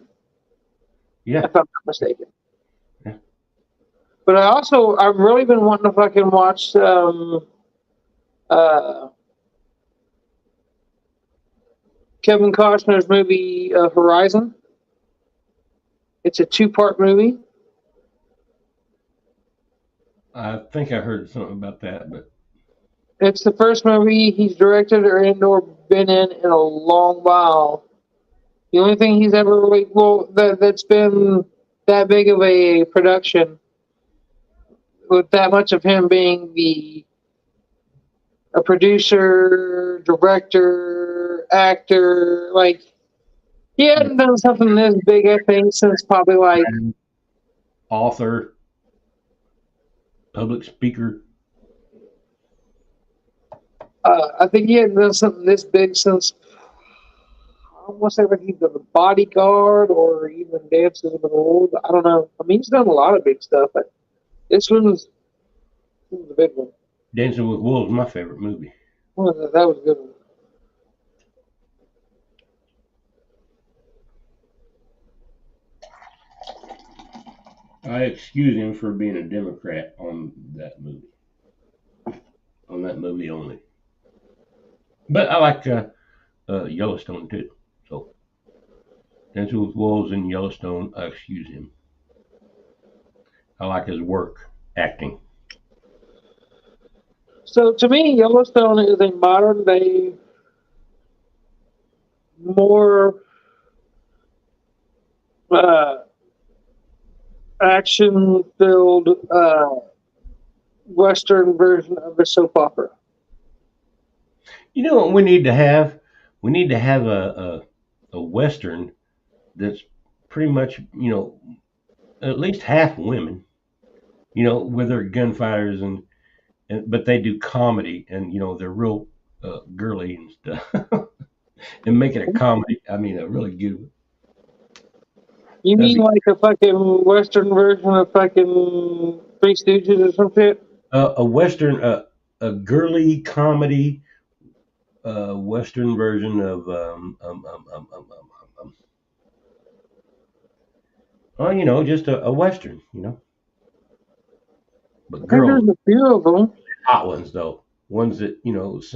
Yeah, if I'm not mistaken. Yeah. But I've really been wanting to fucking watch Kevin Costner's movie Horizon. It's a 2-part movie. I think I heard something about that, but it's the first movie he's directed or been in a long while. The only thing he's ever really that's been that big of a production with that much of him being a producer, director, actor, like he hadn't done something this big, I think, since probably like author, public speaker. I think he hadn't done something this big since I want to say like either The Bodyguard or even Dances with Wolves. I don't know. I mean, he's done a lot of big stuff, but this one's Who's the big one? Dancing with Wolves is my favorite movie. What was that? That was a good one. I excuse him for being a Democrat on that movie. On that movie only. But I like Yellowstone too. So Dancing with Wolves and Yellowstone, I excuse him. I like his work, acting. So to me, Yellowstone is a modern day, more action filled Western version of a soap opera. You know what we need to have? We need to have a Western that's pretty much, at least half women, where they're gunfighters and but they do comedy and they're real girly and stuff and make it a comedy. I mean, a really good one. You That'd mean be like a fucking Western version of fucking Three Stooges or some shit? a Western, a girly comedy, Western version of well, just a Western, but I think girls, there's a few of them. hot ones though. Ones that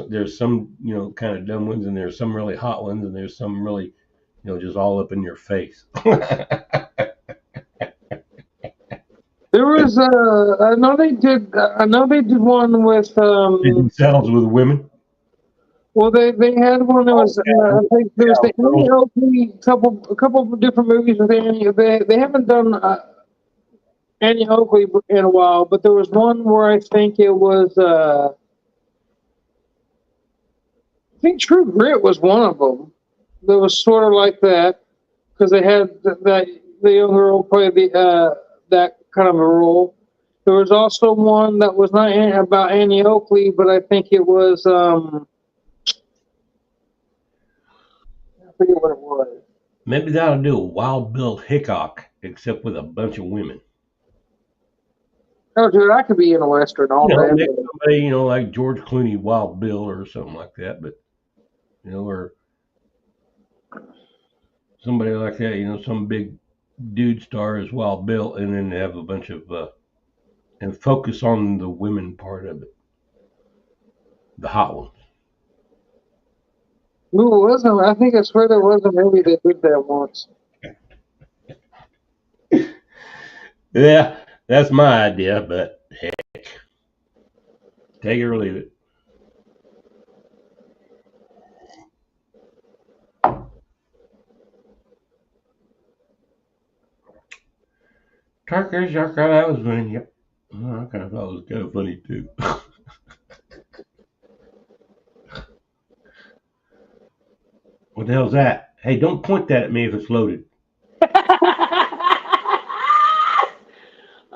there's some kind of dumb ones, and there's some really hot ones, and there's some really just all up in your face. There was I know they did one with Themselves with women. well they had one that was I think there was the Annie Girls. Oakley a couple of different movies with Annie. They haven't done Annie Oakley in a while, but there was one where I think it was I think True Grit was one of them. That was sort of like that because they had that the young girl played that kind of a role. There was also one that was not about Annie Oakley, but I think it was I forget what it was. Maybe that'll do a Wild Bill Hickok, except with a bunch of women. Oh, dude, I could be in a western all day. Maybe somebody, like George Clooney, Wild Bill, or something like that. But or somebody like that, some big dude star as Wild Bill, and then have a bunch of and focus on the women part of it, the hot ones. Ooh, wasn't I think I swear there was a movie that did that once. Yeah, that's my idea, but heck, take it or leave it. Turkish, that was funny. Yep. I kind of thought it was kind of funny too. What the hell's that? Hey, don't point that at me if it's loaded.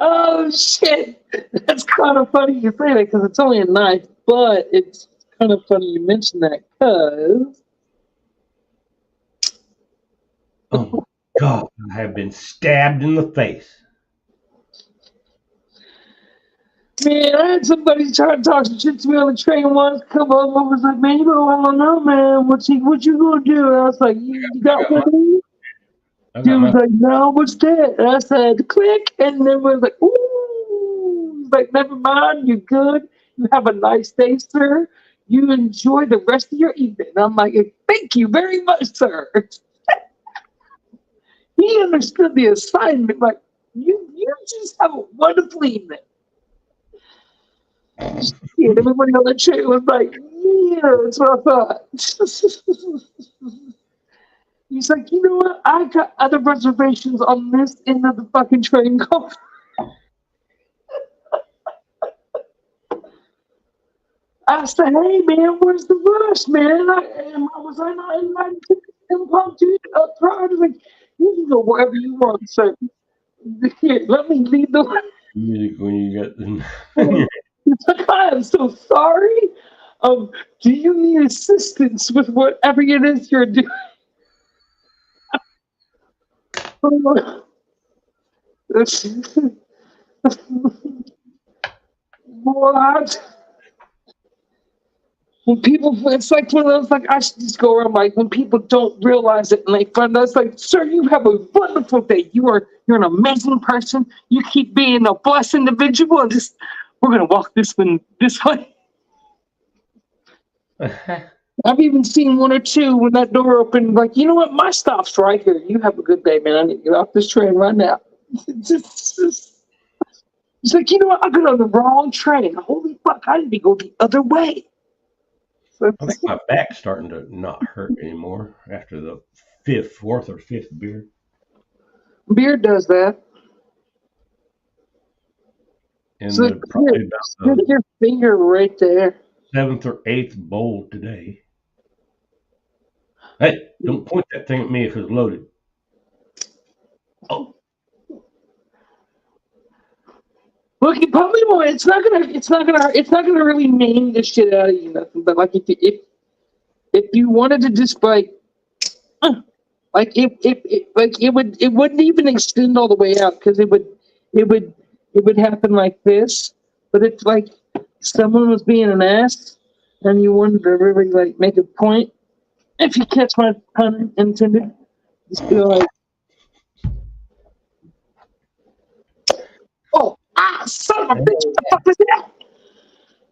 Oh shit! That's kind of funny you say that because it's only a knife, but it's kind of funny you mention that because Oh my God, I have been stabbed in the face. man, I had somebody try to talk some shit to me on the train once. Come on, I was like, man, you don't know, man. What you gonna do? And I was like, you got one? I He got was my. like, no, what's that? And I said, click, and then was like, ooh. He's like, never mind, you're good. You have a nice day, sir. You enjoy the rest of your evening. And I'm like, thank you very much, sir. He understood the assignment. Like, you just have a wonderful evening. Yeah, everybody on the train was like, yeah, that's what I thought. He's like, you know what? I got other reservations on this end of the fucking train car. I said, hey man, where's the rush, man? Was I not invited to this impromptu pride? He's like, you can go wherever you want, sir. Here, let me lead the way. Music when you got the. He's like, I am so sorry. Do you need assistance with whatever it is you're doing? morons. When people, it's like one of those, like, I should just go around, like, when people don't realize it and they find us, like, sir, you have a wonderful day. You're an amazing person. You keep being a blessed individual, and just, we're going to walk this way. I've even seen one or two when that door opened, like, you know what? My stop's right here. You have a good day, man. I need to get off this train right now. It's like, you know what? I got on the wrong train. Holy fuck, I need to go the other way. So, I think my back's starting to not hurt anymore after the fourth or fifth beer. beer does that. And So probably about put the your finger right there. seventh or eighth bowl today. Hey, don't point that thing at me if it's loaded. Oh, Look, you probably won't. It's not gonna really maim the shit out of you, nothing. But like, if you wanted to just like, like it wouldn't even extend all the way out because it would happen like this. But it's like someone was being an ass, and you wanted to really like make a point. If you catch my pun intended, just be like, oh, son of a bitch, what the fuck was that?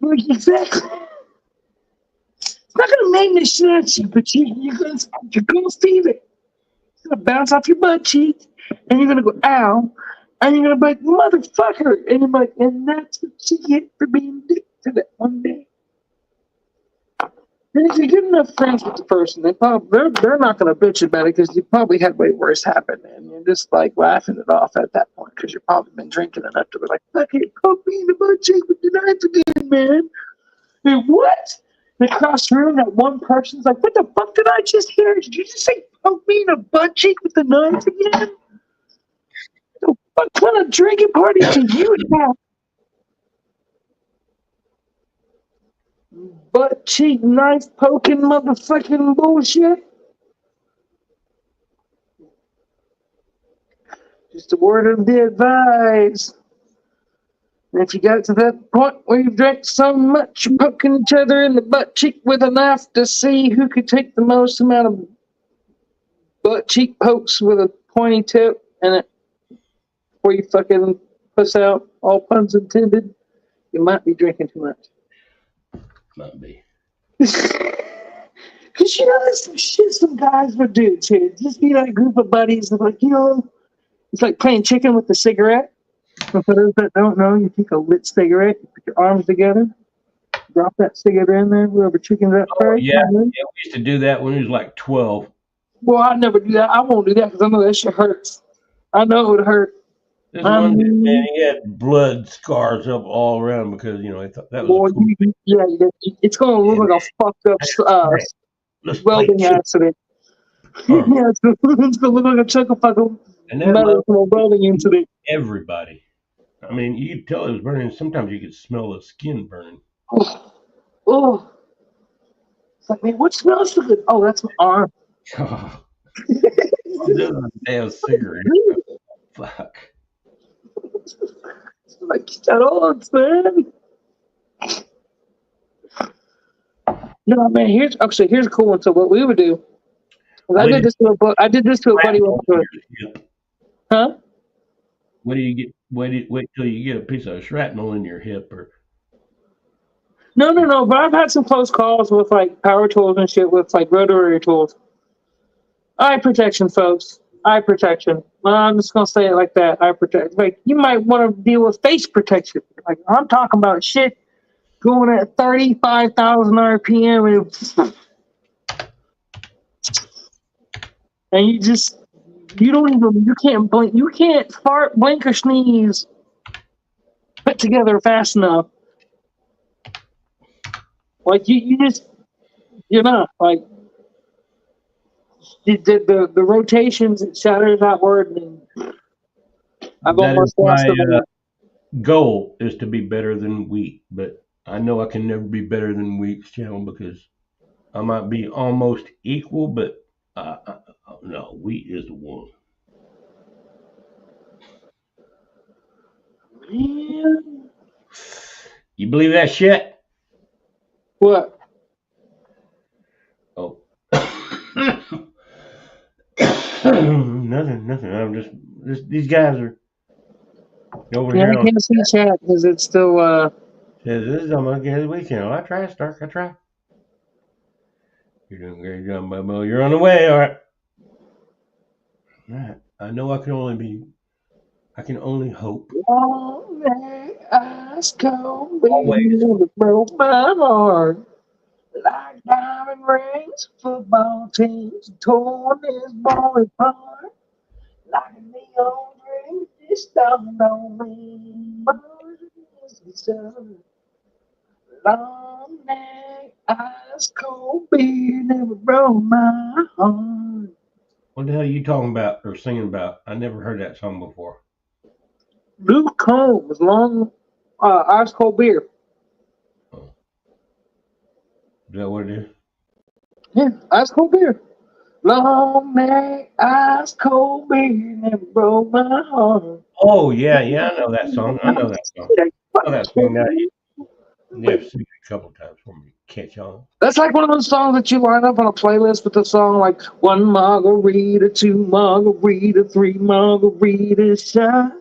Like, exactly. It's not gonna maim the shit out of you, but you're gonna feel it. It's gonna bounce off your butt cheek, and you're gonna go, ow, and you're gonna be like, motherfucker, and you're like, and that's what you get for being a dick to that one day. And if you're good enough friends with the person, they're not gonna bitch about it because you probably had way worse happen, and you're just like laughing it off at that point because you've probably been drinking enough to be like, fuck it, poke me in the butt cheek with your knife again, man. Hey, what? And across the room, that one person's like, what the fuck did I just hear? Did you just say poke me in the butt cheek with the knife again? What kind of drinking party do you have? Butt cheek knife poking motherfucking bullshit. Just a word of the advice. And if you got to that point where you've drank so much, you're poking each other in the butt cheek with a knife to see who could take the most amount of butt cheek pokes with a pointy tip and it before you fucking puss out, all puns intended, you might be drinking too much. might be. Because you know, there's some shit some guys would do too. Just be like a group of buddies and like, you know, it's like playing chicken with a cigarette. So for those that don't know, you take a lit cigarette, you put your arms together, drop that cigarette in there, whoever chicken's up first. Yeah, we used to do that when he was like 12. Well, I never do that. I won't do that because I know that shit hurts. I know it would hurt. This one dude, man, he had blood scars up all around because, you know, he thought that was Well, cool. it's going to look like a fucked up Let's play welding chicken. accident. Yeah, it's going to look like a chunk of fucking And that metal love from a welding incident. everybody. I mean, you could tell it was burning. Sometimes you could smell the skin burning. Oh, it's like, man, what smells so good? Oh, that's my arm. This is a damn cigarette. Fuck. It's like, that on, man. No, man. Here's a cool one. So what we would do? I did this to a buddy. Huh? What do you get? Wait till you get a piece of shrapnel in your hip, or No. But I've had some close calls with like power tools and shit with like rotary tools. Eye protection, folks. Eye protection. I'm just gonna say it like that. Eye protection. Like you might want to deal with face protection. Like I'm talking about shit going at 35,000 RPM and you can't blink. You can't fart, blink, or sneeze put together fast enough. Like you're not like the rotations. It shatters outward, and I've that almost is lost my it. goal is to be better than wheat, but I know I can never be better than wheat's channel because I might be almost equal, but no, wheat is the one. Man. You You believe that shit? What? Oh. Nothing. I'm just these guys are over Yeah, here I on can't see chat because it's still. says this is on my good weekend. Well, I try, Stark. I try. You're doing a great job, Bubba. You're on the way. All right. All right. I know I can only hope. Long night, ice cold, Always. baby, broke my heart. Like diamond rings, football teams, torn this boy apart. Like a neon dream, just dawned on me. Long neck, ice cold beer never broke my heart. What the hell are you talking about or singing about? I never heard that song before. Luke Combs, long ice cold beer. Oh. Is that what it is? Yeah, ice cold beer. Long neck, ice cold beer never broke my heart. Oh yeah, I know that song. I know that song. I know that song now. You have to sing it a couple times for me to catch on. That's like one of those songs that you line up on a playlist with the song like one margarita, two margarita, three margaritas shot.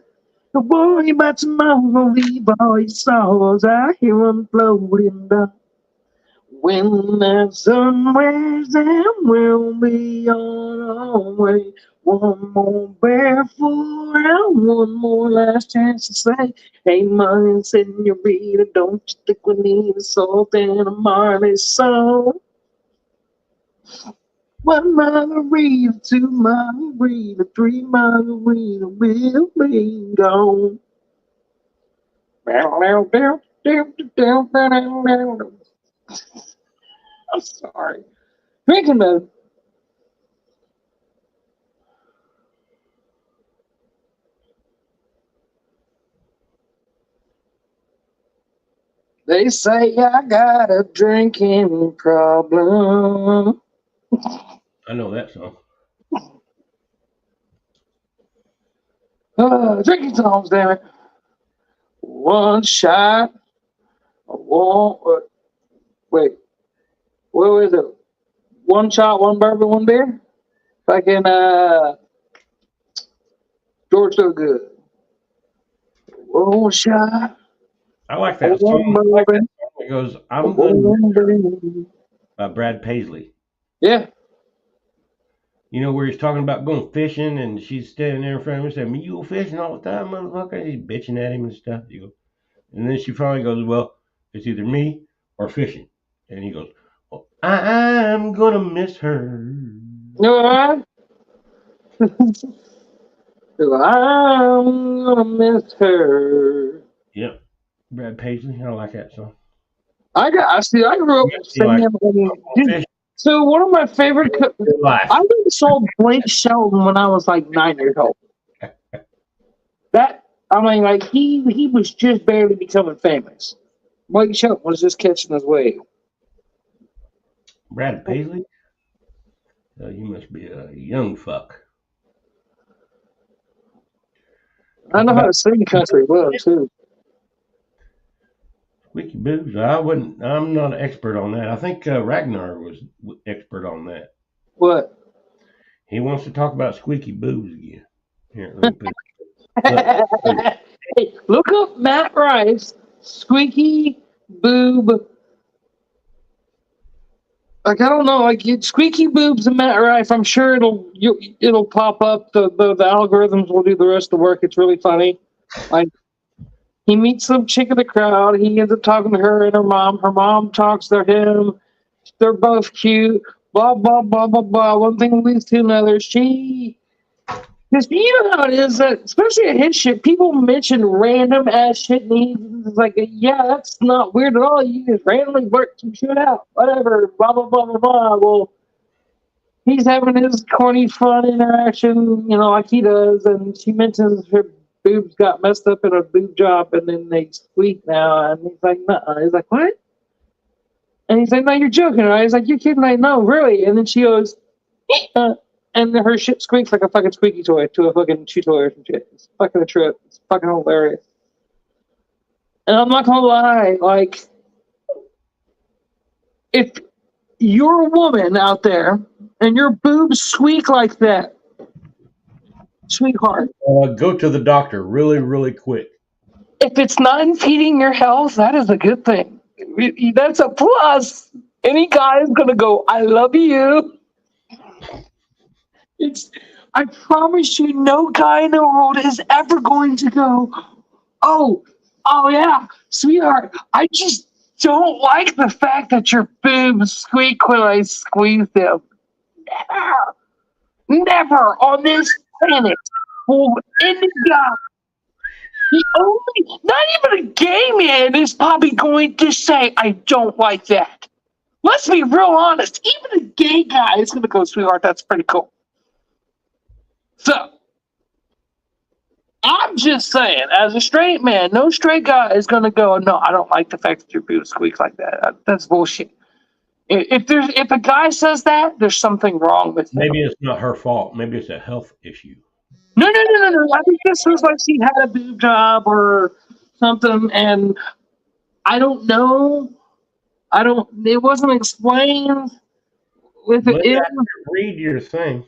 Don't worry about tomorrow, leave all your sorrows out here on the floating dock. When that sun wears down, we'll be on our way. One more barefoot round, one more last chance to say, hey, mine, senorita, don't you think we need a salt and a Marley song? One margarita, two margarita, three margarita, we'll be gone. I'm sorry. Drinking mode. They say I got a drinking problem. I know that song. Drinking songs, damn it. One shot. One, wait, what was it? One shot, one bourbon, one beer? Fucking, George So Good. One shot, I like that one song. I like that bourbon, song. It goes, I'm gonna miss one her beer. by Brad Paisley. Yeah. You know where he's talking about going fishing and she's standing there in front of him saying, you go fishing all the time, motherfucker. He's bitching at him and stuff. You go, and then she finally goes, well, it's either me or fishing. And he goes, well, I'm gonna miss her. You alright? I'm gonna miss her. Yep. Brad Paisley. I like that song. I grew up You gotta be singing. like, Dude, fish so one of my favorite. your life. I even saw Blake Shelton when I was like 9 years old. That I mean, like he was just barely becoming famous. Blake Shelton was just catching his wave. Brad Paisley? You must be a young fuck. I know how to sing country well too. Squeaky boobs. I'm not an expert on that. I think Ragnar was expert on that. What? He wants to talk about squeaky boobs again. Here, let me put Hey, look up Matt Rice squeaky boob. Like I don't know, like squeaky boobs and Matt Rife. I'm sure it'll pop up. The algorithms will do the rest of the work. It's really funny. Like he meets some chick in the crowd. He ends up talking to her and her mom. Her mom talks to him. They're both cute. Blah blah blah blah blah. One thing leads to another. Because you know how it is, that especially at his shit, people mention random ass shit, and he's like, yeah, that's not weird at all. You just randomly work some shit out, whatever, blah blah blah blah blah. Well, he's having his corny fun interaction, like he does, and she mentions her boobs got messed up in a boob job, and then they squeak now, and he's like, nuh-uh. He's like, what? And he's like, no, you're joking, right? He's like, you're kidding, like, no, really? And then she goes, and her shit squeaks like a fucking squeaky toy to a fucking chew toy or some shit. It's fucking a trip. It's fucking hilarious. And I'm not gonna lie, like, if you're a woman out there and your boobs squeak like that, sweetheart, Go to the doctor really, really quick. if it's not impeding your health, that is a good thing. That's a plus. Any guy is gonna go, I love you. It's, I promise you, no guy in the world is ever going to go, oh, oh yeah, sweetheart, I just don't like the fact that your boobs squeak when I squeeze them. Never on this planet will any guy, the only, not even a gay man is probably going to say, I don't like that. Let's be real honest. Even a gay guy is going to go, sweetheart, that's pretty cool. So, I'm just saying, as a straight man, no straight guy is going to go, no, I don't like the fact that your boobs squeak like that. That's bullshit. If a guy says that, there's something wrong with him. Maybe it's not her fault. Maybe it's a health issue. No. I think this was like she had a boob job or something, and I don't know. It wasn't explained with Well, it. you have to read your thing.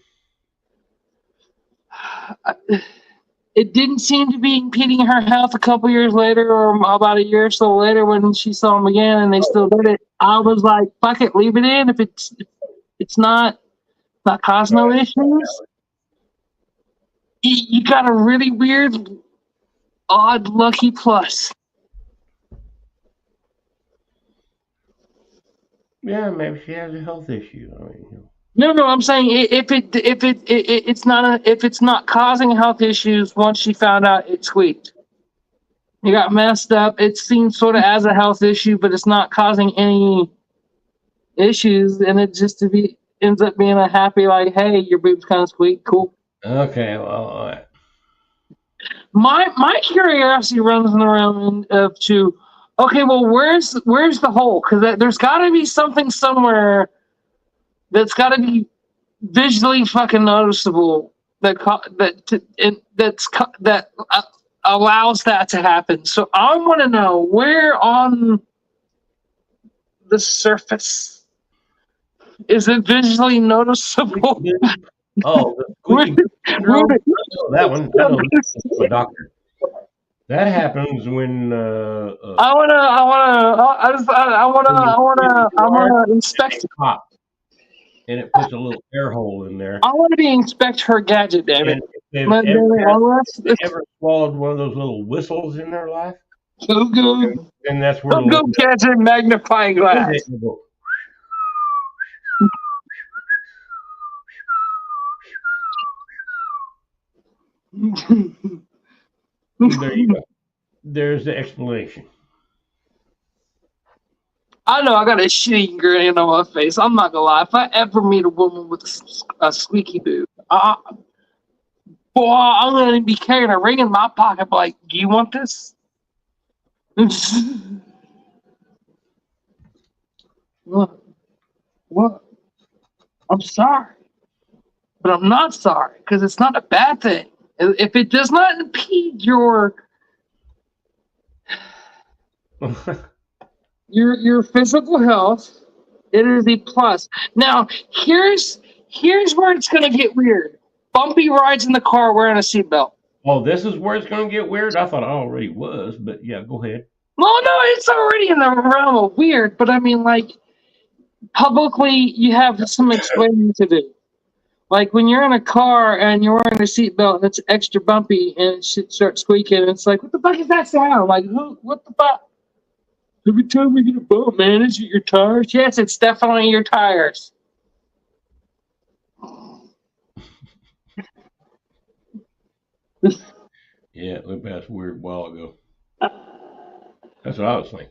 It didn't seem to be impeding her health a couple years later, or about a year or so later when she saw him again and they still did it. I was like, fuck it, leave it in. If it's not causing no issues, you got a really weird, odd, lucky plus. Yeah, maybe she has a health issue. I mean, you know. No, I'm saying if it's not causing health issues once she found out it squeaked. You got messed up. It seems sort of as a health issue, but it's not causing any issues, and it just ends up being a happy, like, hey, your boobs kind of squeak, cool. Okay, well, all right. My curiosity runs around to, okay, well, where's the hole? Because there's got to be something somewhere that's got to be visually fucking noticeable that allows that to happen. So I want to know where on the surface is it visually noticeable? Oh, the squeaky syndrome? Oh, that one. I know the doctor. That happens when I wanna inspect it. pop, and it puts a little air hole in there. I want to inspect her gadget, damn it. And if they've ever swallowed one of those little whistles in their life, then that's where Go gadget magnifying glass. There you go. There's the explanation. I know I got a shitty grin on my face. I'm not gonna lie. If I ever meet a woman with a squeaky boob, boy, I'm gonna be carrying a ring in my pocket. Like, do you want this? What? I'm sorry, but I'm not sorry because it's not a bad thing. If it does not impede your physical health, it is a plus. Now, here's where it's gonna get weird. Bumpy rides in the car wearing a seatbelt. Oh, this is where it's going to get weird? I thought it already was, but yeah, go ahead. Well, no, it's already in the realm of weird, but I mean, like, publicly, you have some explaining to do. Like, when you're in a car and you're wearing a seatbelt and it's extra bumpy and it should start squeaking, it's like, what the fuck is that sound? Like, what the fuck? Every time we get a bump, man, is it your tires? Yes, it's definitely your tires. Yeah, that's weird a while ago. That's what I was thinking.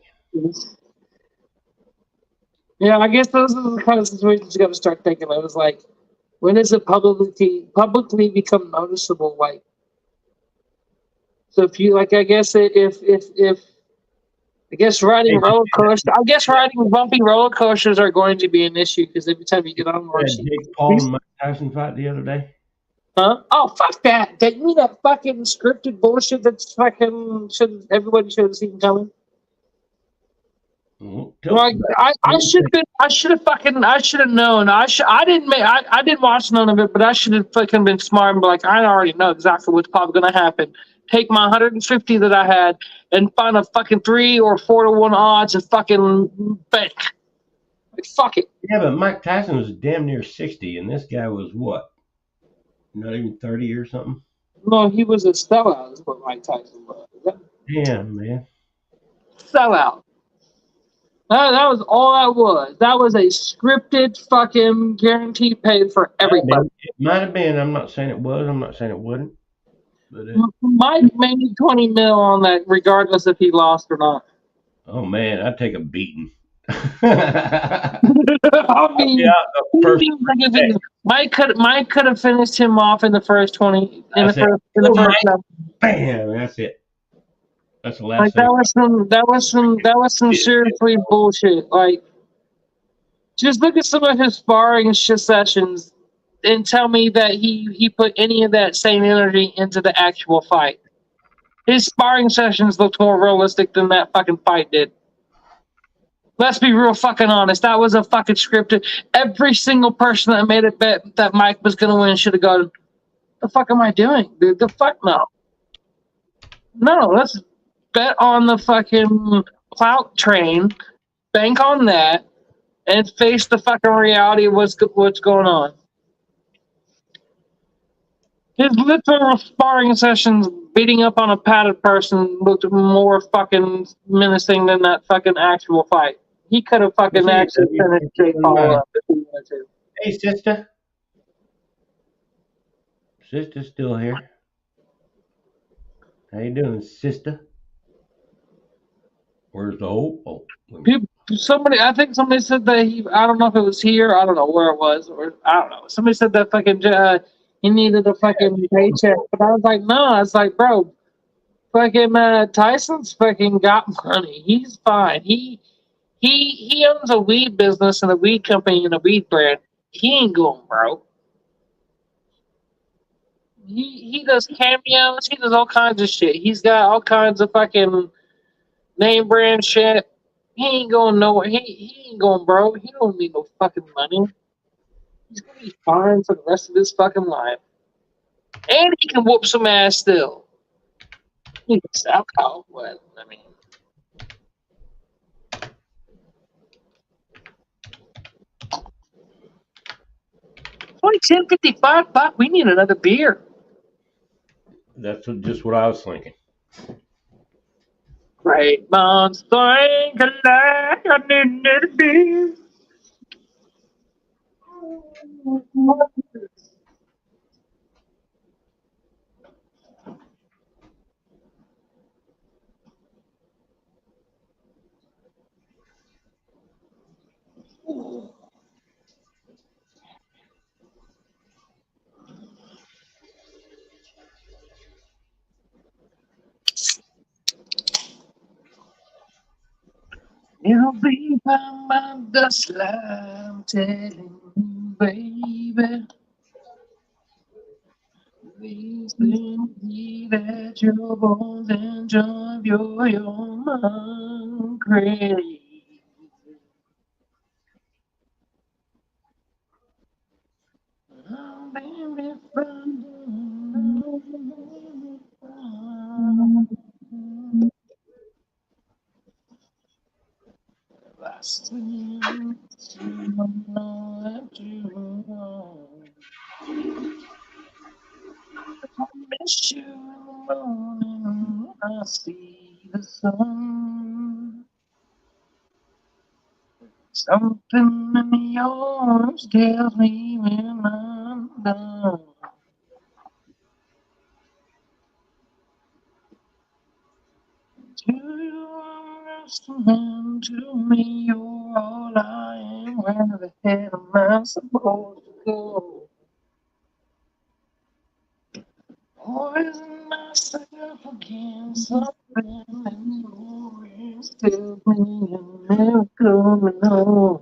Yeah, I guess those are the kind of situations you got to start thinking. I was like, when does it publicly become noticeable? Like, so if you like, I guess riding roller coasters. I guess riding bumpy roller coasters are going to be an issue because every time you get on one, Jake Paul and Mike Tyson fight the other day. Huh? Oh, fuck that! You mean that fucking scripted bullshit that's fucking everybody should have seen coming? Well, Like I should have known. I didn't watch none of it, but I should have fucking been smart and be like, I already know exactly what's probably gonna happen. Take my 150 that I had and find a fucking 3 or 4 to 1 odds and fucking bank. Like fuck it. Yeah, but Mike Tyson was damn near 60, and this guy was what? Not even 30 or something? No, he was a sellout. Is what Mike Tyson was. Damn, man. Sellout. That was all that was. That was a scripted fucking guaranteed paid for everybody. It might have been. I'm not saying it was. I'm not saying it wasn't. But Mike made 20 mil on that, regardless if he lost or not. oh man, I'd take a beating. I mean, Yeah, the first day. Mike could have finished him off in the first 20 in I the said, first "Oh, Mike." round. Bam, that's it. That's the last Like thing. that was some seriously bullshit. Like, just look at some of his sparring sessions and tell me that he put any of that same energy into the actual fight. His sparring sessions looked more realistic than that fucking fight did. Let's be real fucking honest. That was a fucking scripted. Every single person that made it bet that Mike was gonna win should have gone, the fuck am I doing? The fuck no. No, let's bet on the fucking clout train, bank on that, and face the fucking reality of what's going on. His literal sparring sessions beating up on a padded person looked more fucking menacing than that fucking actual fight. He could have fucking actually finished Jake Paul up if he wanted to. Hey, sister. Sister's still here. How you doing, sister? Where's the hope? Oh, I think somebody said that I don't know if it was here, I don't know where it was, or I don't know. Somebody said that fucking he needed a fucking paycheck, but I was like, no, it's like, bro, fucking Tyson's fucking got money. He's fine. He owns a weed business and a weed company and a weed brand. He ain't going broke. He does cameos. He does all kinds of shit. He's got all kinds of fucking name brand shit. He ain't going nowhere. He ain't going broke. He don't need no fucking money. He's gonna be fine for the rest of his fucking life. And he can whoop some ass still. He needs alcohol, but I mean, 10:55. Fuck, we need another beer. that's just what I was thinking. Great minds think alike. I need another beer. You'll be by the slime, telling you, baby. Please believe that your bones and join your mind crazy. Oh, baby, last thing you know that you want. I miss you in the morning when I see the sun. Something in yours tells me when I'm done. To you I'm just a man, to me you're all I am. Where the hell am I supposed to go? Poison myself against something in your ears tells me I'm never coming home.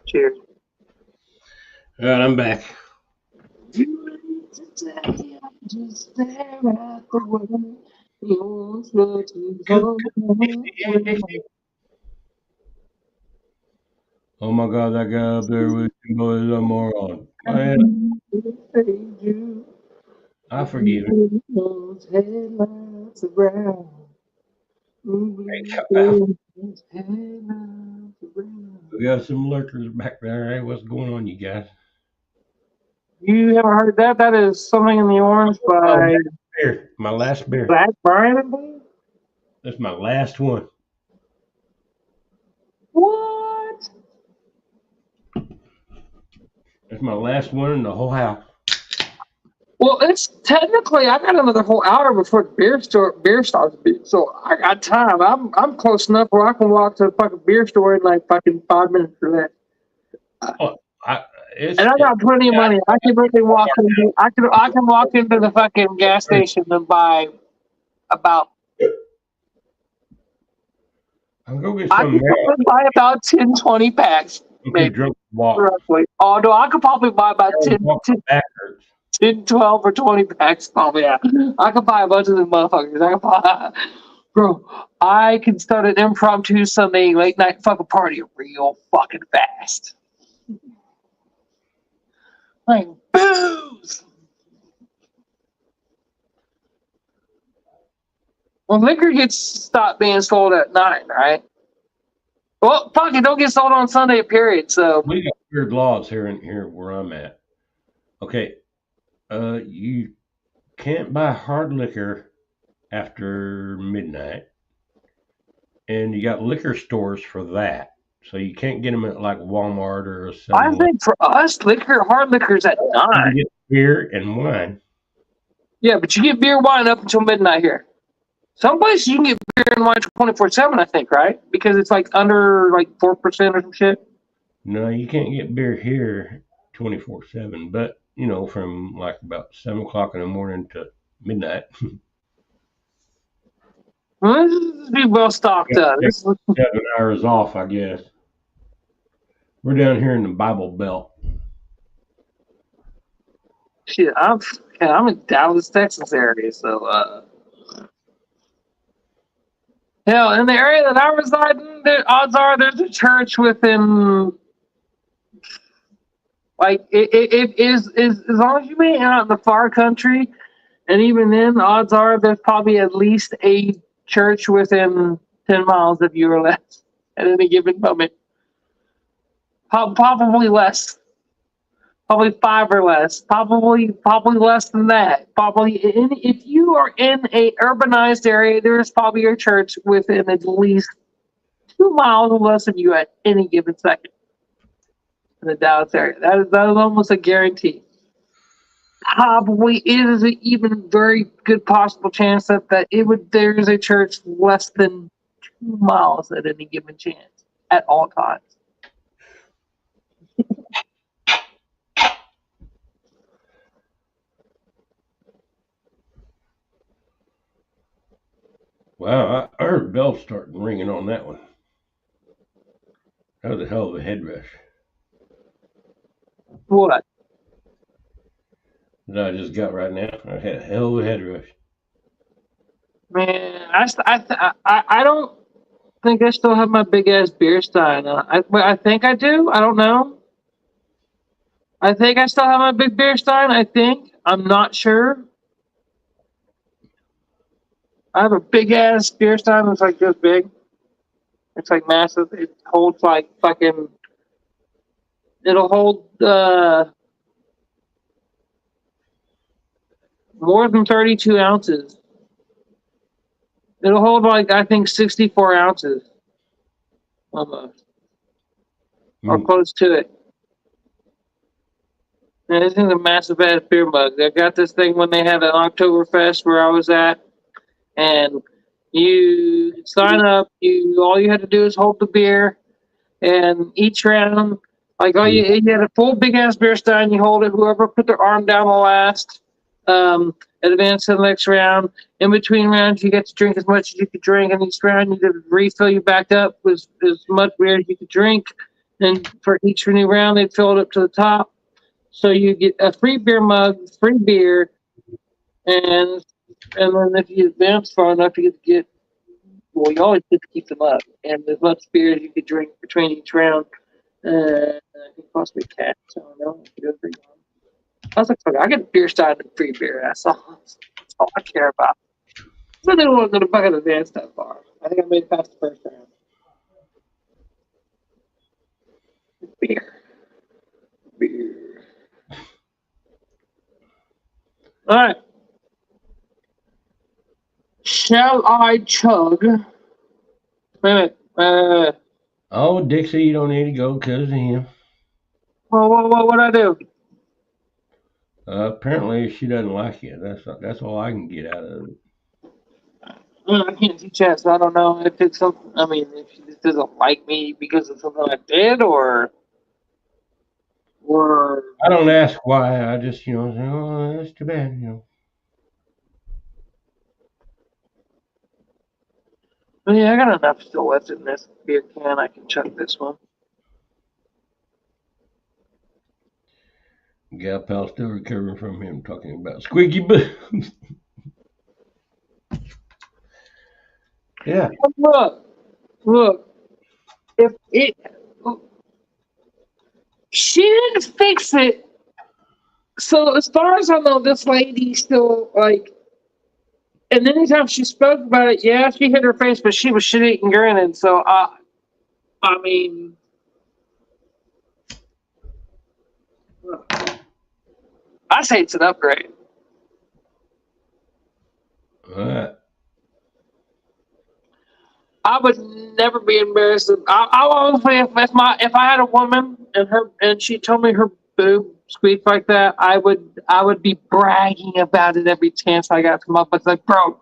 Cheers. All right, I'm back. Just stare at the world. Yours will take over. Oh my God, that guy up there with Jimbo is a moron. Man, I forgive him. Those headlights around. Hey, Those headlights around. we got some lurkers back there. Hey, what's going on, you guys? You haven't heard that? That is Something in the Orange My by last beer. My last beer. Black Brian, I believe. That's my last one. What? That's my last one in the whole house. Well, it's technically I got another whole hour before the beer starts. So I got time. I'm close enough where I can walk to the fucking beer store in like fucking 5 minutes for that. Oh, it's And I got plenty of money. I can literally walk into I can walk into the fucking gas station and buy about I'll go get I some can now. probably buy about 10, 20 packs. I'm too Maybe drunk to walk. roughly. Oh no, I could probably buy about 10, Walk back hurts. 10, 12 or 20 packs. Probably, yeah. I could buy a bunch of them motherfuckers. I could buy, bro. I can start an impromptu Sunday late night fucking party real fucking fast. Like booze. Well, liquor gets stopped being sold at 9, right? Well, fuck it, don't get sold on Sunday, period. So We got weird laws here where I'm at. Okay, you can't buy hard liquor after midnight, and you got liquor stores for that. So you can't get them at like Walmart or a I 7-Eleven. think for us, hard liquor's at You 9. can get beer and wine. Yeah, but you get beer, wine up until midnight here. Some places you can get beer and wine 24/7, I think, right? Because it's like under like 4% or some shit. No, you can't get beer here 24/7, but you know, from like about 7 o'clock in the morning to midnight. Well, this is be well stocked up. Take 7 hours off, I guess. We're down here in the Bible Belt. Shit, I'm in Dallas, Texas area, so hell, in the area that I reside in, the odds are there's a church within like it is as long as you ain't out in the far country, and even then, odds are there's probably at least a church within 10 miles of you or less at any given moment. Probably less. Probably 5 or less. Probably less than that. Probably if you are in a urbanized area, there is probably a church within at least 2 miles or less of you at any given second in the Dallas area. That is almost a guarantee. Probably is an even very good possible chance that there is a church less than 2 miles at any given chance at all times. Wow, I heard bells starting ringing on that one. That was a hell of a head rush What? that I just got right now. I had a hell of a head rush. Man, I don't think I still have my big ass beer stein. I think I do. I don't know. I think I still have my big beer stein. I think. I'm not sure. I have a big ass beer stein that's like this big. It's like massive. It holds like fucking. It'll hold more than 32 ounces. It'll hold like I think 64 ounces, almost, or close to it. And this is a massive ass beer mug. I got this thing when they had an Oktoberfest where I was at, and you sign up. All you had to do is hold the beer, and each round, like you had a full big ass beer stein. You hold it. Whoever put their arm down the last, advance to the next round. In between rounds, you get to drink as much as you could drink. And each round, you could refill you back up with as much beer as you could drink. And for each new round, they'd fill it up to the top. So you get a free beer mug, free beer, and then if you advance far enough, you get well, you always get to keep them up, and as much beer as you could drink between each round. I think possibly cash. I don't know. I was like, fuck, I get a beer stein and free beer. That's all I care about. So they weren't going to fucking advance that far. I think I made it past the first round. Beer. All right. Shall I chug? Wait a minute. Oh, Dixie, you don't need to go because of him. What I do? Apparently, she doesn't like you. That's all I can get out of it. I can't see chat, so I don't know if it's something. I mean, if she just doesn't like me because of something I did, or I don't ask why. I just, say, oh, that's too bad, But yeah, I got enough still left in this beer can. I can chug this one. Gal pal still recovering from him talking about squeaky boots. Yeah. Look. If it, she didn't fix it. So as far as I know, this lady still like. And anytime she spoke about it, yeah, she hit her face, but she was shit-eating grinning. So I mean, I say it's an upgrade. All right. I would never be embarrassed. I honestly, if I had a woman and she told me her boob squeaked like that, I would be bragging about it every chance I got to come up with. Like, bro,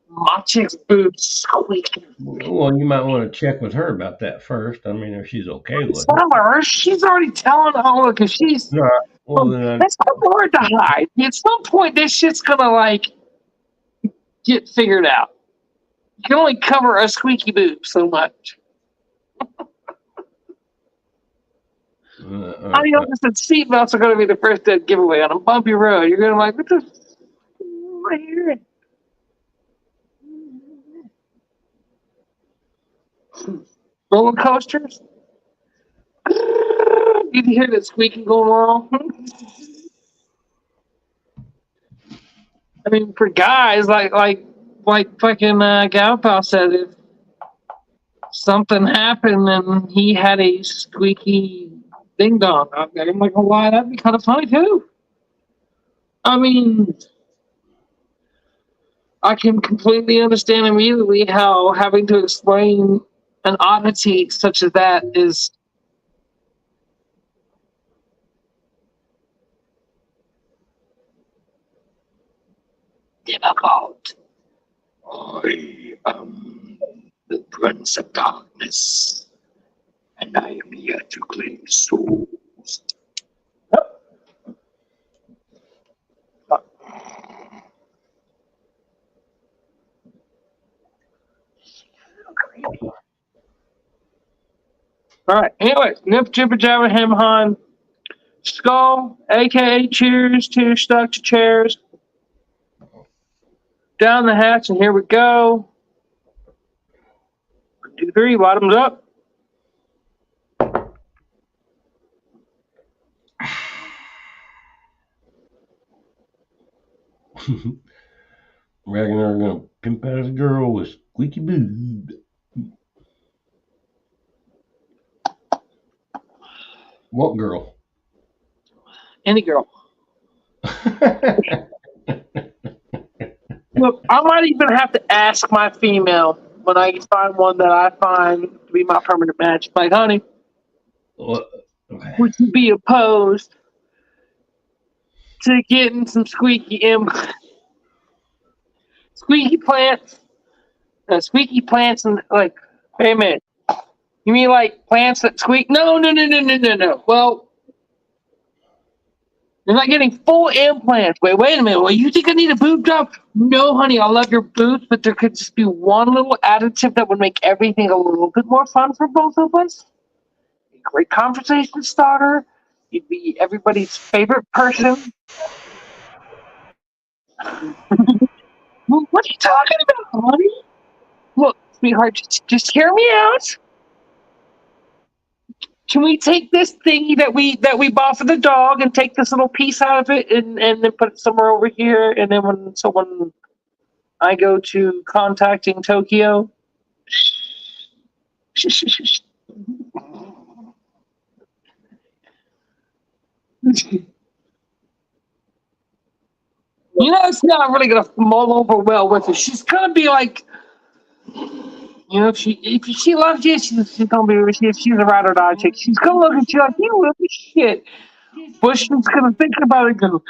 my chick's boob squeaking. Well, you might want to check with her about that first. I mean, if she's okay with it. Tell her. She's already telling her because she's. All right. Well, then That's so hard to hide. At some point, this shit's gonna like get figured out. You can only cover a squeaky boob so much. I mean, the seatbelts are going to be the first dead giveaway on a bumpy road. You're going to like, what the? Right here. Roller coasters. You can hear that squeaking going on. I mean, for guys, like fucking Galpal said, if something happened and he had a squeaky ding dong, I'm not gonna lie, that'd be kind of funny too. I mean, I can completely understand immediately how having to explain an oddity such as that is difficult. I am the Prince of Darkness, and I am here to claim souls. All right. Anyway, Nip Jibber Jabber Ham Han. Skull, aka cheers to stuck to chairs. Down the hatch, and here we go. 1, 2, 3, bottoms up. Ragnar gonna pimp out his girl with squeaky boob. What girl? Any girl. Look, I might even have to ask my female when I find one that I find to be my permanent match. Like, honey, What? would you be opposed to getting some squeaky plants and like, wait a minute. You mean like plants that squeak? No. Well, you're not getting full implants. Wait a minute. Well, you think I need a boob job? No, honey, I love your boobs, but there could just be one little additive that would make everything a little bit more fun for both of us. A great conversation starter, You'd be everybody's favorite person. Well, what are you talking about, honey? Look, sweetheart, just hear me out. Can we take this thingy that we bought for the dog and take this little piece out of it and then put it somewhere over here? And then when I go to contacting Tokyo, it's not really gonna mull over well with her. She's gonna be like, if she loves you, she's gonna be if she's a ride or die chick. She's gonna look at you like you little shit. But she's gonna think about it and go,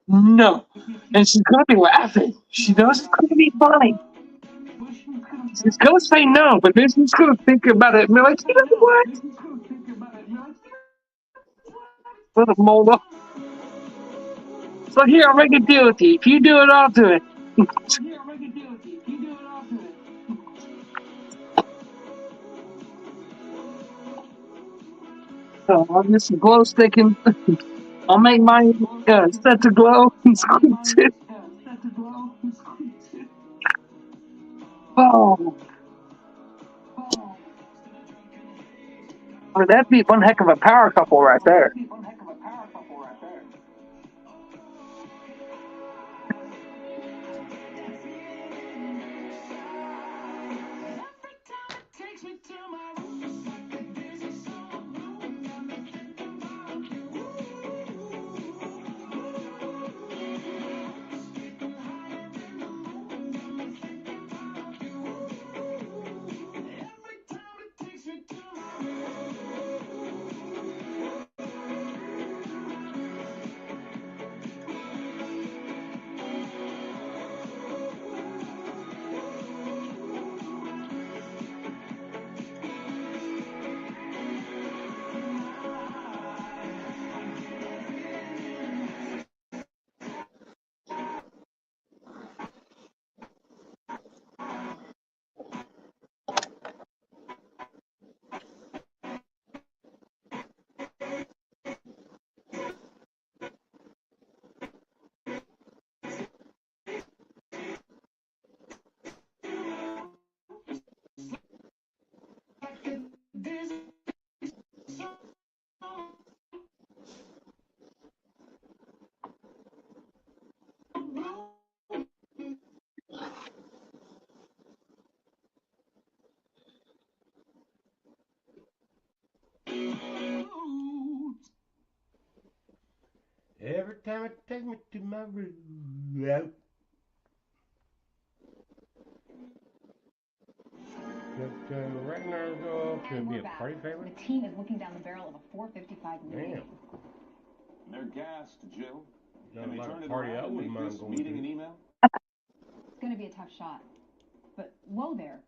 no. And she's gonna be laughing. She knows it's gonna be funny. She's gonna say no, but then she's gonna think about it and be like, you know what? Let it mold up. So here, I'll make a deal with you. If you do it, I'll do it. So I'll get some glow stick and I'll make mine set to glow and squeeze it. Oh, well, that'd be one heck of a power couple right there. Every time it takes me to my room. Just right now, could be a party favor. The team is looking down the barrel of a $455 million. Damn. They're gassed, Jill. Not Can they like turn a it party I around and wouldn't make mind this going meeting to. an email? It's going to be a tough shot. But whoa there.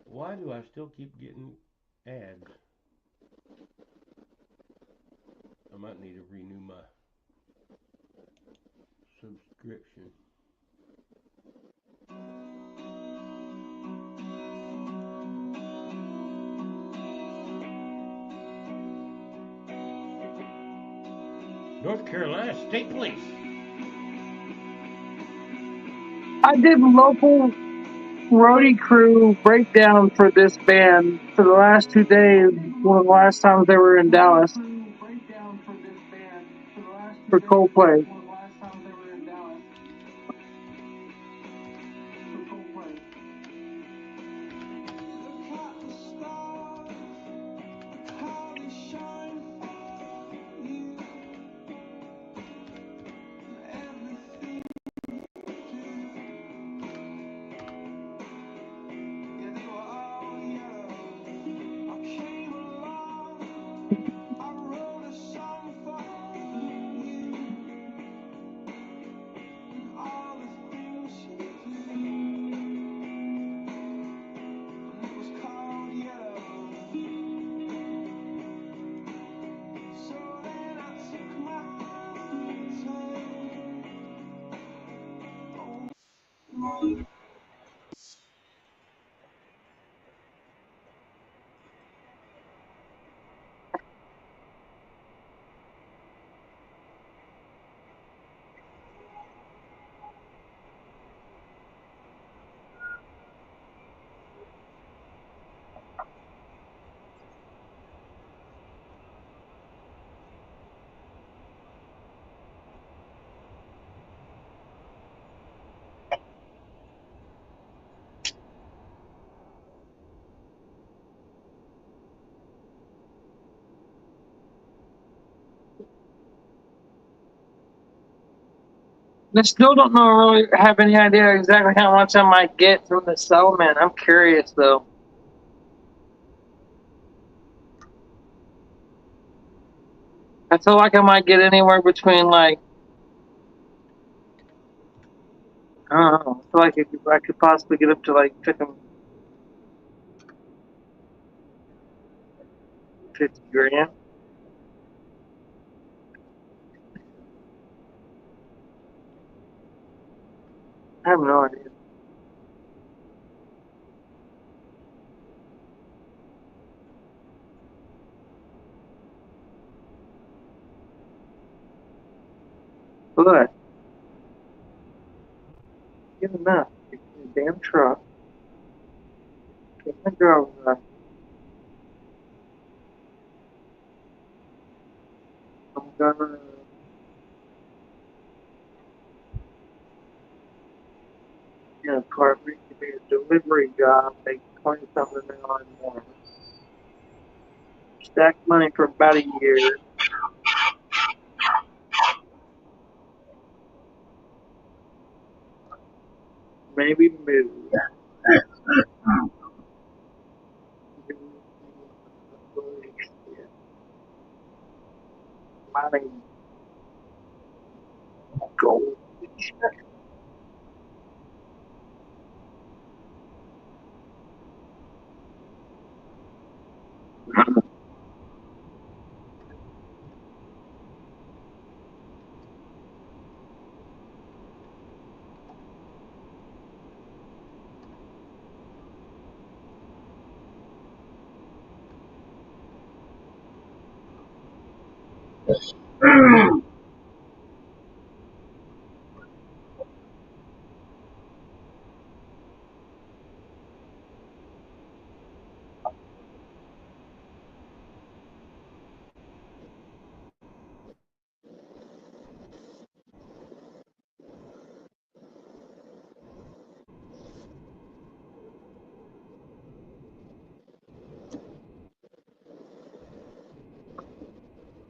Why do I still keep getting ads? I might need to renew my subscription. North Carolina State Police. I did local roadie crew breakdown for this band for the last 2 days. One of the last times they were in Dallas for Coldplay. I still don't know really have any idea exactly how much I might get from the settlement. I'm curious though. I feel like I might get anywhere between like I don't know. I feel like I could possibly get up to like fucking 50 grand. I have no idea. But get enough. Get in the damn truck. Get my driver's license. I'm gonna get a car. It could be a delivery job. Make 20 something an hour more. Stack money for about a year. Maybe move. Money, gold.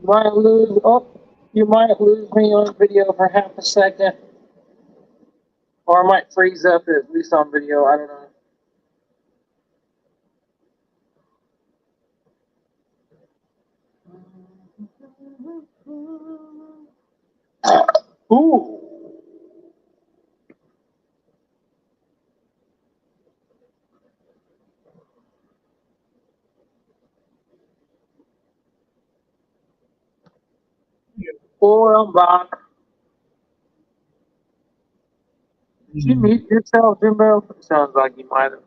Might lose. Oh, you might lose me on video for half a second, or I might freeze up at least on video. I don't know. Ooh. Or I'm back. Did you mute yourself, Jimbo? Sounds like you might have.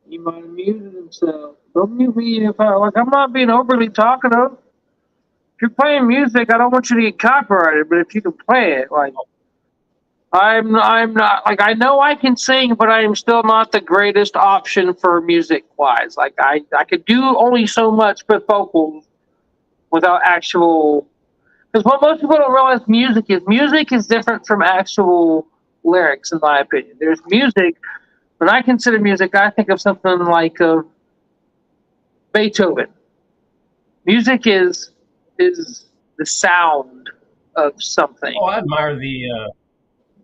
You might have muted himself. Don't mute me if I'm not being overly talkative. If you're playing music, I don't want you to get copyrighted, but if you can play it, like I'm not like I know I can sing, but I am still not the greatest option for music wise. Like I could do only so much with vocals without actual because what most people don't realize music is different from actual lyrics in my opinion. There's music when I consider music, I think of something like Beethoven. Music is the sound of something. Oh, I admire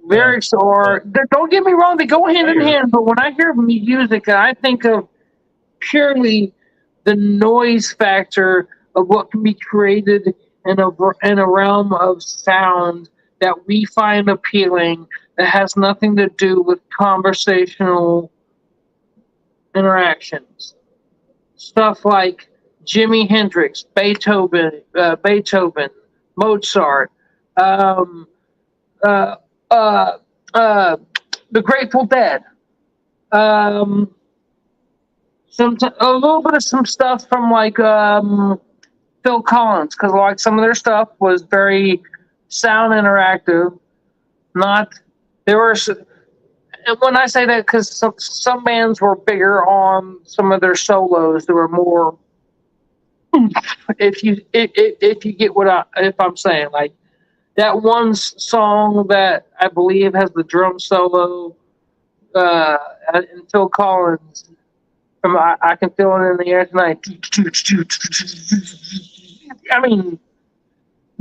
Lyrics the or don't get me wrong, they go hand in player. hand. But when I hear music, I think of purely the noise factor of what can be created in a realm of sound that we find appealing that has nothing to do with conversational interactions. Stuff like Jimi Hendrix, Beethoven, Mozart, um, uh, uh, uh, the Grateful Dead. Um, a little bit of some stuff from like Phil Collins, because like some of their stuff was very sound interactive. Not there were, and when I say that, because some bands were bigger on some of their solos, there were more. If you get what if I'm saying, like that one song that I believe has the drum solo, and Phil Collins from I Can Feel It in the Air Tonight. I mean,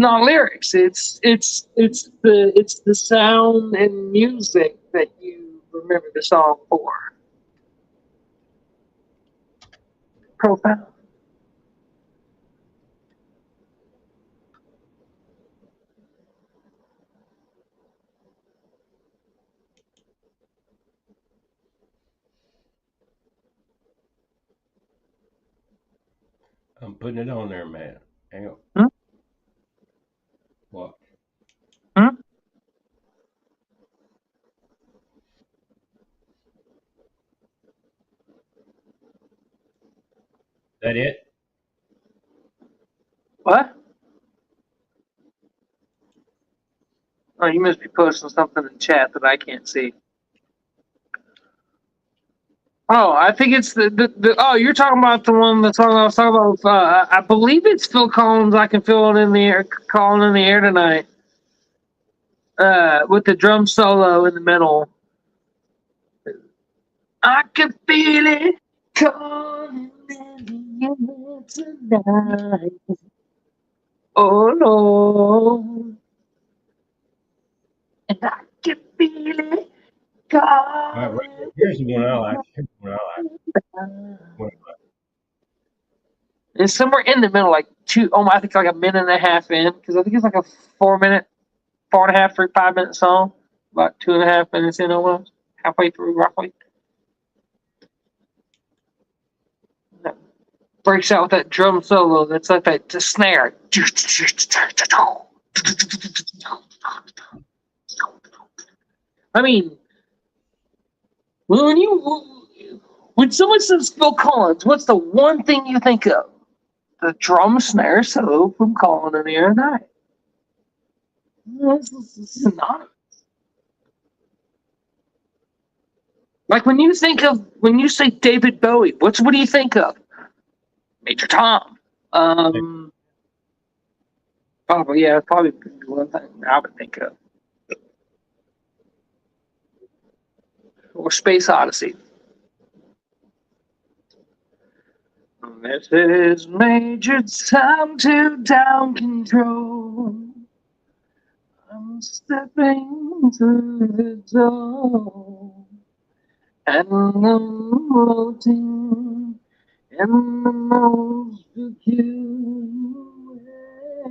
not lyrics. It's the sound and music that you remember the song for. Profound. I'm putting it on there, man. Hang on. Hmm? What? Hmm? That it? What? Oh, you must be posting something in chat that I can't see. Oh, I think it's the oh, you're talking about the one, the song I was talking about. I believe it's Phil Collins. I can feel it in the air, calling in the air tonight. With the drum solo in the middle. I can feel it calling in the air tonight. Oh Lord, and I can feel it All right, calling. here's the one I like. Here's the one I like. It's somewhere in the middle, like I think like a minute and a half in, because I think it's like a 4 minute, 4.5 or 5 minute song, about 2.5 minutes in almost, halfway through roughly. That breaks out with that drum solo. That's like that the snare. I mean, when someone says Phil Collins, what's the one thing you think of? The drum snare solo from Calling in the Air Night. This is not like when you say David Bowie, what do you think of? Major Tom. Probably one thing I would think of. Or Space Odyssey. This is Major Tom to down control. I'm stepping through the door. And I'm floating in the most peculiar way.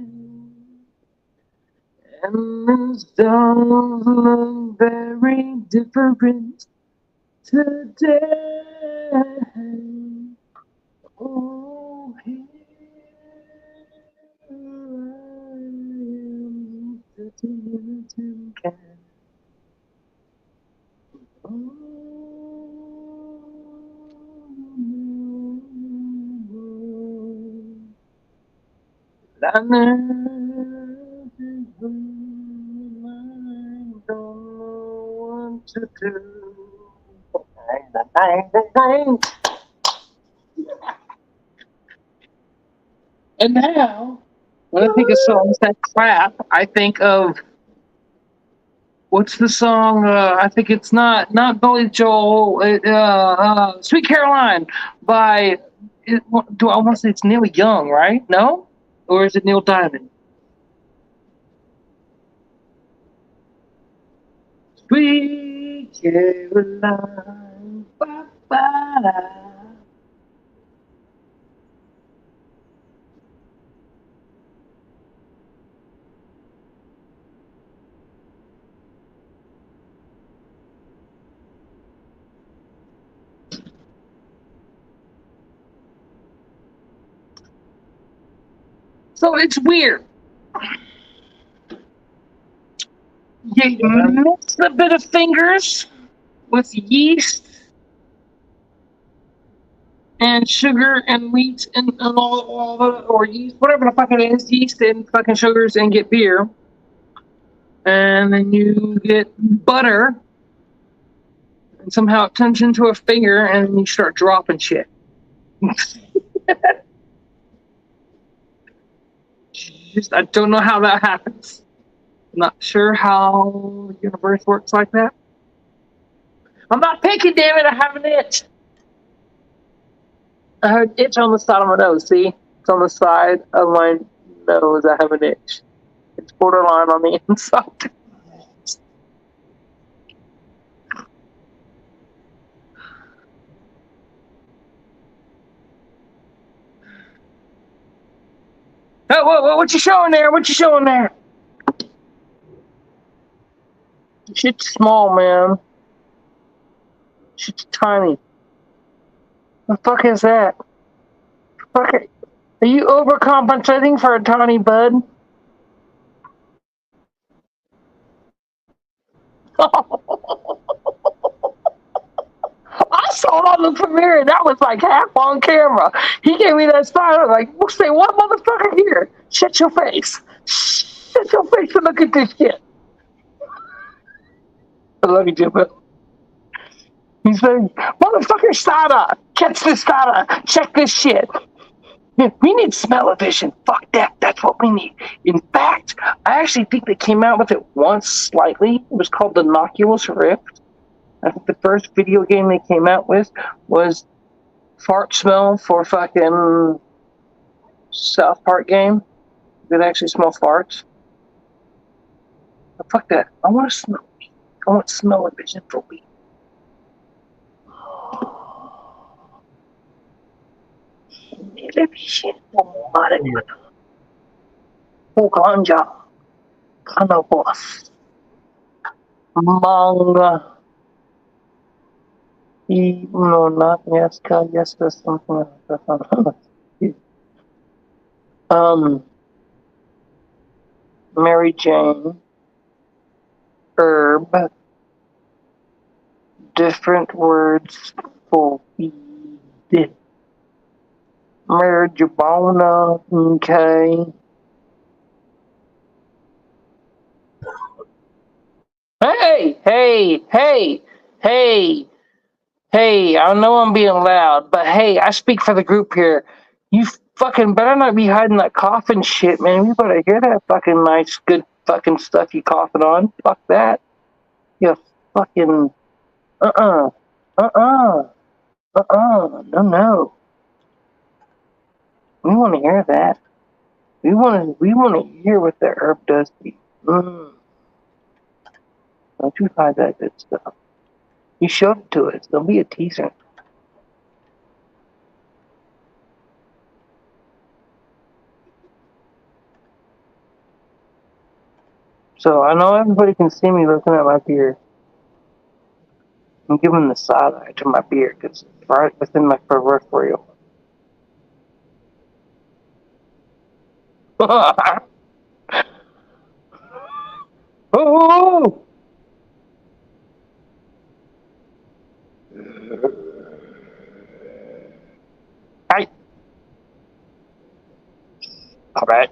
And the stars look very different today. Oh, here I am, sitting in a tin can. I know I don't know what to do. And now, when I think of songs that crap, I think of what's the song? I think it's not Billy Joel. Sweet Caroline by. Do I want to say it's Neil Young? Right? No, or is it Neil Diamond? Sweet Caroline. Ba-ba-da. So it's weird. You mix a bit of fingers with yeast and sugar and wheat and all the, or yeast, whatever the fuck it is, yeast and fucking sugars, and get beer. And then you get butter, and somehow it turns into a finger, and you start dropping shit. I don't know how that happens. I'm not sure how the universe works like that. I'm not picky, damn it, I have an itch. I have an itch on the side of my nose, see? It's on the side of my nose, I have an itch. borderline on the inside. Hey, what you showing there? What you showing there? Shit's small, man. Shit's tiny. What the fuck is that? Fuck it. Are you overcompensating for a tiny bud? I saw it on the premiere, and that was like half on camera. He gave me that sign. I was like, say what, motherfucker? Here, shut your face. Shut your face and look at this shit. I love you, Jimbo. He said, motherfucker, Sada, catch this Sada. Check this shit. We need smell-o-vision. Fuck that. That's what we need. In fact, I actually think they came out with it once slightly. It was called the Oculus Rift. I think the first video game they came out with was fart smell for fucking South Park game. You could actually smell farts. But fuck that. I want to smell weed. I want smell-o-vision for weed. Television for marijuana. For ganja. Cannabis. Manga. No, not yes, yes, there's something else. Mary Jane. Herb. Different words for weed. Marijuana, okay. Hey, I know I'm being loud, but hey, I speak for the group here. You fucking better not be hiding that coughing shit, man. We better hear that fucking nice, good fucking stuff you coughing on. Fuck that. You fucking, no. We want to hear that. We want to hear what the herb does to you. Don't you hide that good stuff. You showed it to us. Don't be a teaser. So I know everybody can see me looking at my beard. I'm giving the side eye to my beard because it's right within my peripheral. Oh! Hey! Alright.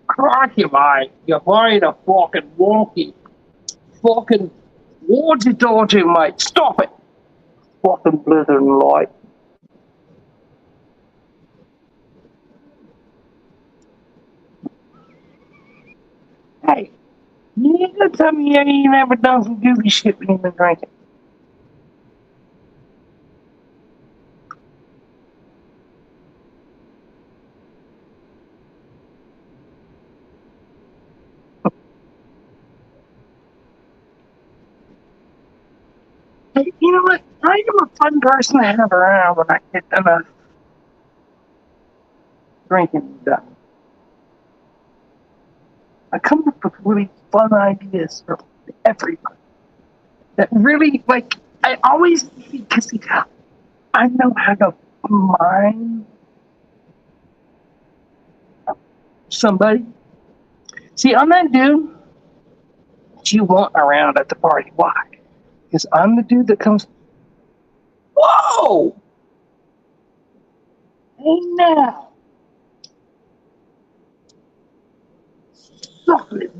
Crikey, mate. You're playing a fucking wonky. Fucking what's it all to, mate? Stop it! Fucking blithering light. Hey, you ain't gonna tell me you ain't ever done some goofy shit when you've been drinking. Hey, you know what? I am a fun person to have around when I get enough drinking done. I come up with really fun ideas for everybody. That really, like, I always, because I know how to mime somebody. See, I'm that dude that you want around at the party. Why? Because I'm the dude that comes, whoa! Hey now! Alright,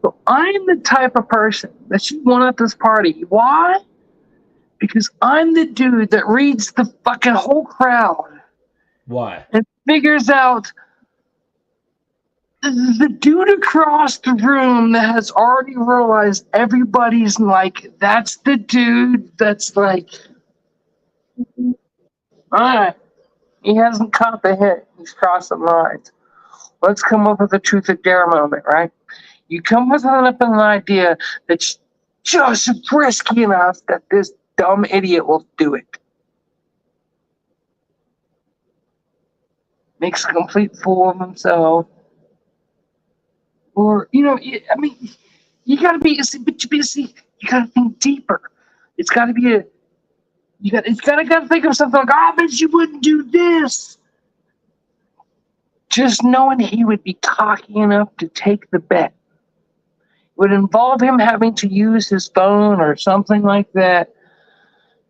so I'm the type of person that you want at this party. Why? Because I'm the dude that reads the fucking whole crowd Why? and figures out the dude across the room that has already realized everybody's like, that's the dude that's like, alright, he hasn't caught the hit. He's crossing lines. let's come up with a truth or dare moment, right? You come with an idea that's just risky enough that this dumb idiot will do it. Makes a complete fool of himself. Or, you gotta be, you gotta think deeper. It's gotta be gotta think of something like, I bet you wouldn't do this. Just knowing he would be cocky enough to take the bet would involve him having to use his phone or something like that.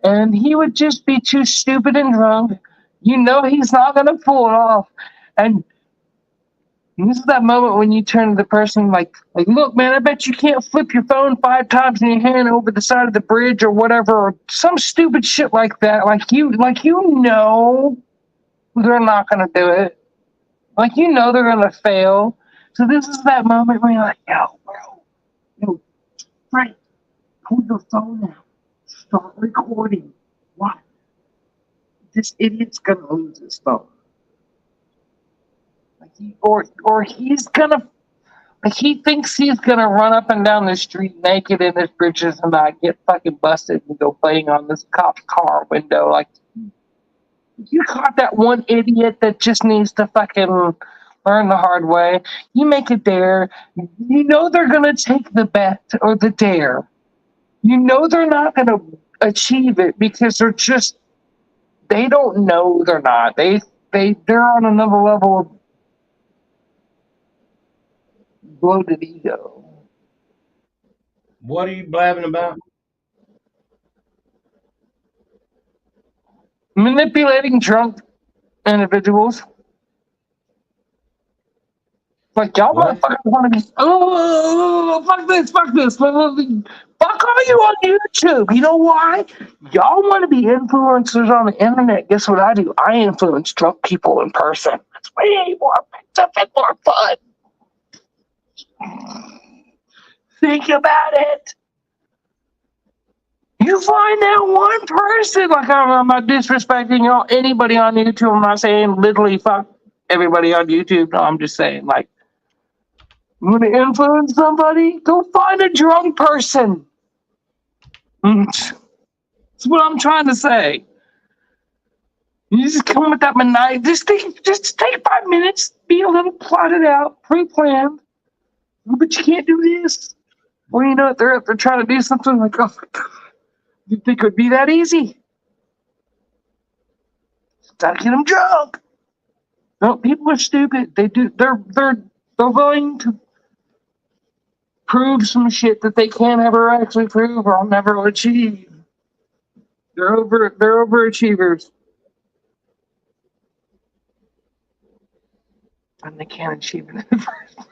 And he would just be too stupid and drunk. He's not going to pull it off. And this is that moment when you turn to the person like, look, man, I bet you can't flip your phone 5 times in your hand over the side of the bridge or whatever, or some stupid shit like that. They're not going to do it. They're going to fail. So this is that moment where you're like, yo, bro, Frank, pull your phone out. Start recording. What? This idiot's going to lose his phone. He's going to, he thinks he's going to run up and down the street naked in his britches and not get fucking busted and go bang on this cop's car window. You caught that one idiot that just needs to fucking learn the hard way. You make a dare. They're going to take the bet or the dare. They're not going to achieve it because they don't know they're not. They're on another level of bloated ego. What are you blabbing about? Manipulating drunk individuals. Y'all What? motherfuckers want to be, fuck this. Fuck all you on YouTube. You know why? Y'all want to be influencers on the internet. Guess what I do? I influence drunk people in person. It's way more effective and more fun. Think about it. You find that one person, I'm not disrespecting anybody on YouTube. I'm not saying literally fuck everybody on YouTube. No, I'm just saying, you want to influence somebody? Go find a drunk person. That's what I'm trying to say. You just come with that maniac. Just take 5 minutes. Be a little plotted out, pre-planned. But you can't do this. Well, they're trying to do something like, oh my God. You think it would be that easy? Gotta get them drunk. No, people are stupid. They're willing to prove some shit that they can't ever actually prove or never achieve. They're overachievers. And they can't achieve it in the first place.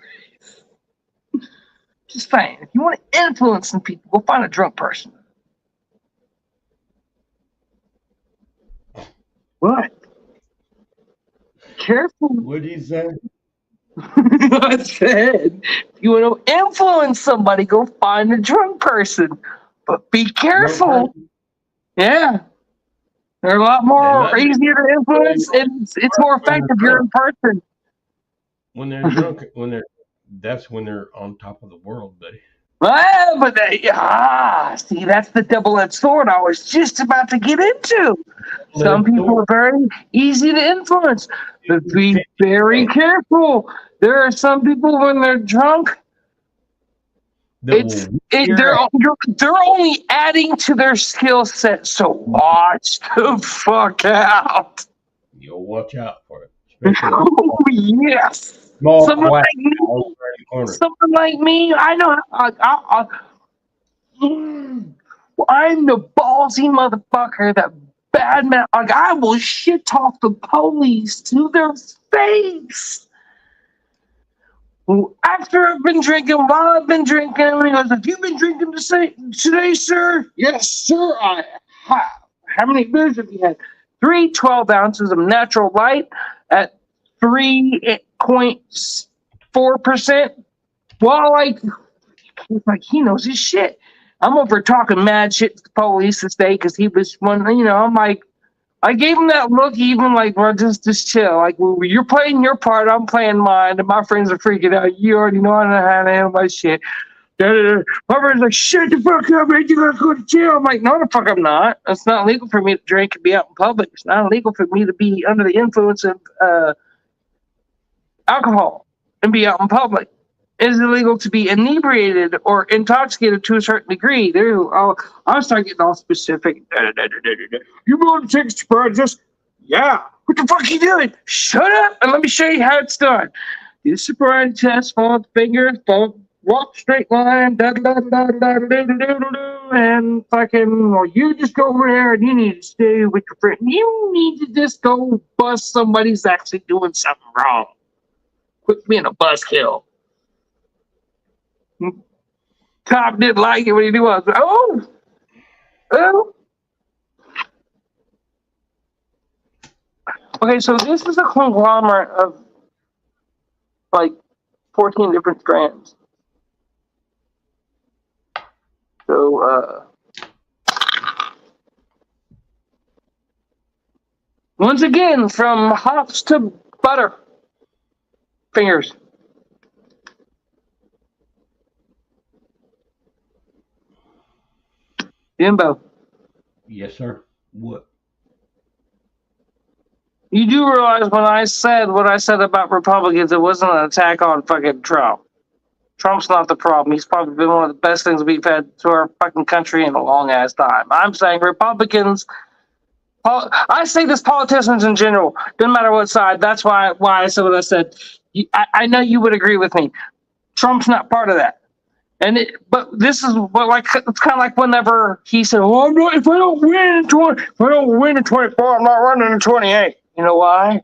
Just saying, if you want to influence some people, go find a drunk person. What? Careful. What did he say? I said, if you want to influence somebody, go find a drunk person. But be careful. Yeah. They're a lot more easier to influence, and it's more effective if you're in person. When they're drunk, that's when they're on top of the world, buddy. Well, but see, that's the double-edged sword I was just about to get into. Some people are very easy to influence, but be very careful. There are some people when they're drunk, they're only adding to their skill set. So watch the fuck out. You'll watch out for it. Oh yes. Someone like me, I know. I'm the ballsy motherfucker that bad man. I will shit talk the police to their face. After I've been drinking, while I've been drinking, and he goes, "Have you been drinking today, sir?" "Yes, sir, I have." "How many beers have you had?" 3 12 ounces of natural light at 3.4%. Well, he knows his shit. I'm over talking mad shit to the police this day because he was one. I'm like, I gave him that look, even like, bro, just chill. Like, you're playing your part, I'm playing mine, and my friends are freaking out. You already know I know how to handle my shit. My friend's like, shut the fuck up, man. You gotta go to jail. I'm like, no, the fuck I'm not. It's not legal for me to drink and be out in public. It's not illegal for me to be under the influence of alcohol and be out in public. It is illegal to be inebriated or intoxicated to a certain degree. I'll start getting all specific. You want to take a Sprite? Just, yeah. What the fuck are you doing? Shut up and let me show you how it's done. Do the sobriety test, follow the fingers, walk straight line, and fucking, well, you just go over there and you need to stay with your friend. You need to just go bust somebody's actually doing something wrong. Quit being a buzzkill. Cop didn't like it when he knew I was, oh. Okay, so this is a conglomerate of like 14 different strands. So, once again, from hops to butter fingers. Jimbo, Yes, sir. What? you do realize when I said what I said about Republicans, it wasn't an attack on fucking Trump. Trump's not the problem. He's probably been one of the best things we've had to our fucking country in a long ass time. I'm saying Republicans. I say this politicians in general, doesn't matter what side. That's why I said what I said. I know you would agree with me. Trump's not part of that. But this is what, like, it's kind of like whenever he said, "Well, I'm not, if I don't win in 24, I'm not running in 28." You know why?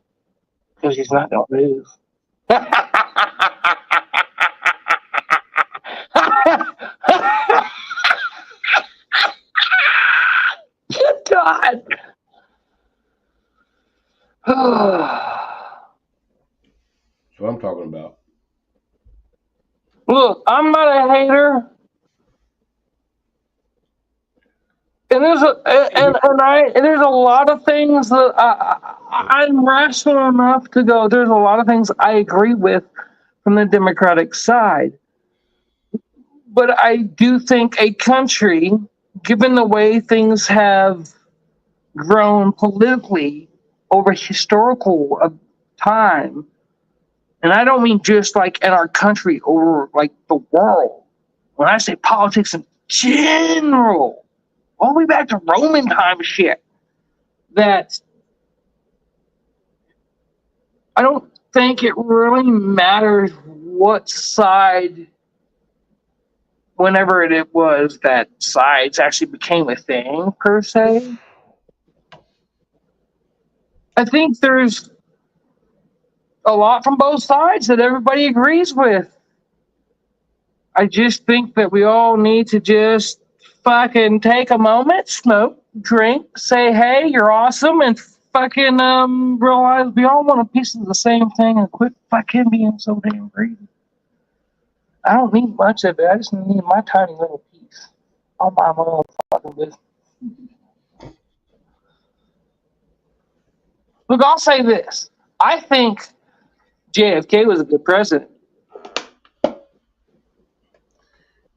Because he's not gonna lose. Good God. That's what I'm talking about. Look, I'm not a hater. And there's a lot of things that I'm rational enough to go. There's a lot of things I agree with from the Democratic side, but I do think a country, given the way things have grown politically over historical time, and I don't mean just like in our country, over like the world. When I say politics in general, all the way back to Roman time shit, that I don't think it really matters what side, whenever it was that sides actually became a thing, per se. I think there's a lot from both sides that everybody agrees with. I just think that we all need to just fucking take a moment, smoke, drink, say, hey, you're awesome, and fucking realize we all want a piece of the same thing and quit fucking being so damn greedy. I don't need much of it. I just need my tiny little piece. I'll buy my own fucking business. Look, I'll say this. I think JFK was a good president.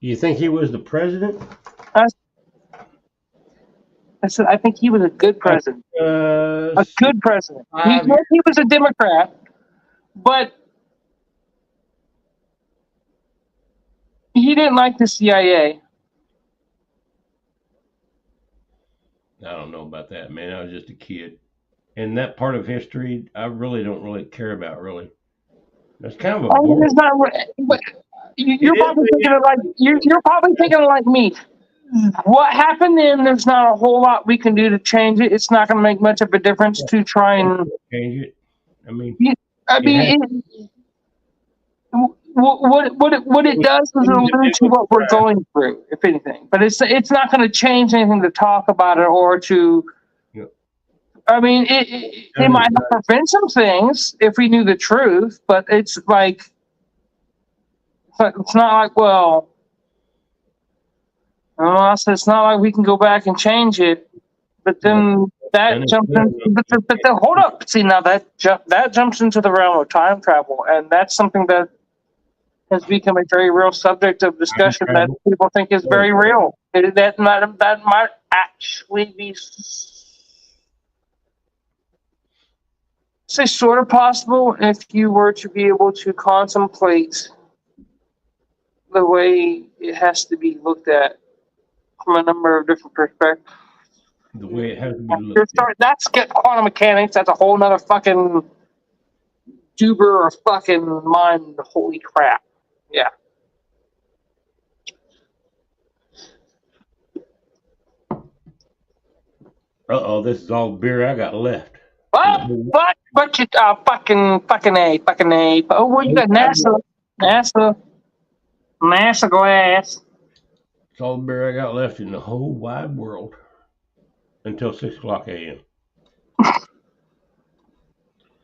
You think he was the president? I said, I think he was a good president. A good president. He was a Democrat, but he didn't like the CIA. I don't know about that, man. I was just a kid. And that part of history, I really don't really care about, really. That's kind of a boring. It's not, but you're probably thinking like me. What happened then? There's not a whole lot we can do to change it. It's not going to make much of a difference to try and change it. I mean, what it does is it alludes to what we're going through, if anything. But it's not going to change anything to talk about it or to. I mean, it might help prevent some things if we knew the truth, but it's like it's not like, well, it's not like we can go back and change it. But then That jumps in, but hold up. See, now that jumps into the realm of time travel, and that's something that has become a very real subject of discussion that people think is very real. That might actually be, say, sort of possible if you were to be able to contemplate the way it has to be looked at from a number of different perspectives. The way it has to be looked at. That's quantum mechanics. That's a whole nother fucking tuber or fucking mind. Holy crap. Yeah. Uh-oh, this is all beer I got left. What? But you, fucking A. Oh, well, you got NASA glass. It's all the beer I got left in the whole wide world until 6 o'clock a.m.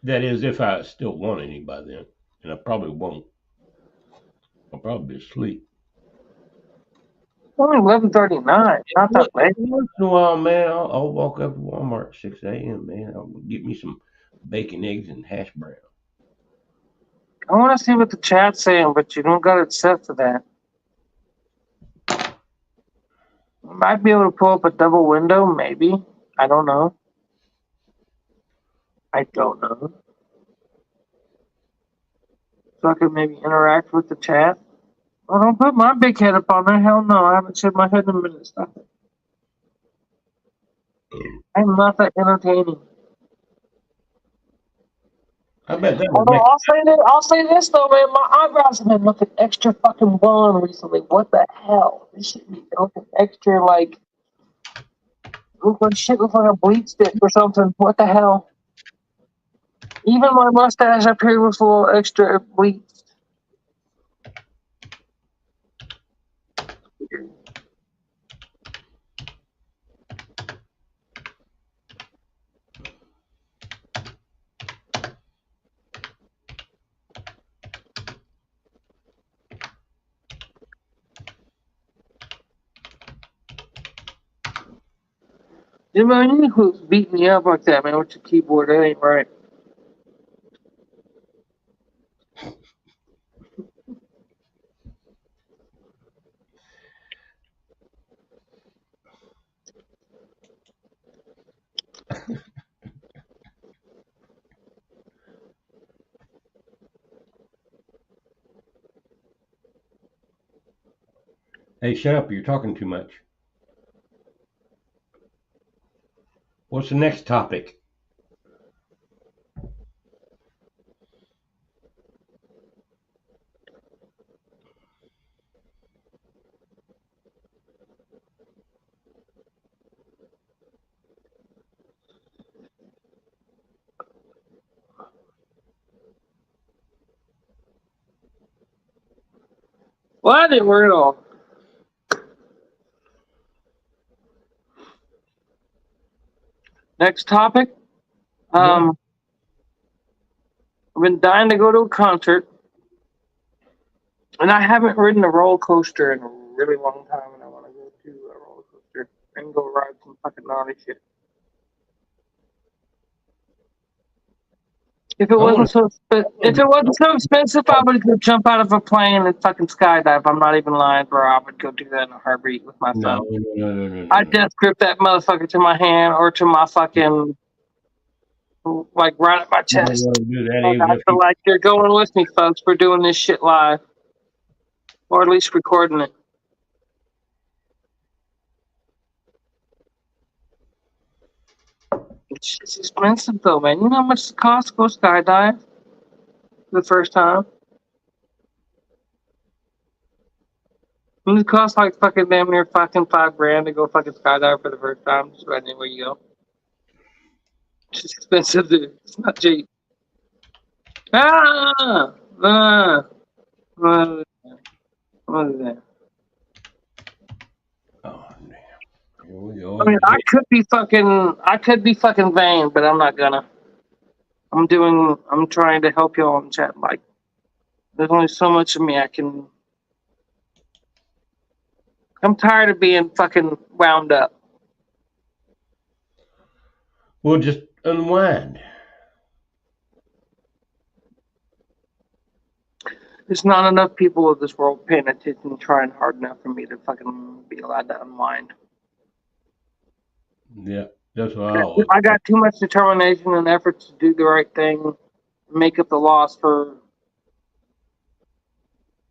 That is, if I still want any by then, and I probably won't. I'll probably be asleep. Only 11:39. Not that late. Once in a while, man, I'll walk up to Walmart at 6 a.m., man. I'll get me some bacon, eggs, and hash brown. I want to see what the chat's saying, but you don't got it set for that. Might be able to pull up a double window, maybe. I don't know. So I could maybe interact with the chat. Oh, don't put my big head up on there. Hell no, I haven't shed my head in a minute. Stop it. I'm not that entertaining. I bet that would Although make I'll say this though, man, my eyebrows have been looking extra fucking blonde recently. What the hell? This should be looking extra like look like a bleach stick or something. What the hell? Even my mustache up here was a little extra bleached. Jimbo, you need to beat me up like that, man, with your keyboard. That ain't right. Hey, shut up. You're talking too much. What's the next topic? Well, I didn't worry at all. Next topic. I've been dying to go to a concert, and I haven't ridden a roller coaster in a really long time, and I want to go to a roller coaster and go ride some fucking naughty shit. If it wasn't so expensive, I would go jump out of a plane and fucking skydive. I'm not even lying, bro. I would go do that in a heartbeat with my son. No. I'd death grip that motherfucker to my hand or to my fucking, like, right at my chest. I feel like you're going with me, folks. We're doing this shit live. Or at least recording it. It's expensive, though, man. You know how much it costs to go skydive the first time? It costs like fucking damn near fucking $5,000 to go fucking skydive for the first time, just right anywhere you go. It's just expensive, dude. It's not cheap. What is that? Oh, damn. Here we go. I mean, I could be fucking vain, but I'm not gonna. I'm trying to help y'all in chat. Like, there's only so much of me I can. I'm tired of being fucking wound up. We'll just unwind. There's not enough people of this world paying attention and trying hard enough for me to fucking be allowed to unwind. Yeah, that's what I always. I got too much determination and effort to do the right thing, make up the loss for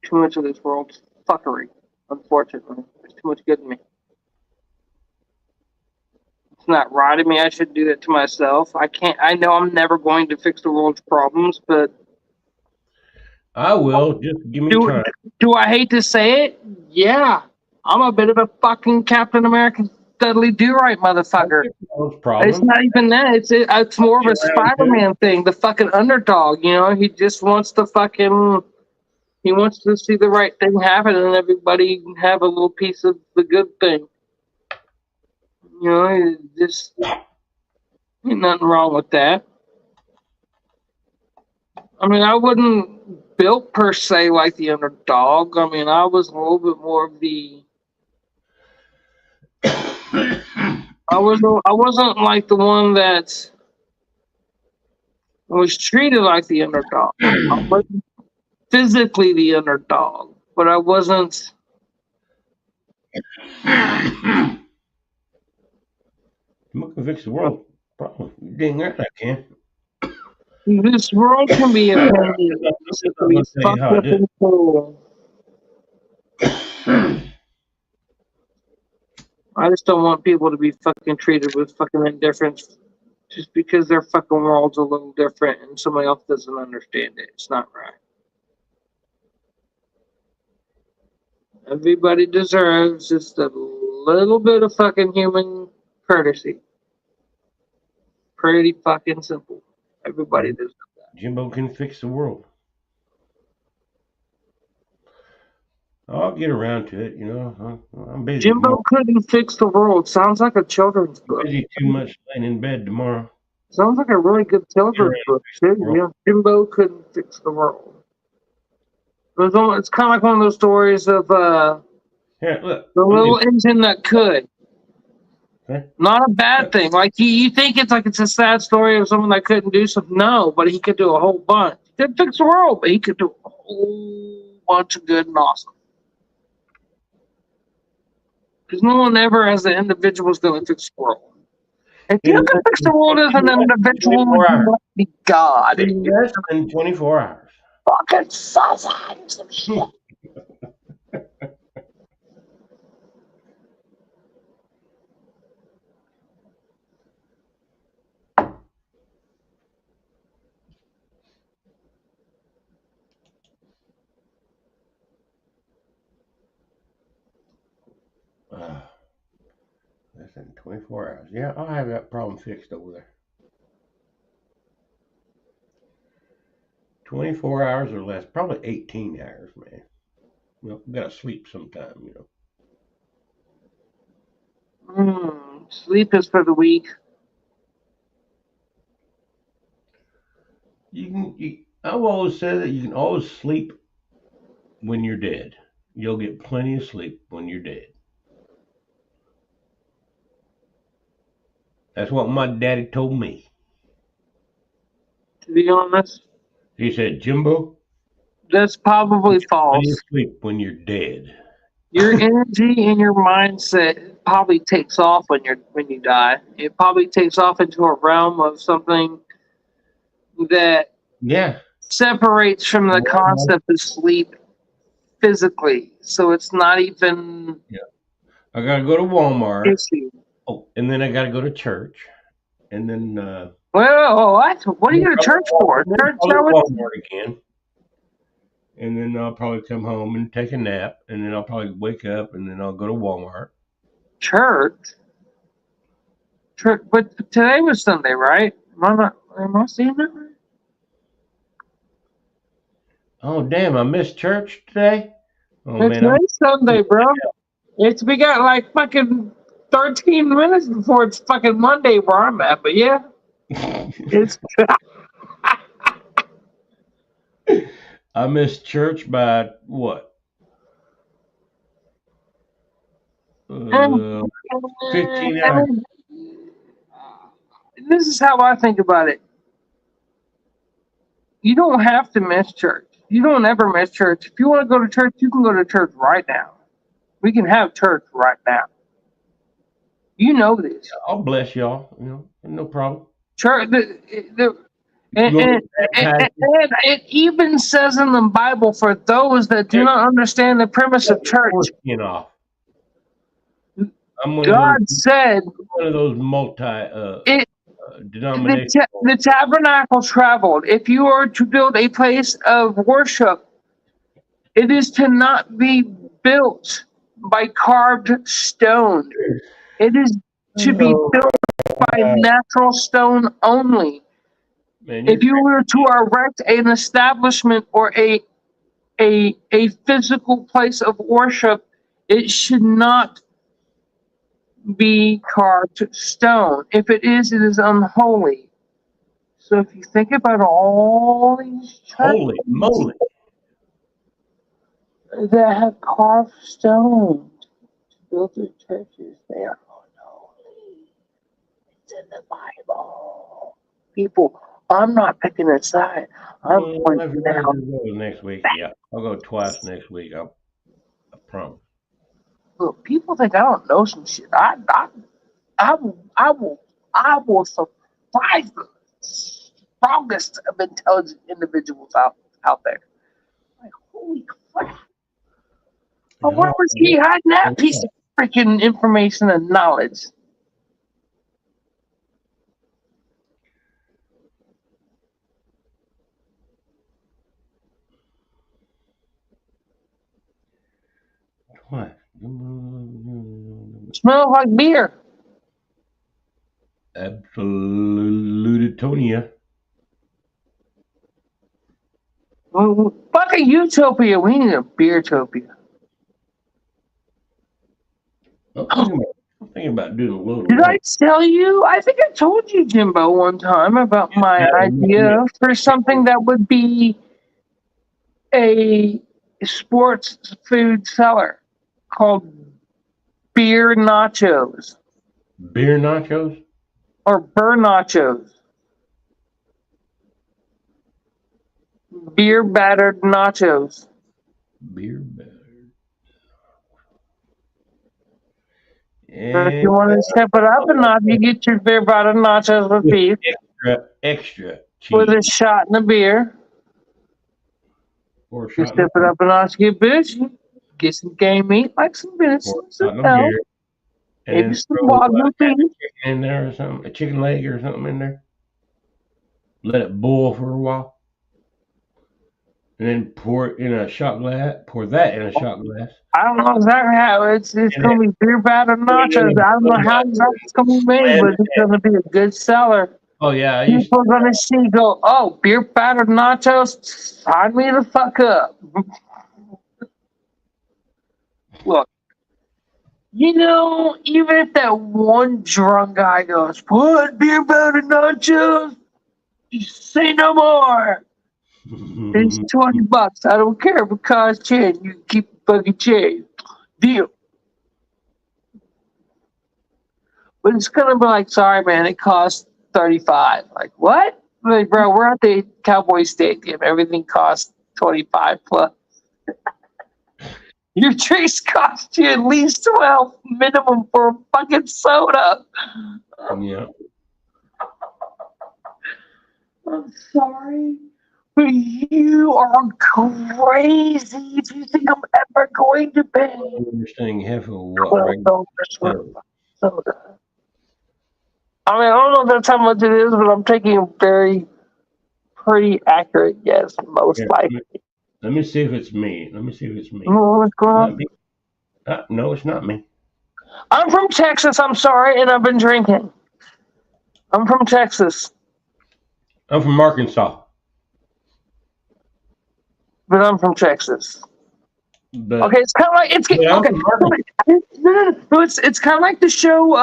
too much of this world's fuckery. Unfortunately, there's too much good in me. It's not right of me. I should do that to myself. I can't. I know I'm never going to fix the world's problems, but I will. Just give me do time. do I hate to say it? Yeah, I'm a bit of a fucking Captain America Dudley Do-Right motherfucker. Those It's problems. not even that. It's more of a Spider-Man thing. The fucking underdog. You know, he just wants to fucking. He wants to see the right thing happen and everybody have a little piece of the good thing. You know, it just ain't nothing wrong with that. I mean, I wasn't built per se like the underdog. I mean, I was a little bit more of the. I wasn't like the one that was treated like the underdog. I wasn't physically the underdog, but I wasn't. I'm gonna fix the world problem. You dang right I can. This world can be a pain. It can be fucked up and cool. I just don't want people to be fucking treated with fucking indifference just because their fucking world's a little different and somebody else doesn't understand it. It's not right. Everybody deserves just a little bit of fucking human courtesy. Pretty fucking simple. Everybody deserves that. Jimbo can fix the world. I'll get around to it, you know. I'm busy Jimbo tomorrow. couldn't fix the world. Sounds like a children's I'm book. busy too much laying in bed tomorrow. Sounds like a really good children's book too. Yeah, Jimbo couldn't fix the world. It's kind of like one of those stories of Here, look. the little engine that could. Okay. Not a bad thing. Like you think it's like it's a sad story of someone that couldn't do something. No, but he could do a whole bunch. He didn't fix the world, but he could do a whole bunch of good and awesome. Because no one ever, as an individual, is going to fix the world. If you can fix the world as an individual, you must be God. In less than 24 hours. Fucking sausage of shit. Less than 24 hours. Yeah, I'll have that problem fixed over there. 24 hours or less. Probably 18 hours, man. Well, gotta sleep sometime, you know. Sleep is for the weak. I've always said that you can always sleep when you're dead. You'll get plenty of sleep when you're dead. That's what my daddy told me. To be honest, He said, Jimbo, that's probably plenty false. of sleep when you're dead. Your energy and your mindset probably takes off when you die. It probably takes off into a realm of something that Yeah. separates from the concept of sleep physically. So it's not even Yeah. I gotta go to Walmart. issue. Oh, and then I gotta go to church. And then Well, what? What are you going to church for? Church? I'll go to Walmart again. And then I'll probably come home and take a nap, and then I'll probably wake up, and then I'll go to Walmart. Church? But today was Sunday, right? Am I seeing that right? Oh, damn, I missed church today? Oh, It's man. Sunday, bro. We got like fucking 13 minutes before it's fucking Monday where I'm at, but yeah. It's I missed church by what? 15 hours. this is how I think about it. You don't have to miss church. You don't ever miss church. If you want to go to church, you can go to church right now. We can have church right now. You know this. I'll bless y'all. You know, no problem. Church, and, You want and, me and, baptized? and it even says in the Bible for those that do not understand the premise of church, Foreskin off. I'm God said one of those multi it. denominational. The tabernacle traveled. If you are to build a place of worship, it is to not be built by carved stone. It is to be built by natural stone only. Man, If you were to erect an establishment or a physical place of worship, it should not be carved stone. If it is unholy. So if you think about all these holy churches moly. that have carved stone to build their churches, they are unholy. It's in the Bible. People, I'm not picking a side. I'm Well, pointing out. next week. Yeah, I'll go twice next week. I promise. Look, people think I don't know some shit. I will surprise the strongest of intelligent individuals out there. Like, holy crap. Well, where was he hiding that piece of freaking information and knowledge? What? Smells like beer. Absolutitonia. Fuck a utopia. We need a beertopia. I'm thinking about doing a little. Did I tell you? I think I told you, Jimbo, one time about my idea for something that would be a sports food seller called Beer Nachos Beer nachos? or Burr Nachos. Beer battered nachos. Beer better. So if you want to step it up a notch, you get your beer battered nachos with beef Extra with a cheese. shot in the beer. Or a You shot step it up a notch, get bougie. Get some game meat, like some venison, some of elk, beer. And maybe then some throw wagyu beef. chicken in there or something, a chicken leg or something in there. Let it boil for a while. And then pour it in a shot glass. Pour that in a shot glass. I don't know exactly how it's going to be beer battered nachos. I don't know how exactly it's going to be made, but it's going to be a good seller. Oh yeah, I People used to, are going to see, go, oh, beer battered nachos, sign me the fuck up. Look, you know, even if that one drunk guy goes, what, beer battered nachos? Just say no more. It's $20. I don't care if it costs 10. You keep the fucking change. Deal. But it's gonna be like, sorry, man, it costs 35. Like, what? Like, bro, we're at the Cowboy Stadium. Everything costs 25 plus. Your drinks cost you at least 12 minimum for a fucking soda. yeah. I'm sorry, but you are crazy if you think I'm ever going to pay Understanding half of what right $12 for a soda. I mean, I don't know if that's how much it is, but I'm taking a pretty accurate guess, most Yeah, likely. let me see if it's me. Let me see if it's me. What's going Not on? me. No, it's not me. I'm from Texas, I'm sorry, and I've been drinking. I'm from Texas, I'm from Arkansas. but I'm from Texas. But Okay, it's kind of like it's Yeah, I'm okay. from Arkansas. No, it's kind of like the show.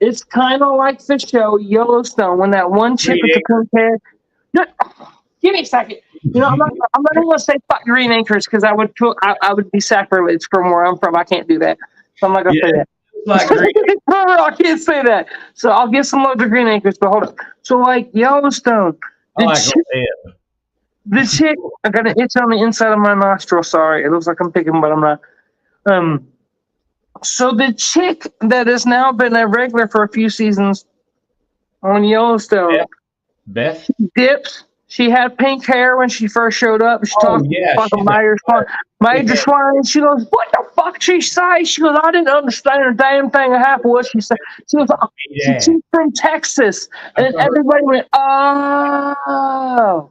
It's kind of like the show Yellowstone when that one chick with the pink hair. No, give me a second. You know, I'm not even gonna say fuck Green Acres because I would be sacrilege from where I'm from. I can't do that, so I'm not gonna say that. Like green. I can't say that. So I'll give some love to Green Acres, but hold on. So like Yellowstone, I the like chick, red. the chick, I got an itch on the inside of my nostril. Sorry, it looks like I'm picking, but I'm not. So the chick that has now been a regular for a few seasons on Yellowstone, Beth. Dips. She had pink hair when she first showed up. She Oh talked yeah, fucking she's a Major Swan. She goes, "What the fuck she say?" She goes, "I didn't understand a damn thing of half of what she said." She goes, yeah. "She's from Texas," I and saw her. everybody went, "Oh,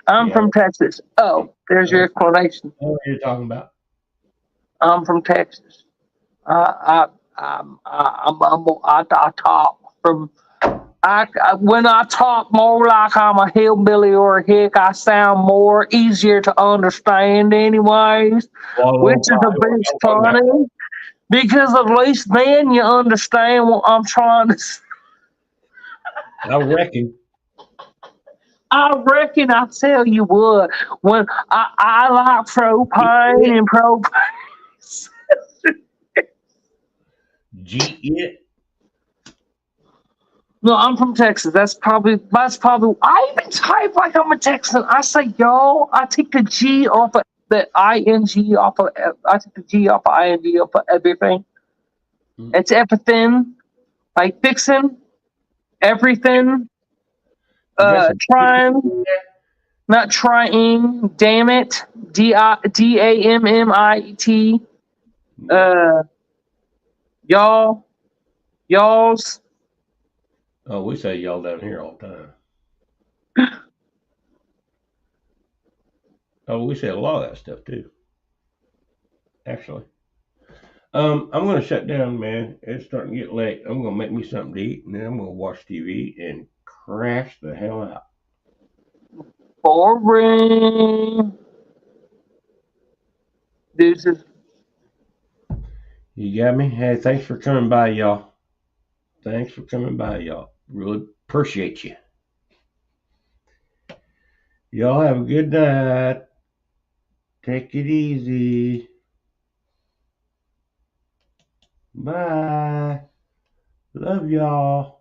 I'm Yeah, from Texas." Oh, there's your explanation. I know what you're talking about. I'm from Texas. I talk from. When I talk more like I'm a hillbilly or a hick, I sound more easier to understand, anyways, which is a bit funny because at least then you understand what I'm trying to say. I reckon. I reckon I tell you what, when I like propane and propane. It. No, I'm from Texas. That's probably. I even type like I'm a Texan. I say y'all. I take the G off of the ing off of. I take the G off of ing off of everything. Mm. It's everything. Like fixing everything. You got some Trying, not trying. Damn it. Dammit. Y'all. Y'all's. Oh, we say y'all down here all the time. Oh, we say a lot of that stuff too. Actually. I'm gonna shut down, man. It's starting to get late. I'm gonna make me something to eat, and then I'm gonna watch TV and crash the hell out. Boring. Deuces. You got me? Hey, thanks for coming by, y'all. Thanks for coming by, y'all. Really appreciate you. Y'all have a good night. Take it easy. Bye. Love y'all.